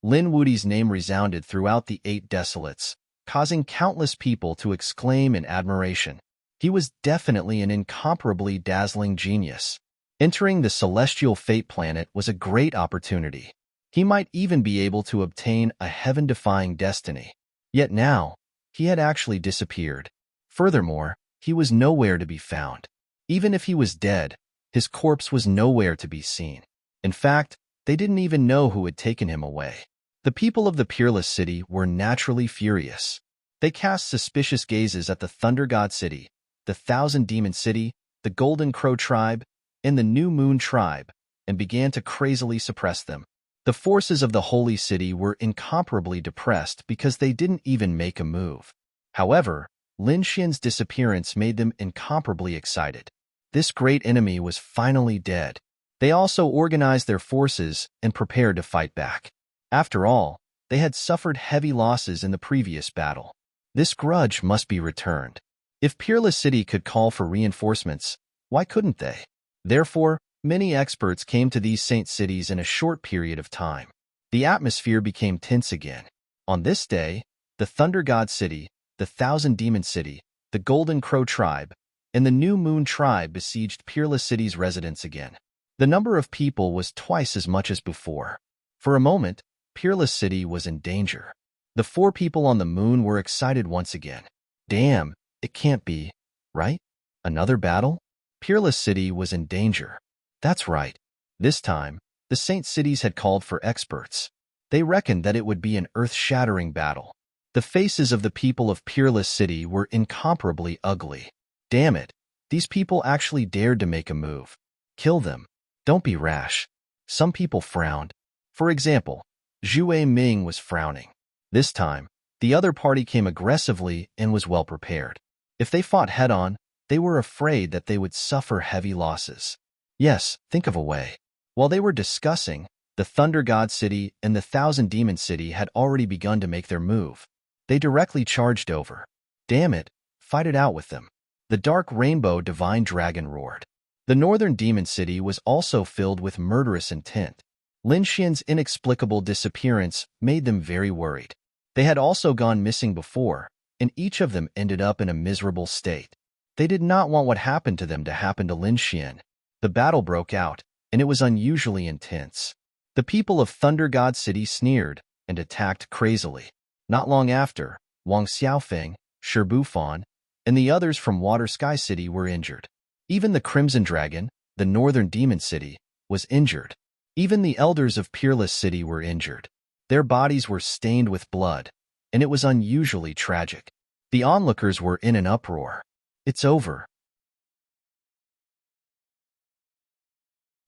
Lin Wudi's name resounded throughout the 8 Desolates, causing countless people to exclaim in admiration. He was definitely an incomparably dazzling genius. Entering the celestial fate planet was a great opportunity. He might even be able to obtain a heaven-defying destiny. Yet now, he had actually disappeared. Furthermore, he was nowhere to be found. Even if he was dead, his corpse was nowhere to be seen. In fact, they didn't even know who had taken him away. The people of the Peerless City were naturally furious. They cast suspicious gazes at the Thunder God City, the Thousand Demon City, the Golden Crow Tribe, and the New Moon Tribe, and began to crazily suppress them. The forces of the Holy City were incomparably depressed because they didn't even make a move. However, Lin Xian's disappearance made them incomparably excited. This great enemy was finally dead. They also organized their forces and prepared to fight back. After all, they had suffered heavy losses in the previous battle. This grudge must be returned. If Peerless City could call for reinforcements, why couldn't they? Therefore, many experts came to these saint cities in a short period of time. The atmosphere became tense again. On this day, the Thunder God City, the Thousand Demon City, the Golden Crow Tribe, and the New Moon Tribe besieged Peerless City's residents again. The number of people was twice as much as before. For a moment, Peerless City was in danger. The 4 people on the moon were excited once again. Damn, it can't be, right? Another battle? Peerless City was in danger. That's right. This time, the saint cities had called for experts. They reckoned that it would be an earth-shattering battle. The faces of the people of Peerless City were incomparably ugly. Damn it, these people actually dared to make a move. Kill them. Don't be rash. Some people frowned. For example, Zhu Ming was frowning. This time, the other party came aggressively and was well prepared. If they fought head-on, they were afraid that they would suffer heavy losses. Yes, think of a way. While they were discussing, the Thunder God City and the Thousand Demon City had already begun to make their move. They directly charged over. Damn it, fight it out with them. The Dark Rainbow Divine Dragon roared. The Northern Demon City was also filled with murderous intent. Lin Xian's inexplicable disappearance made them very worried. They had also gone missing before, and each of them ended up in a miserable state. They did not want what happened to them to happen to Lin Xian. The battle broke out, and it was unusually intense. The people of Thunder God City sneered and attacked crazily. Not long after, Wang Xiaofeng, Shibufan, and the others from Water Sky City were injured. Even the Crimson Dragon, the Northern Demon City, was injured. Even the elders of Peerless City were injured. Their bodies were stained with blood, and it was unusually tragic. The onlookers were in an uproar. It's over.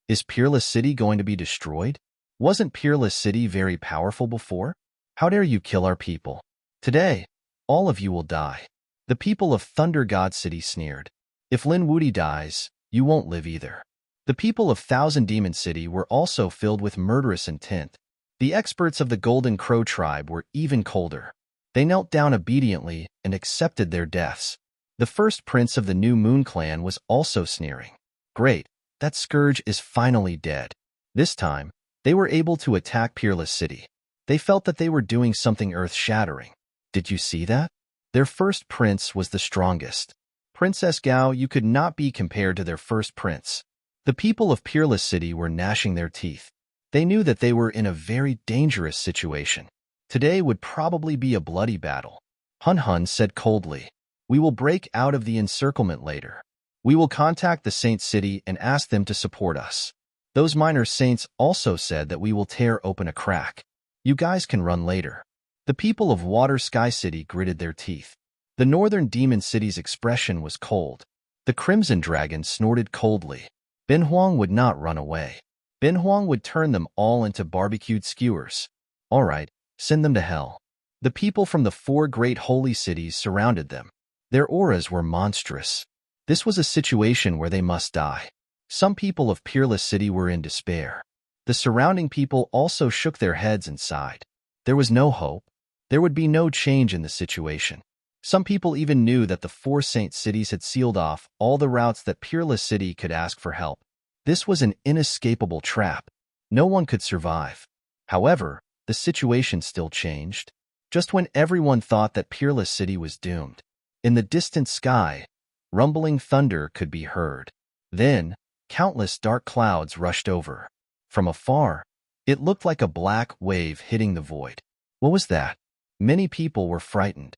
Is Peerless City going to be destroyed? Wasn't Peerless City very powerful before? How dare you kill our people? Today, all of you will die. The people of Thunder God City sneered. If Lin Wudi dies, you won't live either. The people of Thousand Demon City were also filled with murderous intent. The experts of the Golden Crow tribe were even colder. They knelt down obediently and accepted their deaths. The first prince of the New Moon clan was also sneering. Great, that scourge is finally dead. This time, they were able to attack Peerless City. They felt that they were doing something earth-shattering. Did you see that? Their first prince was the strongest. Princess Gao, you could not be compared to their first prince. The people of Peerless City were gnashing their teeth. They knew that they were in a very dangerous situation. Today would probably be a bloody battle. Hun Hun said coldly, "We will break out of the encirclement later. We will contact the Saint City and ask them to support us." Those minor saints also said that we will tear open a crack. You guys can run later. The people of Water Sky City gritted their teeth. The Northern Demon City's expression was cold. The Crimson Dragon snorted coldly. Bin Huang would not run away. Bin Huang would turn them all into barbecued skewers. All right, send them to hell. The people from the 4 great holy cities surrounded them. Their auras were monstrous. This was a situation where they must die. Some people of Peerless City were in despair. The surrounding people also shook their heads and sighed. There was no hope. There would be no change in the situation. Some people even knew that the 4 saint cities had sealed off all the routes that Peerless City could ask for help. This was an inescapable trap. No one could survive. However, the situation still changed. Just when everyone thought that Peerless City was doomed, in the distant sky, rumbling thunder could be heard. Then, countless dark clouds rushed over. From afar, it looked like a black wave hitting the void. What was that? Many people were frightened.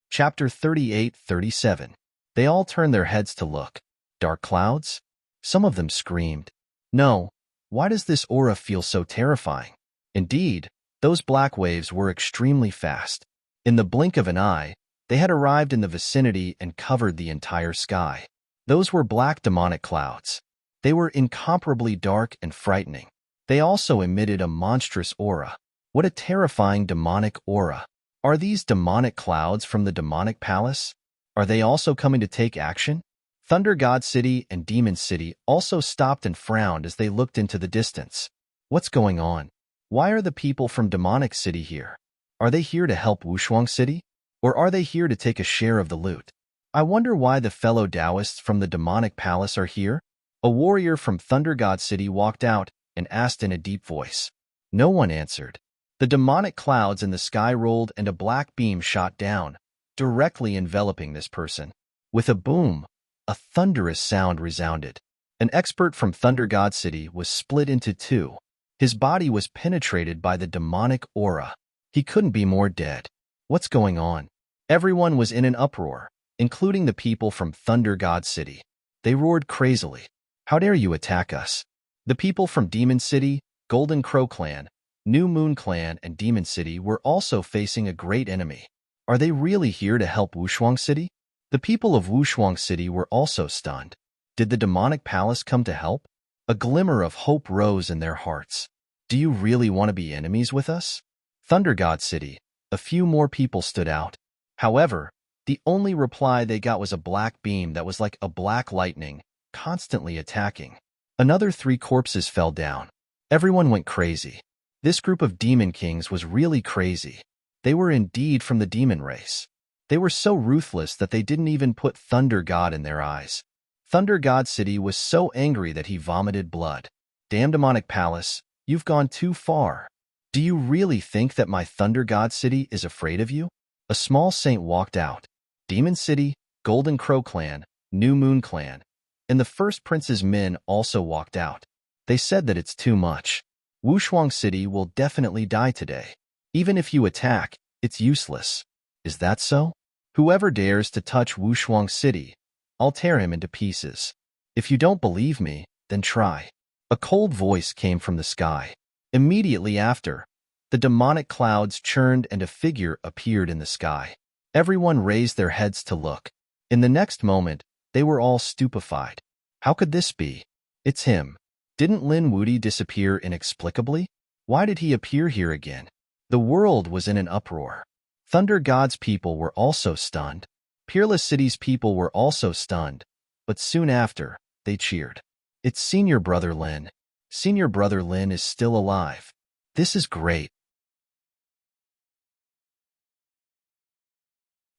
Chapter 38-37. They all turned their heads to look. Dark clouds? Some of them screamed. No, why does this aura feel so terrifying? Indeed, those black waves were extremely fast. In the blink of an eye, they had arrived in the vicinity and covered the entire sky. Those were black demonic clouds. They were incomparably dark and frightening. They also emitted a monstrous aura. What a terrifying demonic aura. Are these demonic clouds from the demonic palace? Are they also coming to take action? Thunder God City and Demon City also stopped and frowned as they looked into the distance. What's going on? Why are the people from Demonic City here? Are they here to help Wushuang City? Or are they here to take a share of the loot? I wonder why the fellow Taoists from the demonic palace are here? A warrior from Thunder God City walked out and asked in a deep voice. No one answered. The demonic clouds in the sky rolled and a black beam shot down, directly enveloping this person. With a boom, a thunderous sound resounded. An expert from Thunder God City was split into 2. His body was penetrated by the demonic aura. He couldn't be more dead. What's going on? Everyone was in an uproar, including the people from Thunder God City. They roared crazily. How dare you attack us? The people from Demon City, Golden Crow Clan, New Moon Clan, and Demon City were also facing a great enemy. Are they really here to help Wushuang City? The people of Wushuang City were also stunned. Did the demonic palace come to help? A glimmer of hope rose in their hearts. Do you really want to be enemies with us? Thunder God City. A few more people stood out. However, the only reply they got was a black beam that was like a black lightning, constantly attacking. Another 3 corpses fell down. Everyone went crazy. This group of demon kings was really crazy. They were indeed from the demon race. They were so ruthless that they didn't even put Thunder God in their eyes. Thunder God City was so angry that he vomited blood. Damn demonic palace, you've gone too far. Do you really think that my Thunder God City is afraid of you? A small saint walked out. Demon City, Golden Crow Clan, New Moon Clan, and the first prince's men also walked out. They said that it's too much. Wushuang City will definitely die today. Even if you attack, it's useless. Is that so? Whoever dares to touch Wushuang City, I'll tear him into pieces. If you don't believe me, then try. A cold voice came from the sky. Immediately after, the demonic clouds churned and a figure appeared in the sky. Everyone raised their heads to look. In the next moment, they were all stupefied. How could this be? It's him. Didn't Lin Wudi disappear inexplicably? Why did he appear here again? The world was in an uproar. Thunder God's people were also stunned. Peerless City's people were also stunned, but soon after, they cheered. It's Senior Brother Lin. Senior Brother Lin is still alive. This is great.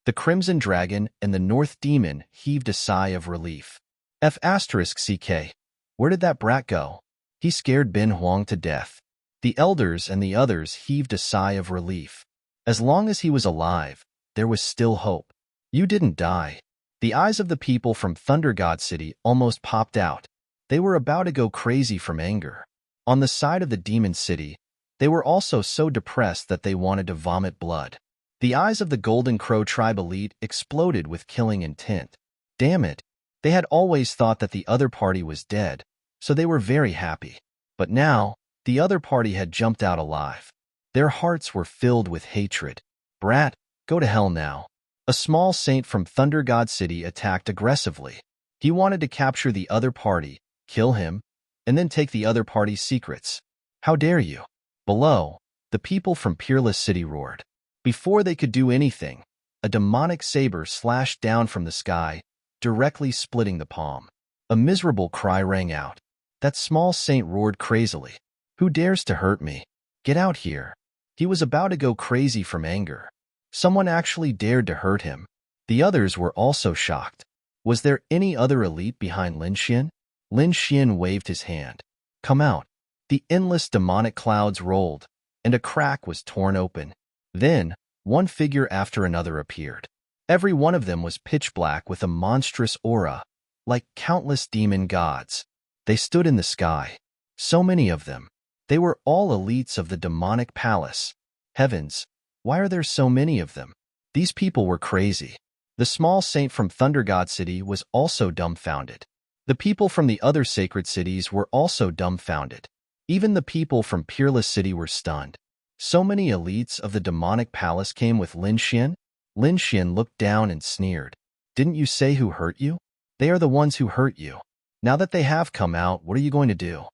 The Crimson Dragon and the North Demon heaved a sigh of relief. F***CK. Where did that brat go? He scared Bin Huang to death. The elders and the others heaved a sigh of relief. As long as he was alive, there was still hope. You didn't die. The eyes of the people from Thunder God City almost popped out. They were about to go crazy from anger. On the side of the Demon City, they were also so depressed that they wanted to vomit blood. The eyes of the Golden Crow tribe elite exploded with killing intent. Damn it. They had always thought that the other party was dead, so they were very happy. But now, the other party had jumped out alive. Their hearts were filled with hatred. Brat, go to hell now. A small saint from Thunder God City attacked aggressively. He wanted to capture the other party, kill him, and then take the other party's secrets. How dare you? Below, the people from Peerless City roared. Before they could do anything, a demonic saber slashed down from the sky, directly splitting the palm. A miserable cry rang out. That small saint roared crazily. Who dares to hurt me? Get out here. He was about to go crazy from anger. Someone actually dared to hurt him. The others were also shocked. Was there any other elite behind Lin Xian? Lin Xian waved his hand. Come out. The endless demonic clouds rolled, and a crack was torn open. Then, one figure after another appeared. Every one of them was pitch black with a monstrous aura, like countless demon gods. They stood in the sky. So many of them. They were all elites of the demonic palace. Heavens, why are there so many of them? These people were crazy. The small saint from Thunder God City was also dumbfounded. The people from the other sacred cities were also dumbfounded. Even the people from Peerless City were stunned. So many elites of the demonic palace came with Lin Xian? Lin Xian looked down and sneered. Didn't you say who hurt you? They are the ones who hurt you. Now that they have come out, what are you going to do?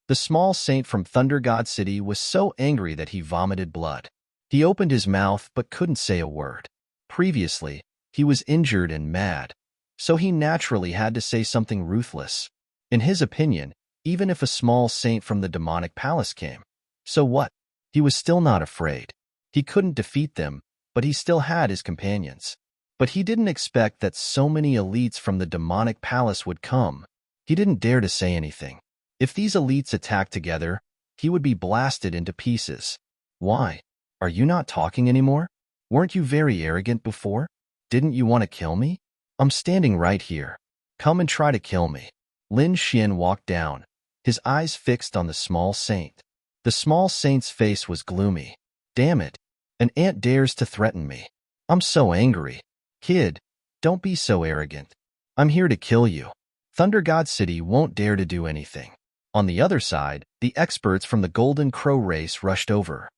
The small saint from Thunder God City was so angry that he vomited blood. He opened his mouth but couldn't say a word. Previously, he was injured and mad, so he naturally had to say something ruthless. In his opinion, even if a small saint from the demonic palace came, so what? He was still not afraid. He couldn't defeat them, but he still had his companions. But he didn't expect that so many elites from the demonic palace would come. He didn't dare to say anything. If these elites attacked together, he would be blasted into pieces. Why? Are you not talking anymore? Weren't you very arrogant before? Didn't you want to kill me? I'm standing right here. Come and try to kill me. Lin Xian walked down, his eyes fixed on the small saint. The small saint's face was gloomy. Damn it. An ant dares to threaten me. I'm so angry. Kid, don't be so arrogant. I'm here to kill you. Thunder God City won't dare to do anything. On the other side, the experts from the Golden Crow race rushed over.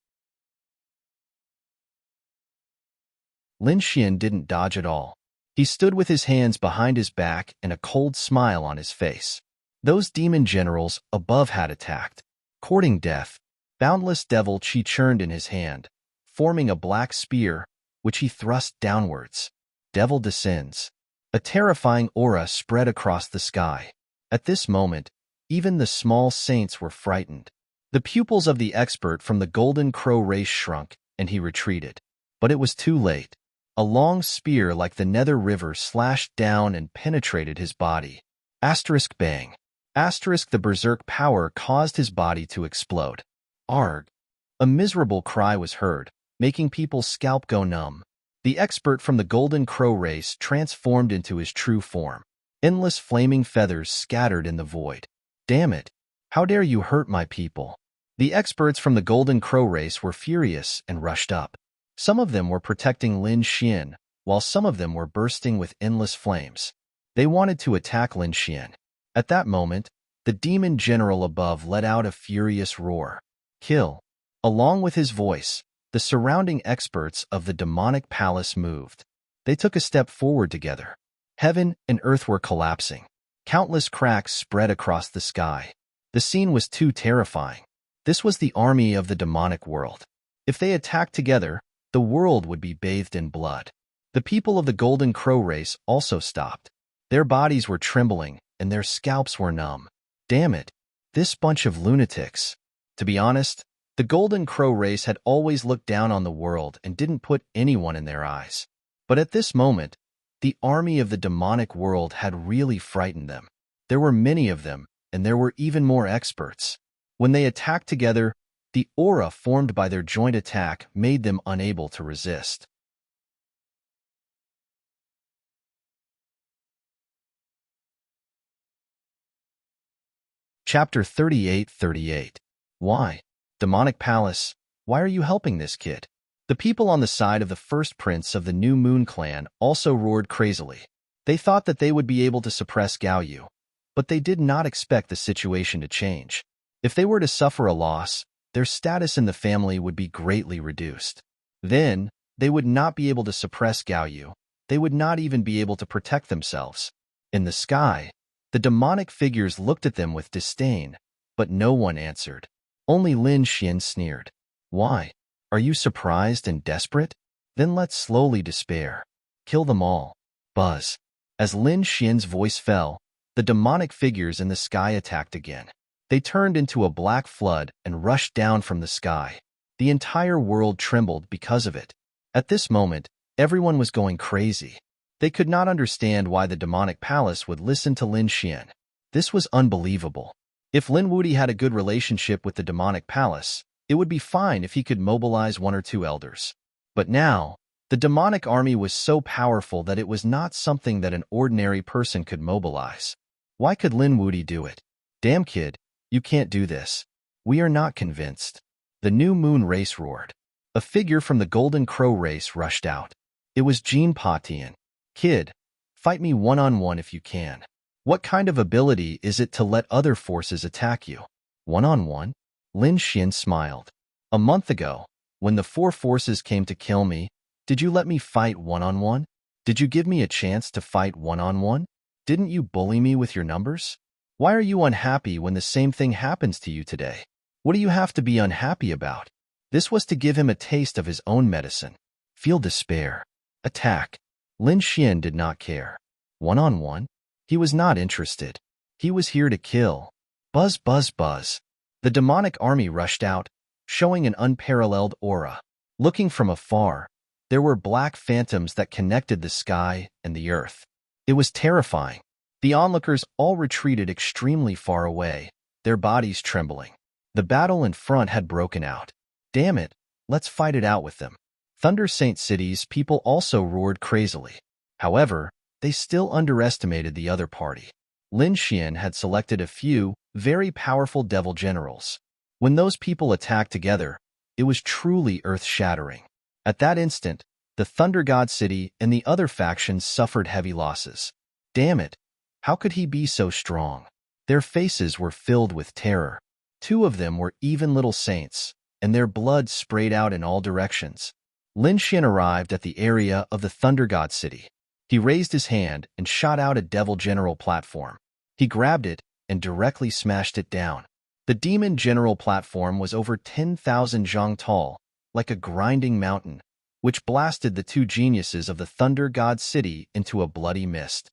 Lin Xian didn't dodge at all. He stood with his hands behind his back and a cold smile on his face. Those demon generals above had attacked. Courting death, boundless devil chi churned in his hand, forming a black spear, which he thrust downwards. Devil descends. A terrifying aura spread across the sky. At this moment, even the small saints were frightened. The pupils of the expert from the Golden Crow race shrunk, and he retreated. But it was too late. A long spear like the Nether River slashed down and penetrated his body. Asterisk bang. Asterisk the berserk power caused his body to explode. Arg. A miserable cry was heard, making people's scalp go numb. The expert from the Golden Crow race transformed into his true form. endless flaming feathers scattered in the void. Damn it! How dare you hurt my people? The experts from the Golden Crow race were furious and rushed up. Some of them were protecting Lin Xian, while some of them were bursting with endless flames. They wanted to attack Lin Xian. At that moment, the demon general above let out a furious roar. Kill! Along with his voice, the surrounding experts of the demonic palace moved. They took a step forward together. Heaven and earth were collapsing. Countless cracks spread across the sky. The scene was too terrifying. This was the army of the demonic world. If they attacked together, the world would be bathed in blood. The people of the Golden Crow race also stopped. Their bodies were trembling, and their scalps were numb. Damn it! This bunch of lunatics. To be honest, the Golden Crow race had always looked down on the world and didn't put anyone in their eyes. But at this moment, the army of the demonic world had really frightened them. There were many of them, and there were even more experts. When they attacked together, the aura formed by their joint attack made them unable to resist. Chapter 38:38. Why? Demonic Palace, why are you helping this kid? The people on the side of the first prince of the New Moon clan also roared crazily. They thought that they would be able to suppress Gao Yu, but they did not expect the situation to change. If they were to suffer a loss, their status in the family would be greatly reduced. Then, they would not be able to suppress Gao Yu. They would not even be able to protect themselves. In the sky, the demonic figures looked at them with disdain, but no one answered. Only Lin Xian sneered. Why? Are you surprised and desperate? Then let's slowly despair. Kill them all. Buzz. As Lin Xian's voice fell, the demonic figures in the sky attacked again. They turned into a black flood and rushed down from the sky. The entire world trembled because of it. At this moment, everyone was going crazy. They could not understand why the demonic palace would listen to Lin Xian. This was unbelievable. If Lin Wudi had a good relationship with the demonic palace, it would be fine if he could mobilize one or two elders. But now, the demonic army was so powerful that it was not something that an ordinary person could mobilize. Why could Lin Wudi do it? Damn kid, you can't do this. We are not convinced. The New Moon race roared. A figure from the Golden Crow race rushed out. It was Jean Patian. Kid, fight me one-on-one if you can. What kind of ability is it to let other forces attack you? One-on-one? Lin Xian smiled. A month ago, when the four forces came to kill me, did you let me fight one-on-one? Did you give me a chance to fight one-on-one? Didn't you bully me with your numbers? Why are you unhappy when the same thing happens to you today? What do you have to be unhappy about? This was to give him a taste of his own medicine. Feel despair. Attack. Lin Xian did not care. One-on-one? He was not interested. He was here to kill. Buzz, buzz, buzz. The demonic army rushed out, showing an unparalleled aura. Looking from afar, there were black phantoms that connected the sky and the earth. It was terrifying. The onlookers all retreated extremely far away, their bodies trembling. The battle in front had broken out. Damn it, let's fight it out with them. Thunder Saint City's people also roared crazily. However, they still underestimated the other party. Lin Xian had selected a few very powerful devil generals. When those people attacked together, it was truly earth-shattering. At that instant, the Thunder God City and the other factions suffered heavy losses. Damn it! How could he be so strong? Their faces were filled with terror. Two of them were even little saints, and their blood sprayed out in all directions. Lin Xian arrived at the area of the Thunder God City. He raised his hand and shot out a devil general platform. He grabbed it and directly smashed it down. The demon general platform was over 10,000 zhang tall, like a grinding mountain, which blasted the two geniuses of the Thunder God City into a bloody mist.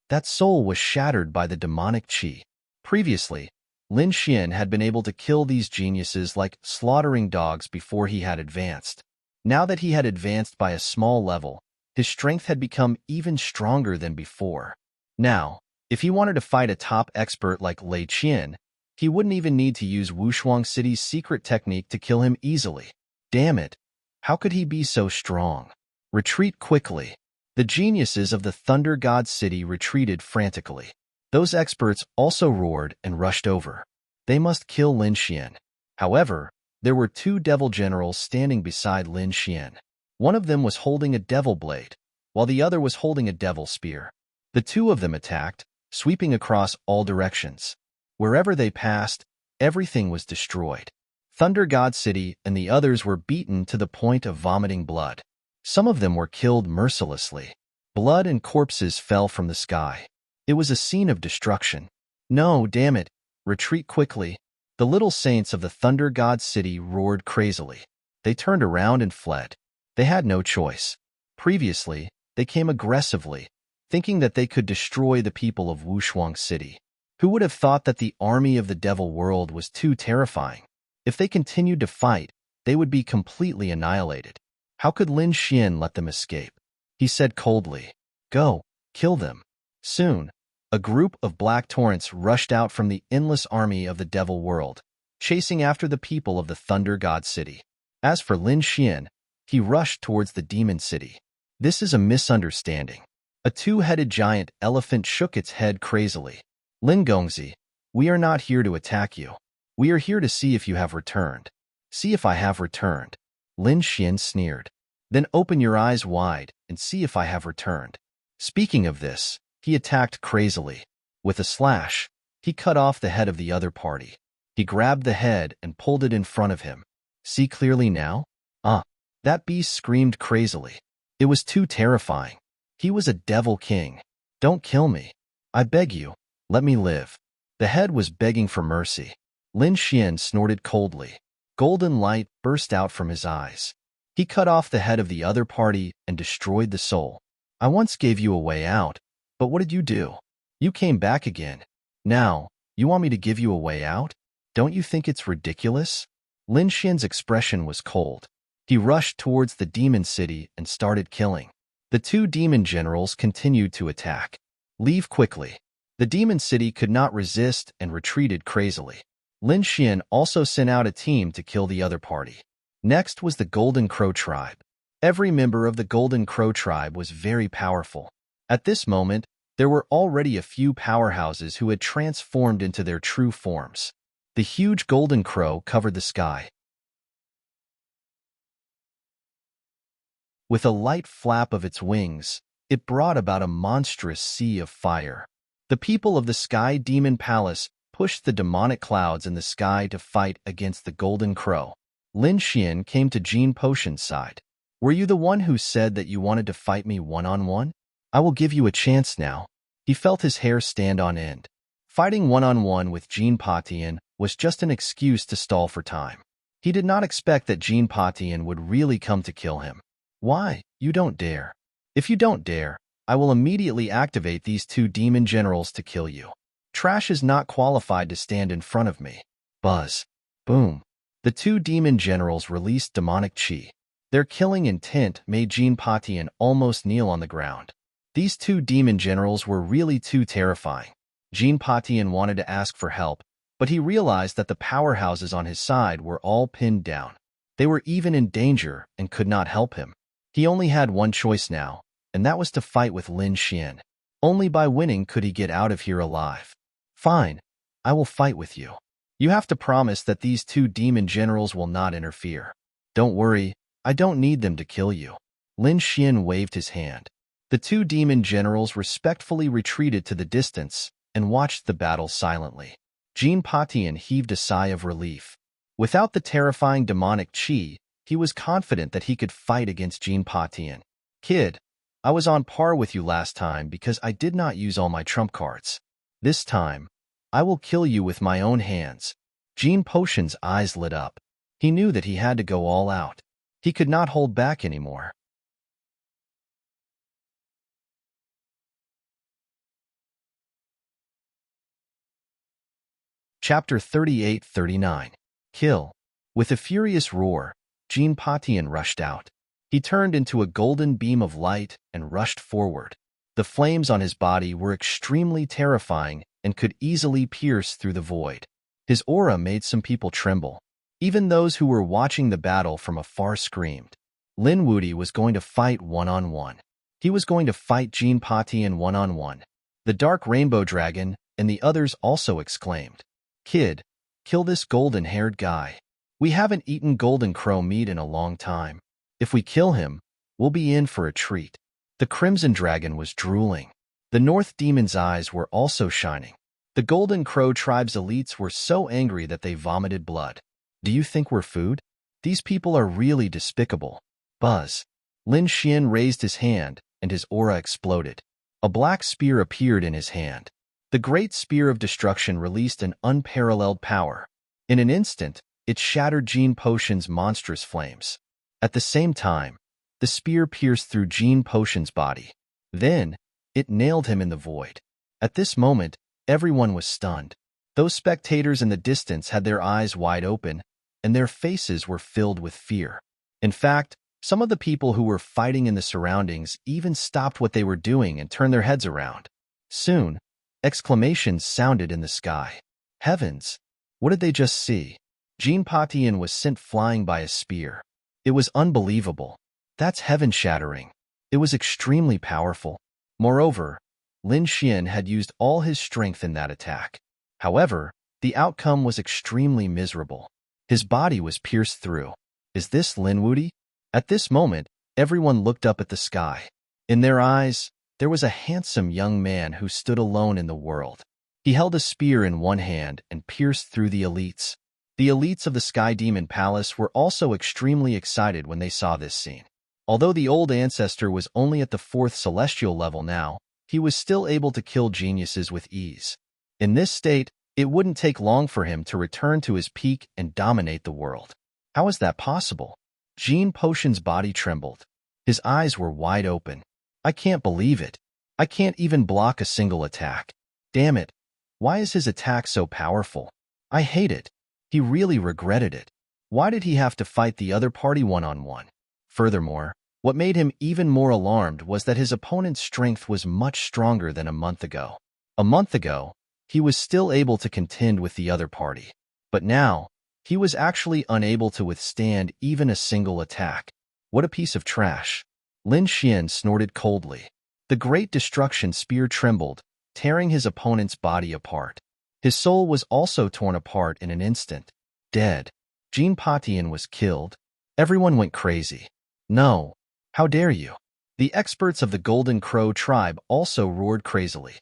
That soul was shattered by the demonic qi. Previously, Lin Xian had been able to kill these geniuses like slaughtering dogs before he had advanced. Now that he had advanced by a small level, his strength had become even stronger than before. Now, if he wanted to fight a top expert like Lei Qian, he wouldn't even need to use Wushuang City's secret technique to kill him easily. Damn it! How could he be so strong? Retreat quickly. The geniuses of the Thunder God City retreated frantically. Those experts also roared and rushed over. They must kill Lin Xian. However, there were two devil generals standing beside Lin Xian. One of them was holding a devil blade, while the other was holding a devil spear. The two of them attacked, sweeping across all directions. Wherever they passed, everything was destroyed. Thunder God City and the others were beaten to the point of vomiting blood. Some of them were killed mercilessly. Blood and corpses fell from the sky. It was a scene of destruction. No, damn it. Retreat quickly. The little saints of the Thunder God City roared crazily. They turned around and fled. They had no choice. Previously, they came aggressively, thinking that they could destroy the people of Wushuang City. Who would have thought that the army of the devil world was too terrifying? If they continued to fight, they would be completely annihilated. How could Lin Xian let them escape? He said coldly, "Go, kill them." Soon, a group of black torrents rushed out from the endless army of the devil world, chasing after the people of the Thunder God City. As for Lin Xian, he rushed towards the demon city. This is a misunderstanding. A two-headed giant elephant shook its head crazily. Lin Gongzi, we are not here to attack you. We are here to see if you have returned. See if I have returned. Lin Xian sneered. Then open your eyes wide and see if I have returned. Speaking of this, he attacked crazily. With a slash, he cut off the head of the other party. He grabbed the head and pulled it in front of him. See clearly now? That beast screamed crazily. It was too terrifying. He was a devil king. Don't kill me. I beg you, let me live. The head was begging for mercy. Lin Xian snorted coldly. Golden light burst out from his eyes. He cut off the head of the other party and destroyed the soul. I once gave you a way out, but what did you do? You came back again. Now, you want me to give you a way out? Don't you think it's ridiculous? Lin Xian's expression was cold. He rushed towards the demon city and started killing. The two demon generals continued to attack. Leave quickly. The demon city could not resist and retreated crazily. Lin Xian also sent out a team to kill the other party. Next was the Golden Crow tribe. Every member of the Golden Crow tribe was very powerful. At this moment, there were already a few powerhouses who had transformed into their true forms. The huge Golden Crow covered the sky. With a light flap of its wings, it brought about a monstrous sea of fire. The people of the Sky Demon Palace pushed the demonic clouds in the sky to fight against the Golden Crow. Lin Xian came to Jean Potion's side. Were you the one who said that you wanted to fight me one-on-one? I will give you a chance now. He felt his hair stand on end. Fighting one-on-one with Jean Potion was just an excuse to stall for time. He did not expect that Jean Potion would really come to kill him. Why? You don't dare. If you don't dare, I will immediately activate these two demon generals to kill you. Trash is not qualified to stand in front of me. Buzz. Boom. The two demon generals released demonic chi. Their killing intent made Jean Potion almost kneel on the ground. These two demon generals were really too terrifying. Jean Potion wanted to ask for help, but he realized that the powerhouses on his side were all pinned down. They were even in danger and could not help him. He only had one choice now, and that was to fight with Lin Xian. Only by winning could he get out of here alive. Fine, I will fight with you. You have to promise that these two demon generals will not interfere. Don't worry, I don't need them to kill you. Lin Xian waved his hand. The two demon generals respectfully retreated to the distance and watched the battle silently. Jean Potion heaved a sigh of relief. Without the terrifying demonic chi, he was confident that he could fight against Jean Potion. Kid, I was on par with you last time because I did not use all my trump cards. This time, I will kill you with my own hands. Jean Potion's eyes lit up. He knew that he had to go all out. He could not hold back anymore. Chapter 38-39. Kill. With a furious roar, Jean Potion rushed out. He turned into a golden beam of light and rushed forward. The flames on his body were extremely terrifying and could easily pierce through the void. His aura made some people tremble. Even those who were watching the battle from afar screamed. Lin Wudi was going to fight one-on-one. He was going to fight Jean Patian one-on-one. The dark rainbow dragon and the others also exclaimed, "Kid, kill this golden-haired guy. We haven't eaten golden crow meat in a long time. If we kill him, we'll be in for a treat." The crimson dragon was drooling. The North Demon's eyes were also shining. The Golden Crow tribe's elites were so angry that they vomited blood. "Do you think we're food? These people are really despicable." Buzz. Lin Xian raised his hand, and his aura exploded. A black spear appeared in his hand. The Great Spear of Destruction released an unparalleled power. In an instant, it shattered Jean Potion's monstrous flames. At the same time, the spear pierced through Jean Potion's body. Then, it nailed him in the void. At this moment, everyone was stunned. Those spectators in the distance had their eyes wide open, and their faces were filled with fear. In fact, some of the people who were fighting in the surroundings even stopped what they were doing and turned their heads around. Soon, exclamations sounded in the sky. Heavens! What did they just see? Jean Patian was sent flying by a spear. It was unbelievable. That's heaven-shattering. It was extremely powerful. Moreover, Lin Xian had used all his strength in that attack. However, the outcome was extremely miserable. His body was pierced through. Is this Lin Wuti? At this moment, everyone looked up at the sky. In their eyes, there was a handsome young man who stood alone in the world. He held a spear in one hand and pierced through the elites. The elites of the Sky Demon Palace were also extremely excited when they saw this scene. Although the old ancestor was only at the 4th celestial level now, he was still able to kill geniuses with ease. In this state, it wouldn't take long for him to return to his peak and dominate the world. How is that possible? Jean Potion's body trembled. His eyes were wide open. I can't believe it. I can't even block a single attack. Damn it. Why is his attack so powerful? I hate it. He really regretted it. Why did he have to fight the other party one-on-one? Furthermore, what made him even more alarmed was that his opponent's strength was much stronger than a month ago. A month ago, he was still able to contend with the other party. But now, he was actually unable to withstand even a single attack. What a piece of trash. Lin Xian snorted coldly. The Great Destruction Spear trembled, tearing his opponent's body apart. His soul was also torn apart in an instant. Dead. Jean Patian was killed. Everyone went crazy. No. How dare you? The experts of the Golden Crow tribe also roared crazily.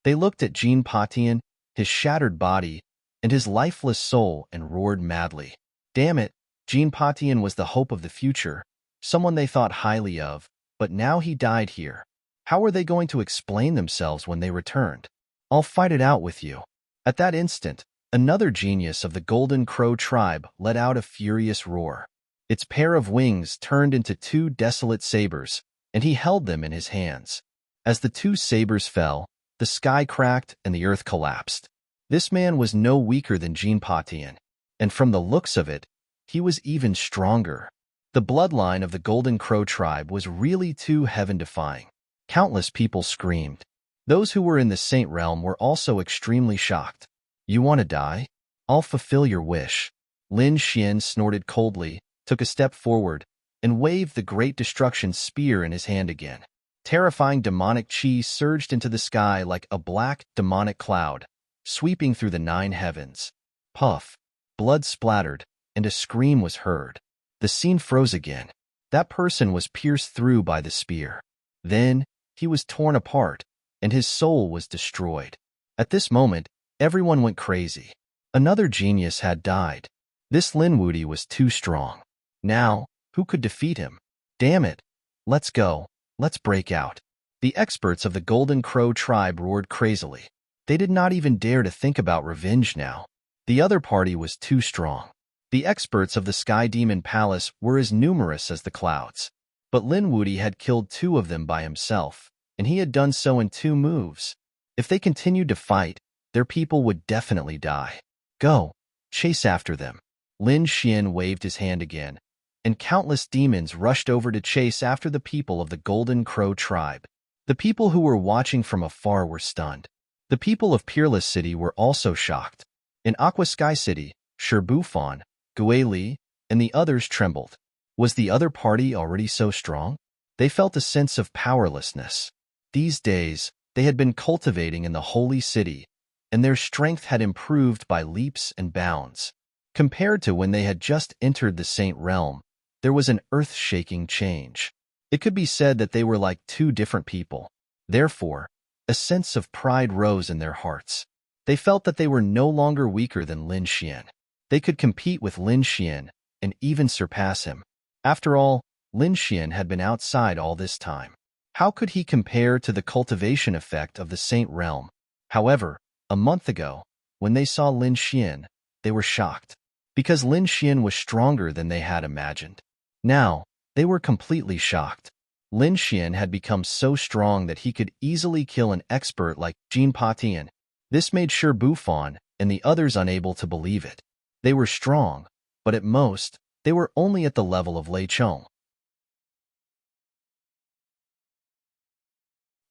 They looked at Jean Patian, his shattered body, and his lifeless soul and roared madly. Damn it, Jean Patian was the hope of the future, someone they thought highly of, but now he died here. How were they going to explain themselves when they returned? I'll fight it out with you. At that instant, another genius of the Golden Crow tribe let out a furious roar. Its pair of wings turned into 2 desolate sabers, and he held them in his hands. As the 2 sabers fell, the sky cracked and the earth collapsed. This man was no weaker than Jean Patian, and from the looks of it, he was even stronger. The bloodline of the Golden Crow tribe was really too heaven-defying. Countless people screamed. Those who were in the Saint Realm were also extremely shocked. You want to die? I'll fulfill your wish. Lin Xian snorted coldly, took a step forward, and waved the Great Destruction Spear in his hand again. Terrifying demonic chi surged into the sky like a black, demonic cloud, sweeping through the 9 heavens. Puff. Blood splattered, and a scream was heard. The scene froze again. That person was pierced through by the spear. Then, he was torn apart, and his soul was destroyed. At this moment, everyone went crazy. Another genius had died. This Lin Wuti was too strong. Now, who could defeat him? Damn it. Let's go. Let's break out. The experts of the Golden Crow tribe roared crazily. They did not even dare to think about revenge now. The other party was too strong. The experts of the Sky Demon Palace were as numerous as the clouds. But Lin Wuti had killed 2 of them by himself, and he had done so in 2 moves. If they continued to fight, their people would definitely die. Go. Chase after them. Lin Xian waved his hand again, and countless demons rushed over to chase after the people of the Golden Crow tribe. The people who were watching from afar were stunned. The people of Peerless City were also shocked. In Aqua Sky City, Sherbufan, Guili, and the others trembled. Was the other party already so strong? They felt a sense of powerlessness. These days, they had been cultivating in the holy city, and their strength had improved by leaps and bounds. Compared to when they had just entered the Saint Realm, there was an earth-shaking change. It could be said that they were like two different people. Therefore, a sense of pride rose in their hearts. They felt that they were no longer weaker than Lin Xian. They could compete with Lin Xian and even surpass him. After all, Lin Xian had been outside all this time. How could he compare to the cultivation effect of the Saint Realm? However, a month ago, when they saw Lin Xian, they were shocked, because Lin Xian was stronger than they had imagined. Now, they were completely shocked. Lin Xian had become so strong that he could easily kill an expert like Jin Patian. This made Shi Bufan and the others unable to believe it. They were strong, but at most, they were only at the level of Lei Chong.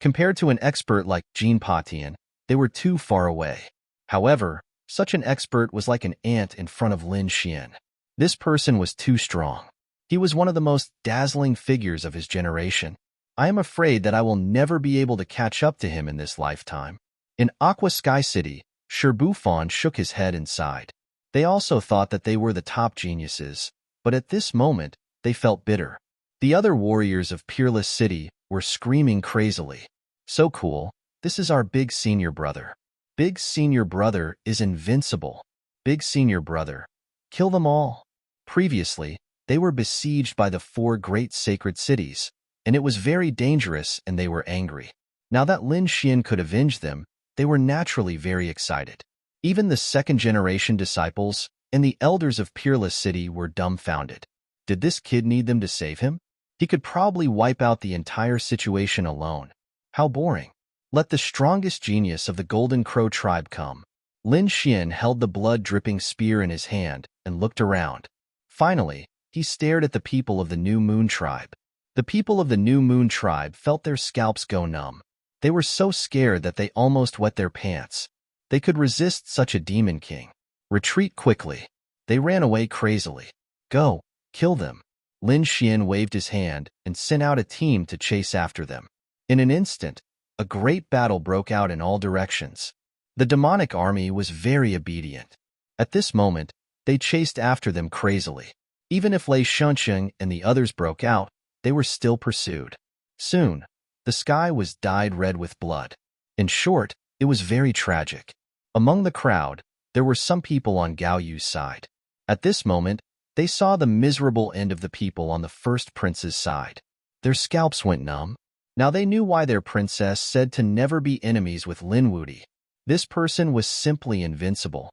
Compared to an expert like Jin Patian, they were too far away. However, such an expert was like an ant in front of Lin Xian. This person was too strong. He was one of the most dazzling figures of his generation. I am afraid that I will never be able to catch up to him in this lifetime. In Aqua Sky City, Shi Bufan shook his head and sighed. They also thought that they were the top geniuses, but at this moment, they felt bitter. The other warriors of Peerless City were screaming crazily. So cool, this is our big senior brother. Big senior brother is invincible. Big senior brother. Kill them all. Previously, they were besieged by the 4 great sacred cities, and it was very dangerous and they were angry. Now that Lin Xian could avenge them, they were naturally very excited. Even the second-generation disciples and the elders of Peerless City were dumbfounded. Did this kid need them to save him? He could probably wipe out the entire situation alone. How boring. Let the strongest genius of the Golden Crow tribe come. Lin Xian held the blood-dripping spear in his hand and looked around. Finally, he stared at the people of the New Moon tribe. The people of the New Moon tribe felt their scalps go numb. They were so scared that they almost wet their pants. They could resist such a demon king. Retreat quickly. They ran away crazily. Go, kill them. Lin Xian waved his hand and sent out a team to chase after them. In an instant, a great battle broke out in all directions. The demonic army was very obedient. At this moment, they chased after them crazily. Even if Lei Shunsheng and the others broke out, they were still pursued. Soon, the sky was dyed red with blood. In short, it was very tragic. Among the crowd, there were some people on Gao Yu's side. At this moment, they saw the miserable end of the people on the first prince's side. Their scalps went numb. Now they knew why their princess said to never be enemies with Lin Wudi. This person was simply invincible.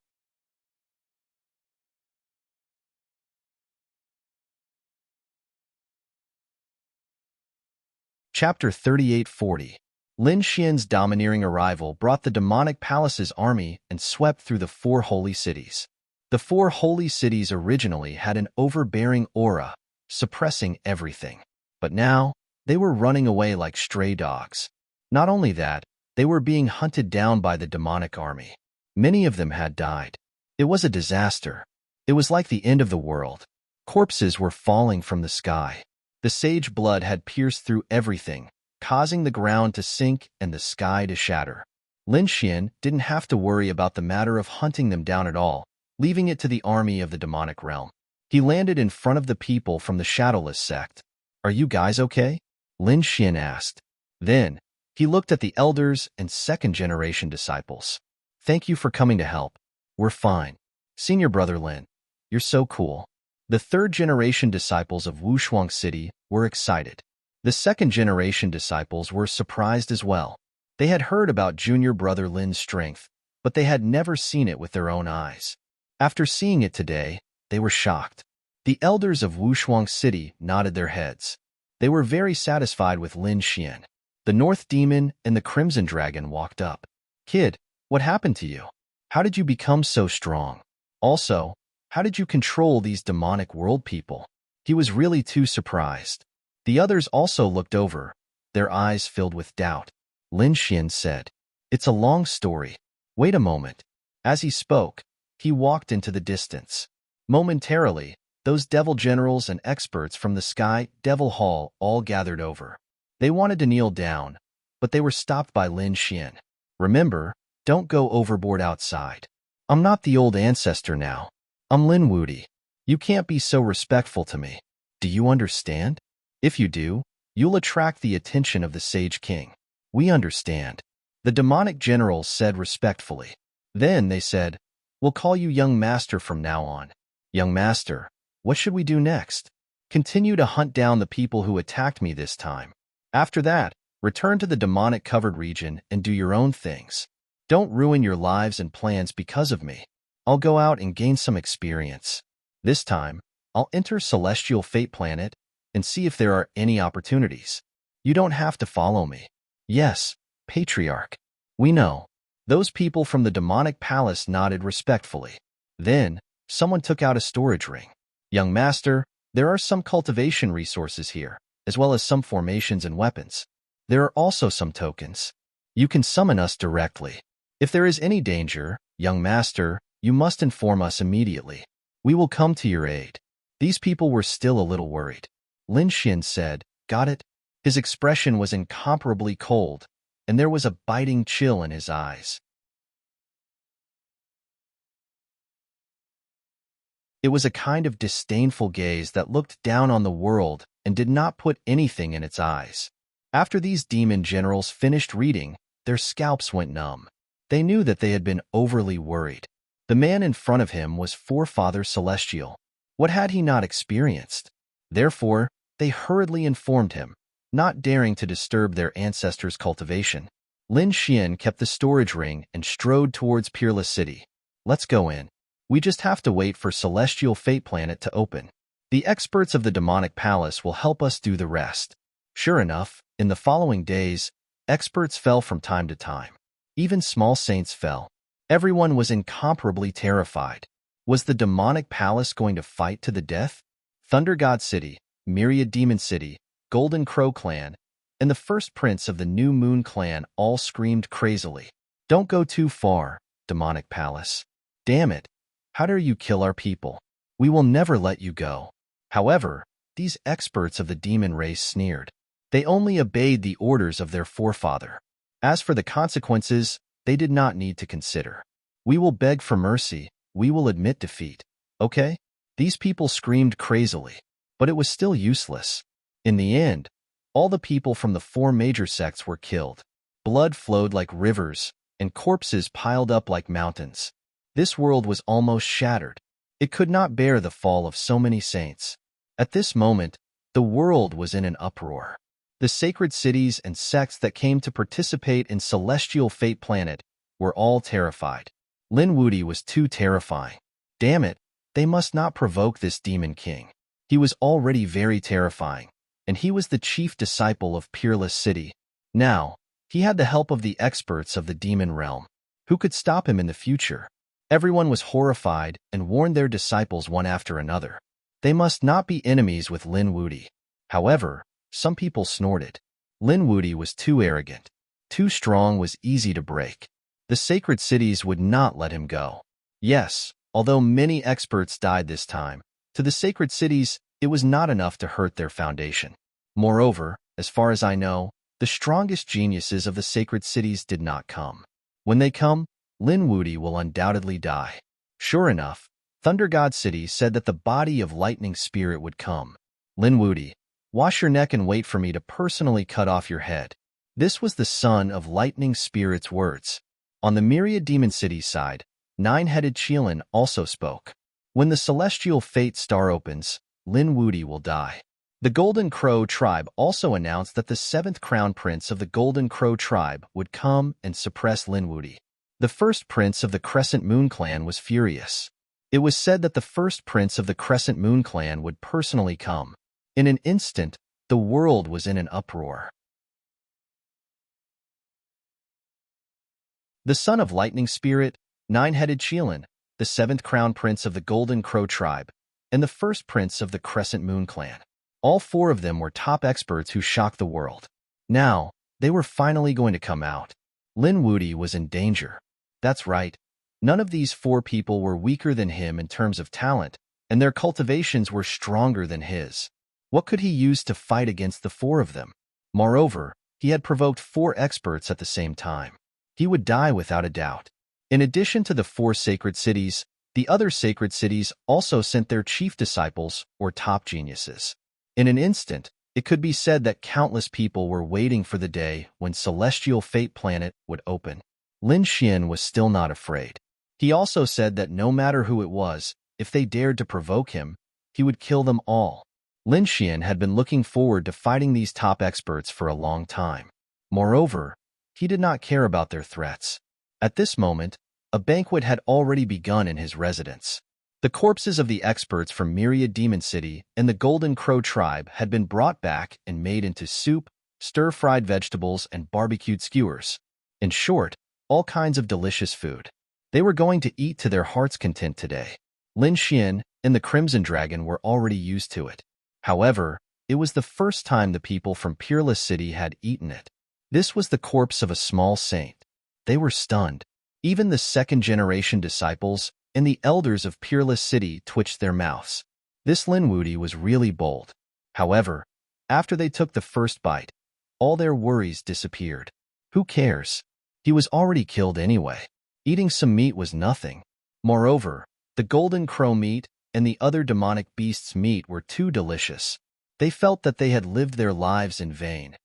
Chapter 3840. Lin Xian's domineering arrival brought the demonic palace's army and swept through the 4 holy cities. The 4 holy cities originally had an overbearing aura, suppressing everything. But now, they were running away like stray dogs. Not only that, they were being hunted down by the demonic army. Many of them had died. It was a disaster. It was like the end of the world. Corpses were falling from the sky. The sage blood had pierced through everything, causing the ground to sink and the sky to shatter. Lin Xian didn't have to worry about the matter of hunting them down at all, leaving it to the army of the demonic realm. He landed in front of the people from the Shadowless sect. Are you guys okay? Lin Xian asked. Then, he looked at the elders and second-generation disciples. Thank you for coming to help. We're fine. Senior brother Lin, you're so cool. The third-generation disciples of Wushuang City were excited. The second-generation disciples were surprised as well. They had heard about junior brother Lin's strength, but they had never seen it with their own eyes. After seeing it today, they were shocked. The elders of Wushuang City nodded their heads. They were very satisfied with Lin Xian. The North Demon and the Crimson Dragon walked up. Kid, what happened to you? How did you become so strong? Also, how did you control these demonic world people? He was really too surprised. The others also looked over, their eyes filled with doubt. Lin Xian said, It's a long story. Wait a moment. As he spoke, he walked into the distance. Momentarily, those devil generals and experts from the Sky Devil Hall all gathered over. They wanted to kneel down, but they were stopped by Lin Xian. Remember, don't go overboard outside. I'm not the old ancestor now. I'm Lin Wudi. You can't be so respectful to me. Do you understand? If you do, you'll attract the attention of the Sage King. We understand. The demonic generals said respectfully. Then they said, we'll call you Young Master from now on. Young Master, what should we do next? Continue to hunt down the people who attacked me this time. After that, return to the demonic-covered region and do your own things. Don't ruin your lives and plans because of me. I'll go out and gain some experience. This time, I'll enter Celestial Fate Planet and see if there are any opportunities. You don't have to follow me. Yes, Patriarch. We know. Those people from the demonic palace nodded respectfully. Then, someone took out a storage ring. Young Master, there are some cultivation resources here, as well as some formations and weapons. There are also some tokens. You can summon us directly. If there is any danger, Young Master, you must inform us immediately. We will come to your aid. These people were still a little worried. Lin Xian said, got it? His expression was incomparably cold, and there was a biting chill in his eyes. It was a kind of disdainful gaze that looked down on the world and did not put anything in its eyes. After these demon generals finished reading, their scalps went numb. They knew that they had been overly worried. The man in front of him was Forefather Celestial. What had he not experienced? Therefore, they hurriedly informed him, not daring to disturb their ancestors' cultivation. Lin Xian kept the storage ring and strode towards Peerless City. Let's go in. We just have to wait for Celestial Fate Planet to open. The experts of the Demonic Palace will help us do the rest. Sure enough, in the following days, experts fell from time to time. Even small saints fell. Everyone was incomparably terrified. Was the Demonic Palace going to fight to the death? Thunder God City, Myriad Demon City, Golden Crow Clan, and the first prince of the New Moon Clan all screamed crazily. Don't go too far, Demonic Palace. Damn it. How dare you kill our people? We will never let you go. However, these experts of the demon race sneered. They only obeyed the orders of their forefather. As for the consequences, they did not need to consider. We will beg for mercy. We will admit defeat. Okay? These people screamed crazily, but it was still useless. In the end, all the people from the 4 major sects were killed. Blood flowed like rivers, and corpses piled up like mountains. This world was almost shattered. It could not bear the fall of so many saints. At this moment, the world was in an uproar. The sacred cities and sects that came to participate in Celestial Fate Planet were all terrified. Lin Wudi was too terrifying. Damn it, they must not provoke this demon king. He was already very terrifying, and he was the chief disciple of Peerless City. Now, he had the help of the experts of the demon realm. Who could stop him in the future? Everyone was horrified and warned their disciples one after another. They must not be enemies with Lin Wudi. However, some people snorted. Lin Wudi was too arrogant. Too strong was easy to break. The sacred cities would not let him go. Yes, although many experts died this time, to the sacred cities, it was not enough to hurt their foundation. Moreover, as far as I know, the strongest geniuses of the sacred cities did not come. When they come, Lin Wudi will undoubtedly die. Sure enough, Thunder God City said that the body of Lightning Spirit would come. Lin Wudi, wash your neck and wait for me to personally cut off your head. This was the son of Lightning Spirit's words. On the Myriad Demon City side, 9-headed Qilin also spoke. When the Celestial Fate Star opens, Lin Wudi will die. The Golden Crow tribe also announced that the 7th Crown Prince of the Golden Crow tribe would come and suppress Lin Wudi. The first prince of the Crescent Moon clan was furious. It was said that the first prince of the Crescent Moon clan would personally come. In an instant, the world was in an uproar. The son of Lightning Spirit, 9-headed Qilin, the 7th Crown Prince of the Golden Crow tribe, and the first prince of the Crescent Moon clan. All 4 of them were top experts who shocked the world. Now, they were finally going to come out. Lin Wudi was in danger. That's right. None of these 4 people were weaker than him in terms of talent, and their cultivations were stronger than his. What could he use to fight against the four of them? Moreover, he had provoked four experts at the same time. He would die without a doubt. In addition to the four sacred cities, the other sacred cities also sent their chief disciples or top geniuses. In an instant, it could be said that countless people were waiting for the day when Celestial Fate Planet would open. Lin Xian was still not afraid. He also said that no matter who it was, if they dared to provoke him, he would kill them all. Lin Xian had been looking forward to fighting these top experts for a long time. Moreover, he did not care about their threats. At this moment, a banquet had already begun in his residence. The corpses of the experts from Myriad Demon City and the Golden Crow tribe had been brought back and made into soup, stir-fried vegetables, and barbecued skewers. In short, all kinds of delicious food. They were going to eat to their heart's content today. Lin Xian and the Crimson Dragon were already used to it. However, it was the first time the people from Peerless City had eaten it. This was the corpse of a small saint. They were stunned. Even the second-generation disciples and the elders of Peerless City twitched their mouths. This Lin Wudi was really bold. However, after they took the first bite, all their worries disappeared. Who cares? He was already killed anyway. Eating some meat was nothing. Moreover, the golden crow meat and the other demonic beast's meat were too delicious. They felt that they had lived their lives in vain.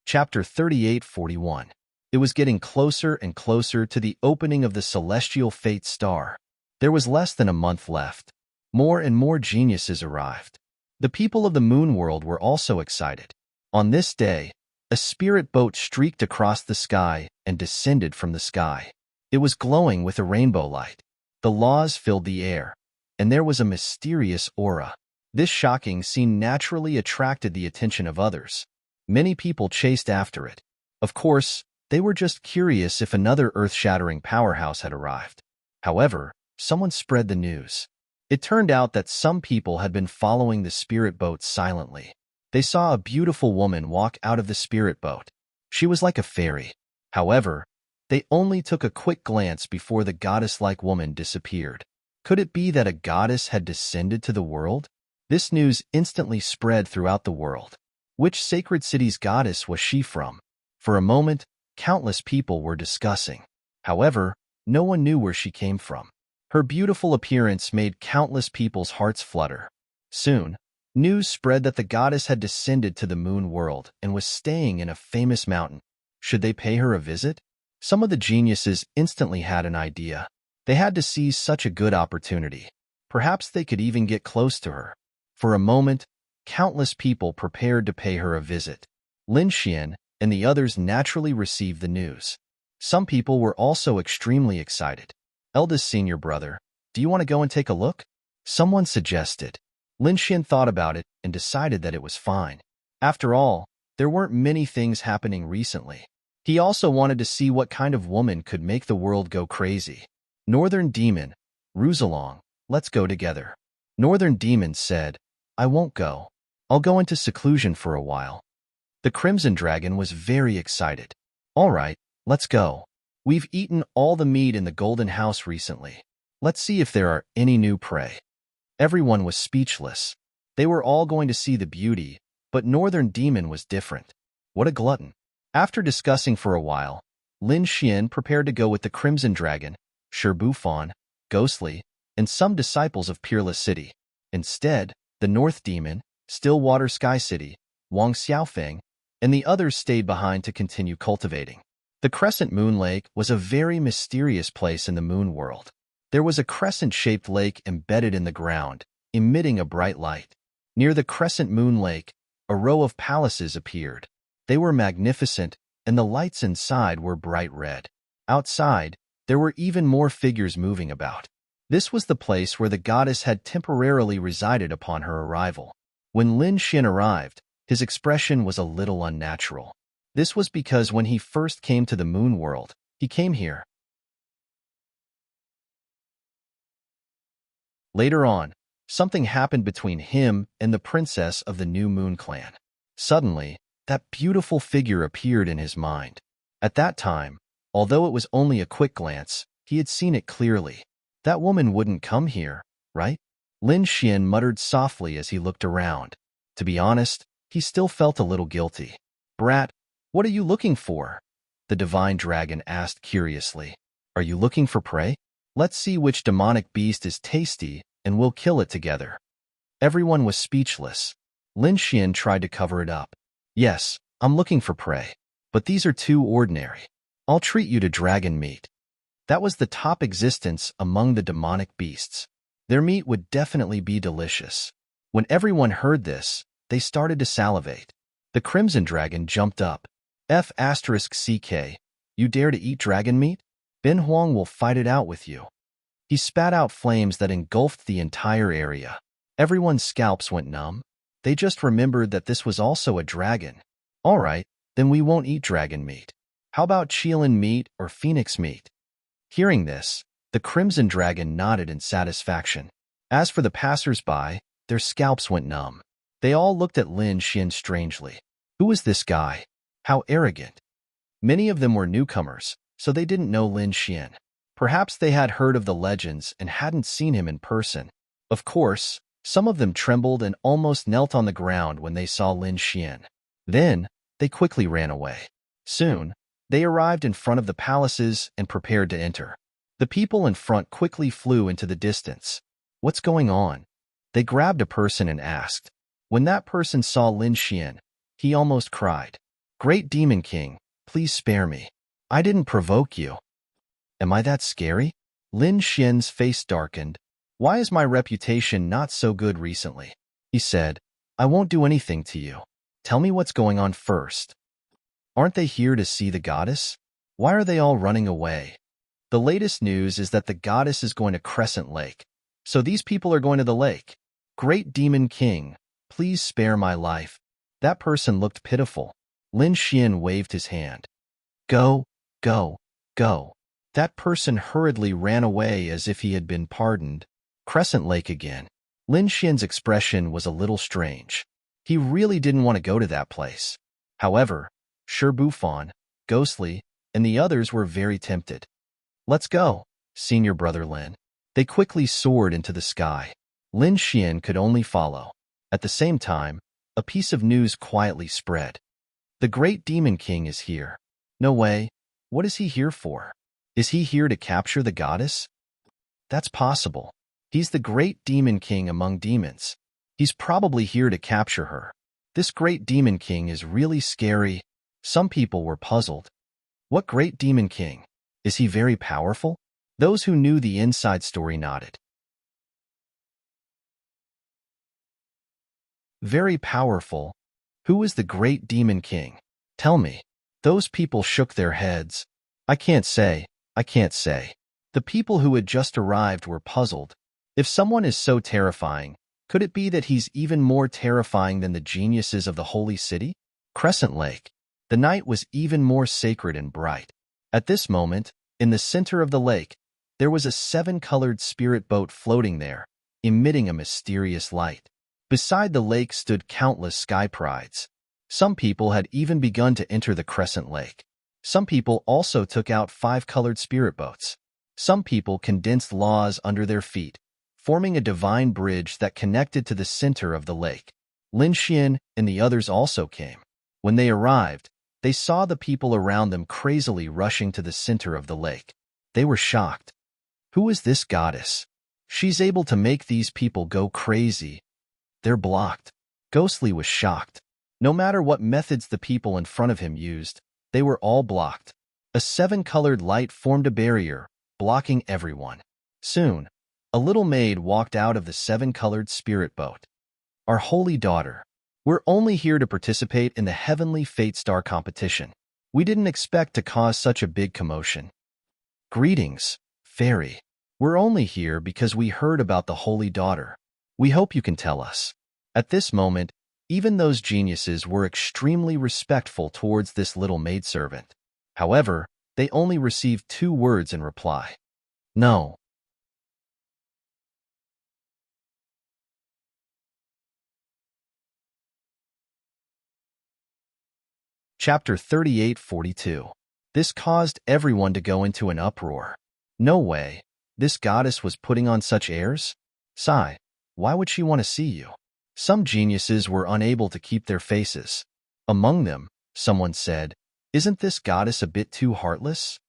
Chapter 38-41. It was getting closer and closer to the opening of the Celestial Fate Star. There was less than a month left. More and more geniuses arrived. The people of the moon world were also excited. On this day, a spirit boat streaked across the sky and descended from the sky. It was glowing with a rainbow light. The laws filled the air, and there was a mysterious aura. This shocking scene naturally attracted the attention of others. Many people chased after it. Of course, they were just curious if another earth-shattering powerhouse had arrived. However, someone spread the news. It turned out that some people had been following the spirit boat silently. They saw a beautiful woman walk out of the spirit boat. She was like a fairy. However, they only took a quick glance before the goddess-like woman disappeared. Could it be that a goddess had descended to the world? This news instantly spread throughout the world. Which sacred city's goddess was she from? For a moment, countless people were discussing. However, no one knew where she came from. Her beautiful appearance made countless people's hearts flutter. Soon, news spread that the goddess had descended to the moon world and was staying in a famous mountain. Should they pay her a visit? Some of the geniuses instantly had an idea. They had to seize such a good opportunity. Perhaps they could even get close to her. For a moment, countless people prepared to pay her a visit. Lin Xian and the others naturally received the news. Some people were also extremely excited. Eldest senior brother, do you want to go and take a look? Someone suggested. Lin Xian thought about it and decided that it was fine. After all, there weren't many things happening recently. He also wanted to see what kind of woman could make the world go crazy. Northern Demon, Ruzalong, let's go together. Northern Demon said, I won't go. I'll go into seclusion for a while. The Crimson Dragon was very excited. All right, let's go. We've eaten all the meat in the Golden House recently. Let's see if there are any new prey. Everyone was speechless. They were all going to see the beauty, but Northern Demon was different. What a glutton. After discussing for a while, Lin Xian prepared to go with the Crimson Dragon, Shirbufan, Ghostly, and some disciples of Peerless City. Instead, the North Demon, Stillwater Sky City, Wang Xiaofeng, and the others stayed behind to continue cultivating. The Crescent Moon Lake was a very mysterious place in the moon world. There was a crescent-shaped lake embedded in the ground, emitting a bright light. Near the Crescent Moon Lake, a row of palaces appeared. They were magnificent, and the lights inside were bright red. Outside, there were even more figures moving about. This was the place where the goddess had temporarily resided upon her arrival. When Lin Xian arrived, his expression was a little unnatural. This was because when he first came to the moon world, he came here. Later on, something happened between him and the princess of the New Moon clan. Suddenly, That beautiful figure appeared in his mind. At that time, although it was only a quick glance, he had seen it clearly. That woman wouldn't come here, right? Lin Xian muttered softly as he looked around. To be honest, he still felt a little guilty. Brat, what are you looking for? The divine dragon asked curiously. Are you looking for prey? Let's see which demonic beast is tasty, and we'll kill it together. Everyone was speechless. Lin Xian tried to cover it up. Yes, I'm looking for prey. But these are too ordinary. I'll treat you to dragon meat. That was the top existence among the demonic beasts. Their meat would definitely be delicious. When everyone heard this, they started to salivate. The crimson dragon jumped up. F***CK, you dare to eat dragon meat? Ben Huang will fight it out with you. He spat out flames that engulfed the entire area. Everyone's scalps went numb. They just remembered that this was also a dragon. All right, then we won't eat dragon meat. How about Qilin meat or phoenix meat? Hearing this, the crimson dragon nodded in satisfaction. As for the passers-by, their scalps went numb. They all looked at Lin Xian strangely. Who was this guy? How arrogant. Many of them were newcomers, so they didn't know Lin Xian. Perhaps they had heard of the legends and hadn't seen him in person. Of course, some of them trembled and almost knelt on the ground when they saw Lin Xian. Then, they quickly ran away. Soon, they arrived in front of the palaces and prepared to enter. The people in front quickly flew into the distance. What's going on? They grabbed a person and asked. When that person saw Lin Xian, he almost cried. Great Demon King, please spare me. I didn't provoke you. Am I that scary? Lin Xian's face darkened. Why is my reputation not so good recently? He said, I won't do anything to you. Tell me what's going on first. Aren't they here to see the goddess? Why are they all running away? The latest news is that the goddess is going to Crescent Lake. So these people are going to the lake. Great Demon King, please spare my life. That person looked pitiful. Lin Xian waved his hand. Go, go, go. That person hurriedly ran away as if he had been pardoned. Crescent Lake again. Lin Xian's expression was a little strange. He really didn't want to go to that place. However, Shi Bufan, Ghostly, and the others were very tempted. Let's go, Senior Brother Lin. They quickly soared into the sky. Lin Xian could only follow. At the same time, a piece of news quietly spread. The Great Demon King is here. No way. What is he here for? Is he here to capture the goddess? That's possible. He's the Great Demon King among demons. He's probably here to capture her. This Great Demon King is really scary. Some people were puzzled. What Great Demon King? Is he very powerful? Those who knew the inside story nodded. Very powerful. Who is the Great Demon King? Tell me. Those people shook their heads. I can't say. I can't say. The people who had just arrived were puzzled. If someone is so terrifying, could it be that he's even more terrifying than the geniuses of the holy city? Crescent Lake. The night was even more sacred and bright. At this moment, in the center of the lake, there was a 7-colored spirit boat floating there, emitting a mysterious light. Beside the lake stood countless sky prides. Some people had even begun to enter the Crescent Lake. Some people also took out 5-colored spirit boats. Some people condensed laws under their feet, forming a divine bridge that connected to the center of the lake. Lin Xian and the others also came. When they arrived, they saw the people around them crazily rushing to the center of the lake. They were shocked. Who is this goddess? She's able to make these people go crazy. They're blocked. Ghostly was shocked. No matter what methods the people in front of him used, they were all blocked. A 7-colored light formed a barrier, blocking everyone. Soon, a little maid walked out of the 7-colored spirit boat. Our holy daughter. We're only here to participate in the Heavenly Fate Star competition. We didn't expect to cause such a big commotion. Greetings, fairy. We're only here because we heard about the holy daughter. We hope you can tell us. At this moment, even those geniuses were extremely respectful towards this little maidservant. However, they only received 2 words in reply. No. Chapter 3842. This caused everyone to go into an uproar. No way. This goddess was putting on such airs? Sigh. Why would she want to see you? Some geniuses were unable to keep their faces. Among them, someone said, "Isn't this goddess a bit too heartless?"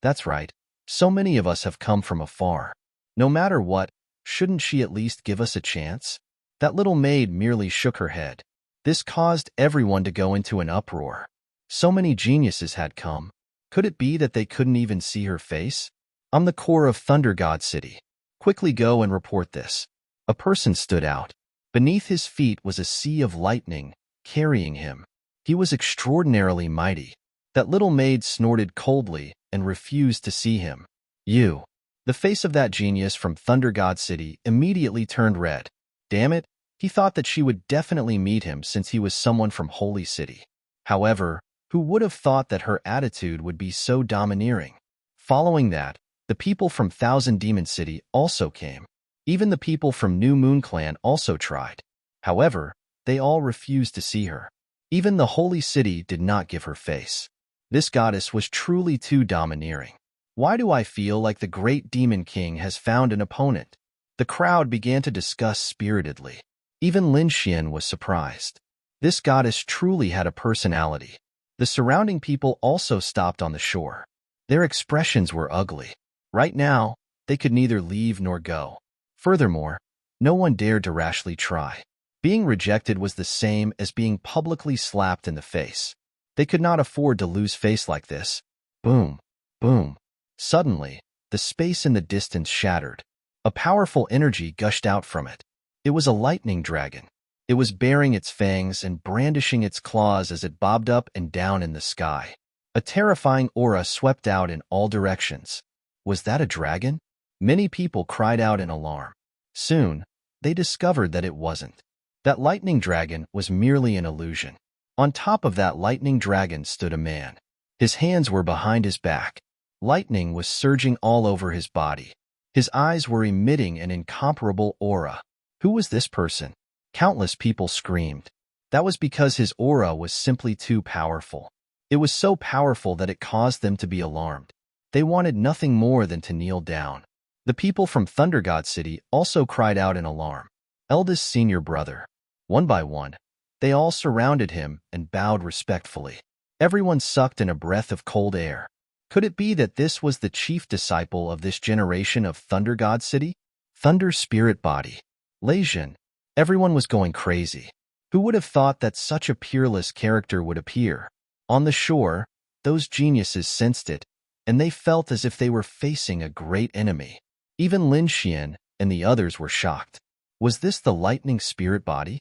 That's right. So many of us have come from afar. No matter what, shouldn't she at least give us a chance? That little maid merely shook her head. This caused everyone to go into an uproar. So many geniuses had come. Could it be that they couldn't even see her face? "I'm the core of Thunder God City. Quickly go and report this." A person stood out. Beneath his feet was a sea of lightning, carrying him. He was extraordinarily mighty. That little maid snorted coldly and refused to see him. "You." The face of that genius from Thunder God City immediately turned red. Damn it, he thought that she would definitely meet him since he was someone from Holy City. However, who would have thought that her attitude would be so domineering? Following that, the people from Thousand Demon City also came. Even the people from New Moon Clan also tried. However, they all refused to see her. Even the Holy City did not give her face. This goddess was truly too domineering. Why do I feel like the great Demon King has found an opponent? The crowd began to discuss spiritedly. Even Lin Xian was surprised. This goddess truly had a personality. The surrounding people also stopped on the shore. Their expressions were ugly. Right now, they could neither leave nor go. Furthermore, no one dared to rashly try. Being rejected was the same as being publicly slapped in the face. They could not afford to lose face like this. Boom, boom. Suddenly, the space in the distance shattered. A powerful energy gushed out from it. It was a lightning dragon. It was baring its fangs and brandishing its claws as it bobbed up and down in the sky. A terrifying aura swept out in all directions. Was that a dragon? Many people cried out in alarm. Soon, they discovered that it wasn't. That lightning dragon was merely an illusion. On top of that lightning dragon stood a man. His hands were behind his back. Lightning was surging all over his body. His eyes were emitting an incomparable aura. Who was this person? Countless people screamed. That was because his aura was simply too powerful. It was so powerful that it caused them to be alarmed. They wanted nothing more than to kneel down. The people from Thunder God City also cried out in alarm. Eldest senior brother. One by one, they all surrounded him and bowed respectfully. Everyone sucked in a breath of cold air. Could it be that this was the chief disciple of this generation of Thunder God City? Thunder Spirit Body. Leijin. Everyone was going crazy. Who would have thought that such a peerless character would appear? On the shore, those geniuses sensed it, and they felt as if they were facing a great enemy. Even Lin Xian and the others were shocked. Was this the lightning spirit body?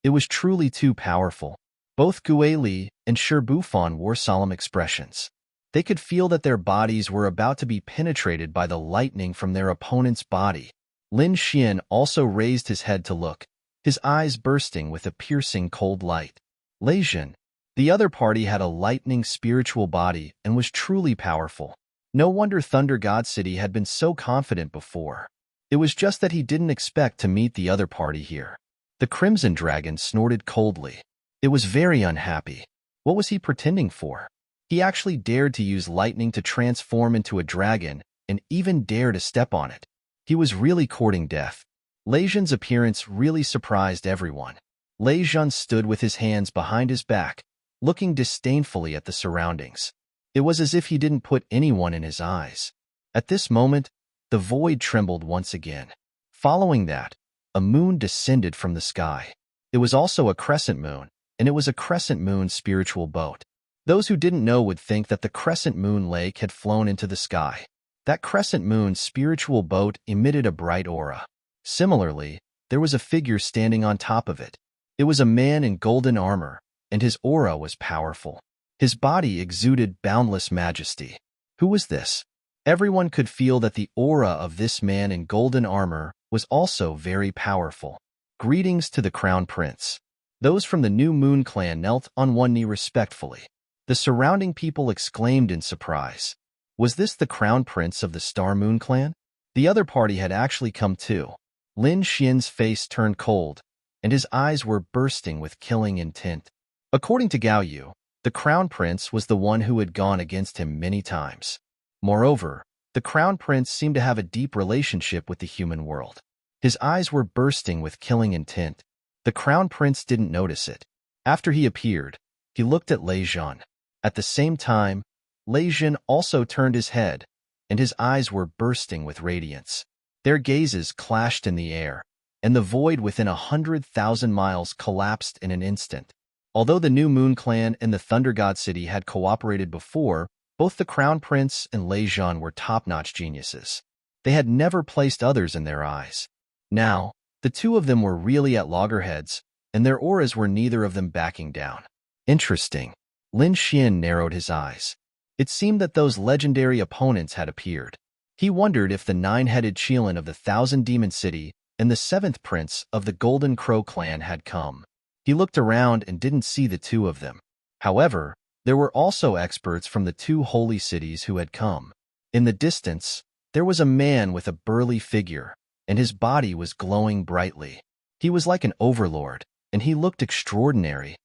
It was truly too powerful. Both Gue Li and Shi Bufan wore solemn expressions. They could feel that their bodies were about to be penetrated by the lightning from their opponent's body. Lin Xian also raised his head to look, his eyes bursting with a piercing cold light. Leijin. The other party had a lightning spiritual body and was truly powerful. No wonder Thunder God City had been so confident before. It was just that he didn't expect to meet the other party here. The Crimson Dragon snorted coldly. It was very unhappy. What was he pretending for? He actually dared to use lightning to transform into a dragon and even dare to step on it. He was really courting death. Leijin's appearance really surprised everyone. Leijin stood with his hands behind his back, looking disdainfully at the surroundings. It was as if he didn't put anyone in his eyes. At this moment, the void trembled once again. Following that, a moon descended from the sky. It was also a crescent moon, and it was a crescent moon spiritual boat. Those who didn't know would think that the crescent moon lake had flown into the sky. That crescent moon spiritual boat emitted a bright aura. Similarly, there was a figure standing on top of it. It was a man in golden armor, and his aura was powerful. His body exuded boundless majesty. Who was this? Everyone could feel that the aura of this man in golden armor was also very powerful. Greetings to the Crown Prince. Those from the New Moon Clan knelt on one knee respectfully. The surrounding people exclaimed in surprise. Was this the Crown Prince of the Star Moon Clan? The other party had actually come too. Lin Xian's face turned cold, and his eyes were bursting with killing intent. According to Gao Yu, the Crown Prince was the one who had gone against him many times. Moreover, the Crown Prince seemed to have a deep relationship with the human world. His eyes were bursting with killing intent. The Crown Prince didn't notice it. After he appeared, he looked at Lei Zhan. At the same time, Lei Zhan also turned his head, and his eyes were bursting with radiance. Their gazes clashed in the air, and the void within 100,000 miles collapsed in an instant. Although the New Moon Clan and the Thunder God City had cooperated before, both the Crown Prince and Lei Zhan were top-notch geniuses. They had never placed others in their eyes. Now, the two of them were really at loggerheads, and their auras were neither of them backing down. Interesting. Lin Xian narrowed his eyes. It seemed that those legendary opponents had appeared. He wondered if the nine-headed Qilin of the Thousand Demon City and the seventh prince of the Golden Crow clan had come. He looked around and didn't see the two of them. However, there were also experts from the two holy cities who had come. In the distance, there was a man with a burly figure, and his body was glowing brightly. He was like an overlord, and he looked extraordinary.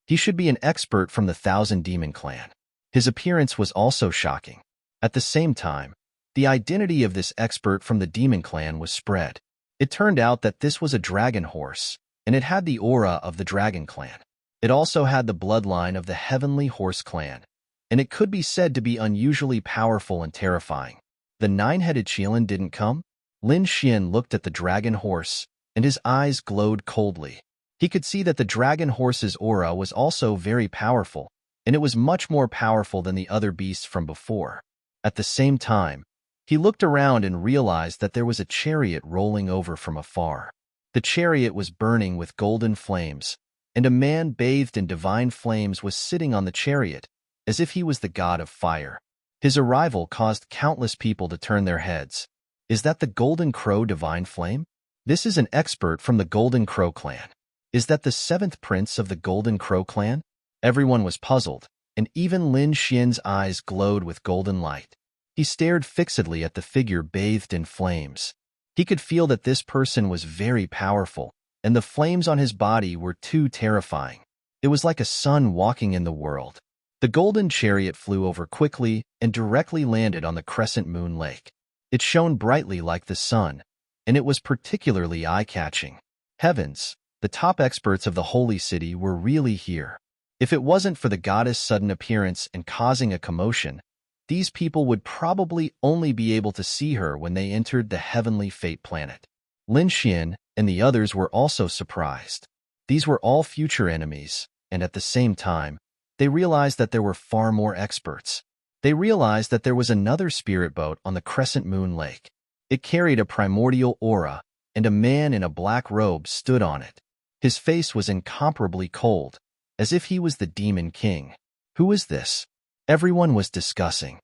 He should be an expert from the Thousand Demon Clan. His appearance was also shocking. At the same time, the identity of this expert from the Demon Clan was spread. It turned out that this was a dragon horse, and it had the aura of the Dragon Clan. It also had the bloodline of the Heavenly Horse Clan, and it could be said to be unusually powerful and terrifying. The nine-headed Qilin didn't come? Lin Xian looked at the dragon horse, and his eyes glowed coldly. He could see that the dragon horse's aura was also very powerful, and it was much more powerful than the other beasts from before. At the same time, he looked around and realized that there was a chariot rolling over from afar. The chariot was burning with golden flames, and a man bathed in divine flames was sitting on the chariot, as if he was the god of fire. His arrival caused countless people to turn their heads. Is that the Golden Crow divine flame? This is an expert from the Golden Crow clan. Is that the seventh prince of the Golden Crow clan? Everyone was puzzled, and even Lin Xian's eyes glowed with golden light. He stared fixedly at the figure bathed in flames. He could feel that this person was very powerful, and the flames on his body were too terrifying. It was like a sun walking in the world. The golden chariot flew over quickly and directly landed on the crescent moon lake. It shone brightly like the sun, and it was particularly eye-catching. Heavens, the top experts of the holy city were really here. If it wasn't for the goddess' sudden appearance and causing a commotion, these people would probably only be able to see her when they entered the heavenly fate planet. Lin Xian and the others were also surprised. These were all future enemies, and at the same time, they realized that there were far more experts. They realized that there was another spirit boat on the Crescent Moon Lake. It carried a primordial aura, and a man in a black robe stood on it. His face was incomparably cold, as if he was the Demon King. Who is this? Everyone was discussing.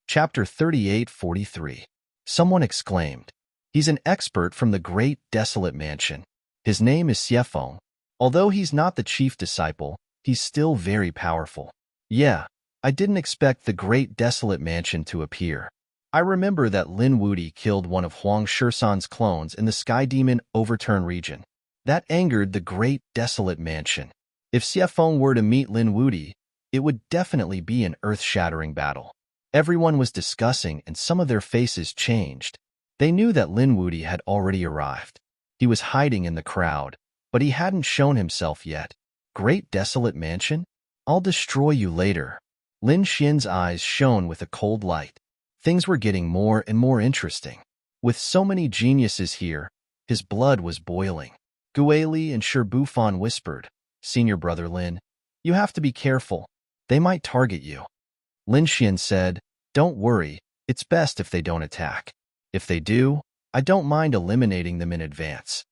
Chapter 38:43. Someone exclaimed. He's an expert from the great desolate mansion. His name is Xiefeng. Although he's not the chief disciple, he's still very powerful. Yeah, I didn't expect the great desolate mansion to appear. I remember that Lin Wudi killed one of Huang Shisan's clones in the Sky Demon Overturn region. That angered the great desolate mansion. If Xiefeng were to meet Lin Wudi, it would definitely be an earth-shattering battle. Everyone was discussing, and some of their faces changed. They knew that Lin Wudi had already arrived. He was hiding in the crowd, but he hadn't shown himself yet. Great desolate mansion? I'll destroy you later. Lin Xian's eyes shone with a cold light. Things were getting more and more interesting. With so many geniuses here, his blood was boiling. Gueli and Shirbufan whispered, "Senior brother Lin, you have to be careful. They might target you." Lin Xian said, "Don't worry, it's best if they don't attack. If they do, I don't mind eliminating them in advance."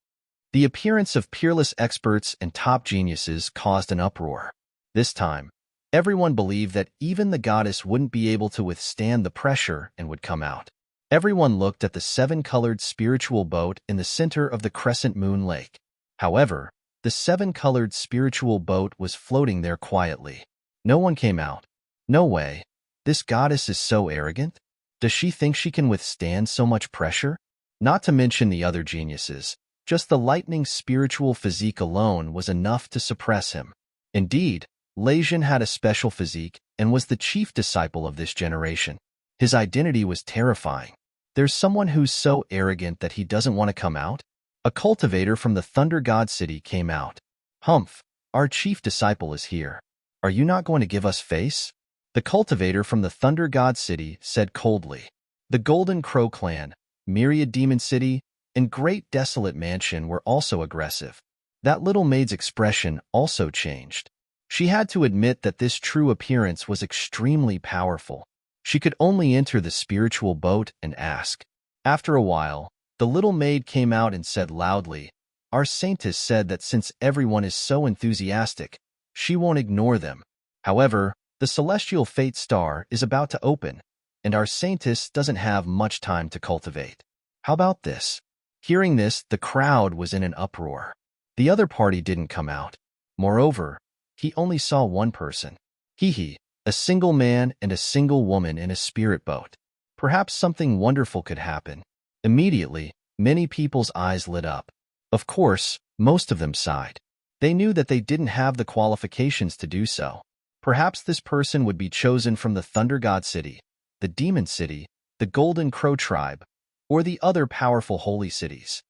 The appearance of peerless experts and top geniuses caused an uproar. This time, everyone believed that even the goddess wouldn't be able to withstand the pressure and would come out. Everyone looked at the seven-colored spiritual boat in the center of the Crescent Moon Lake. However, The seven-colored spiritual boat was floating there quietly. No one came out. No way. This goddess is so arrogant? Does she think she can withstand so much pressure? Not to mention the other geniuses. Just the lightning spiritual physique alone was enough to suppress him. Indeed, Lejean had a special physique and was the chief disciple of this generation. His identity was terrifying. There's someone who's so arrogant that he doesn't want to come out? A cultivator from the Thunder God City came out. Humph, our chief disciple is here. Are you not going to give us face? The cultivator from the Thunder God City said coldly. The Golden Crow clan, Myriad Demon City, and Great Desolate Mansion were also aggressive. That little maid's expression also changed. She had to admit that this true appearance was extremely powerful. She could only enter the spiritual boat and ask. After a while, the little maid came out and said loudly, "Our saintess said that since everyone is so enthusiastic, she won't ignore them. However, the celestial fate star is about to open, and our saintess doesn't have much time to cultivate. How about this?" Hearing this, the crowd was in an uproar. The other party didn't come out. Moreover, he only saw one person. A single man and a single woman in a spirit boat. Perhaps something wonderful could happen. Immediately, many people's eyes lit up. Of course, most of them sighed. They knew that they didn't have the qualifications to do so. Perhaps this person would be chosen from the Thunder God City, the Demon City, the Golden Crow Tribe, or the other powerful holy cities.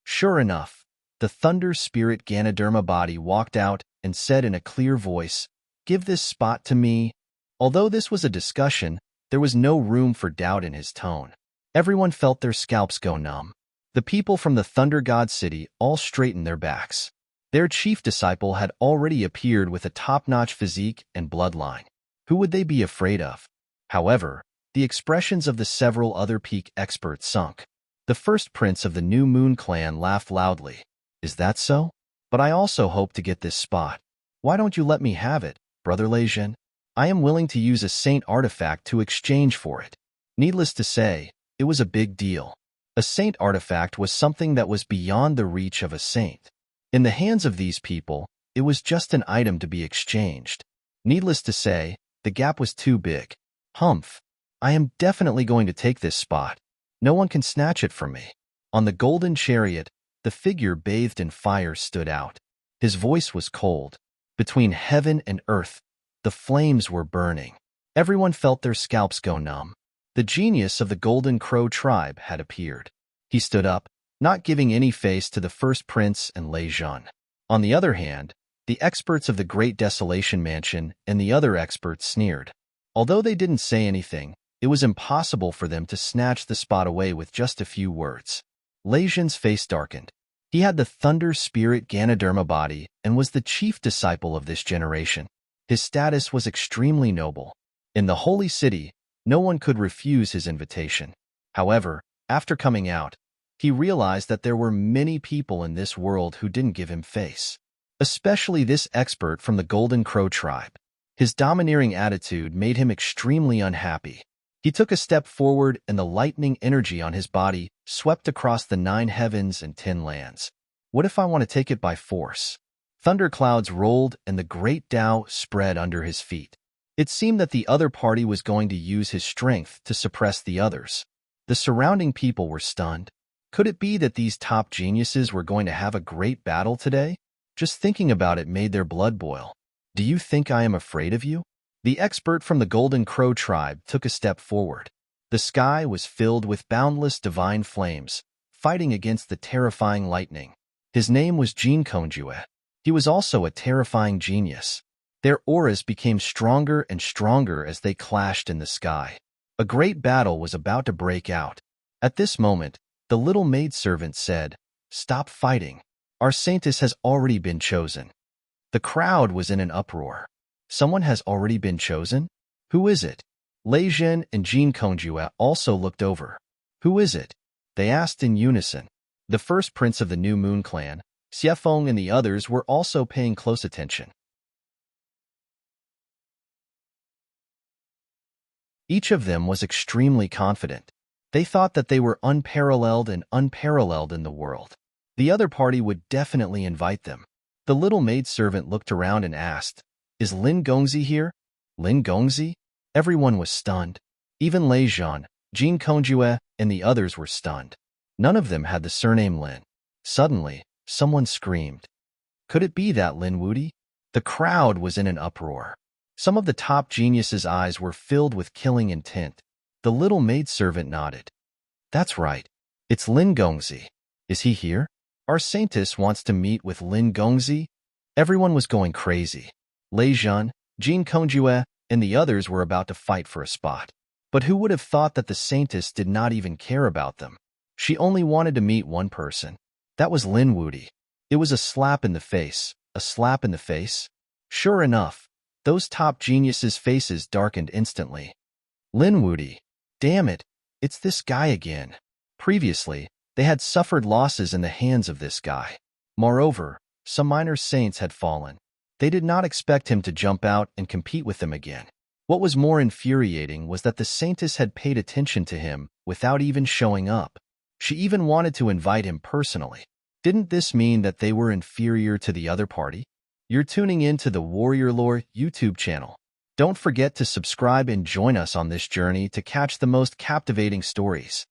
Sure enough, the Thunder Spirit Ganoderma body walked out and said in a clear voice, "Give this spot to me." Although this was a discussion, there was no room for doubt in his tone. Everyone felt their scalps go numb. The people from the Thunder God City all straightened their backs. Their chief disciple had already appeared with a top-notch physique and bloodline. Who would they be afraid of? However, the expressions of the several other peak experts sunk. The first prince of the New Moon clan laughed loudly. "Is that so? But I also hope to get this spot. Why don't you let me have it, Brother Lejean? I am willing to use a saint artifact to exchange for it." Needless to say, it was a big deal. A saint artifact was something that was beyond the reach of a saint. In the hands of these people, it was just an item to be exchanged. Needless to say, the gap was too big. Humph! I am definitely going to take this spot. No one can snatch it from me. On the golden chariot, the figure bathed in fire stood out. His voice was cold. Between heaven and earth, the flames were burning. Everyone felt their scalps go numb. The genius of the Golden Crow tribe had appeared. He stood up, not giving any face to the first prince and Lejean. On the other hand, the experts of the Great Desolation Mansion and the other experts sneered. Although they didn't say anything, it was impossible for them to snatch the spot away with just a few words. Lejean's face darkened. He had the Thunder Spirit Ganoderma body and was the chief disciple of this generation. His status was extremely noble. In the Holy City, no one could refuse his invitation. However, after coming out, he realized that there were many people in this world who didn't give him face. Especially this expert from the Golden Crow tribe. His domineering attitude made him extremely unhappy. He took a step forward and the lightning energy on his body swept across the 9 heavens and 10 lands. What if I want to take it by force? Thunderclouds rolled and the great Tao spread under his feet. It seemed that the other party was going to use his strength to suppress the others. The surrounding people were stunned. Could it be that these top geniuses were going to have a great battle today? Just thinking about it made their blood boil. "Do you think I am afraid of you?" The expert from the Golden Crow tribe took a step forward. The sky was filled with boundless divine flames, fighting against the terrifying lightning. His name was Jean Conjue. He was also a terrifying genius. Their auras became stronger and stronger as they clashed in the sky. A great battle was about to break out. At this moment, the little maidservant said, "Stop fighting. Our saintess has already been chosen." The crowd was in an uproar. Someone has already been chosen? Who is it? Lejean and Jean Conjue also looked over. Who is it? They asked in unison. The first prince of the New Moon clan, Xiefeng, and the others were also paying close attention. Each of them was extremely confident. They thought that they were unparalleled in the world. The other party would definitely invite them. The little maidservant looked around and asked, "Is Lin Gongzi here?" Lin Gongzi? Everyone was stunned. Even Lei Zhan, Jin Kongjue, and the others were stunned. None of them had the surname Lin. Suddenly, someone screamed. Could it be that Lin Wudi? The crowd was in an uproar. Some of the top geniuses' eyes were filled with killing intent. The little maidservant nodded. That's right. It's Lin Gongzi. Is he here? Our saintess wants to meet with Lin Gongzi. Everyone was going crazy. Lei Zhan, Jin Kongjue, and the others were about to fight for a spot. But who would have thought that the saintess did not even care about them? She only wanted to meet one person. That was Lin Wudi. It was a slap in the face. A slap in the face? Sure enough, those top geniuses' faces darkened instantly. Lin Wudi. Damn it, it's this guy again. Previously, they had suffered losses in the hands of this guy. Moreover, some minor saints had fallen. They did not expect him to jump out and compete with them again. What was more infuriating was that the saintess had paid attention to him without even showing up. She even wanted to invite him personally. Didn't this mean that they were inferior to the other party? You're tuning in to the Warrior Lore YouTube channel. Don't forget to subscribe and join us on this journey to catch the most captivating stories.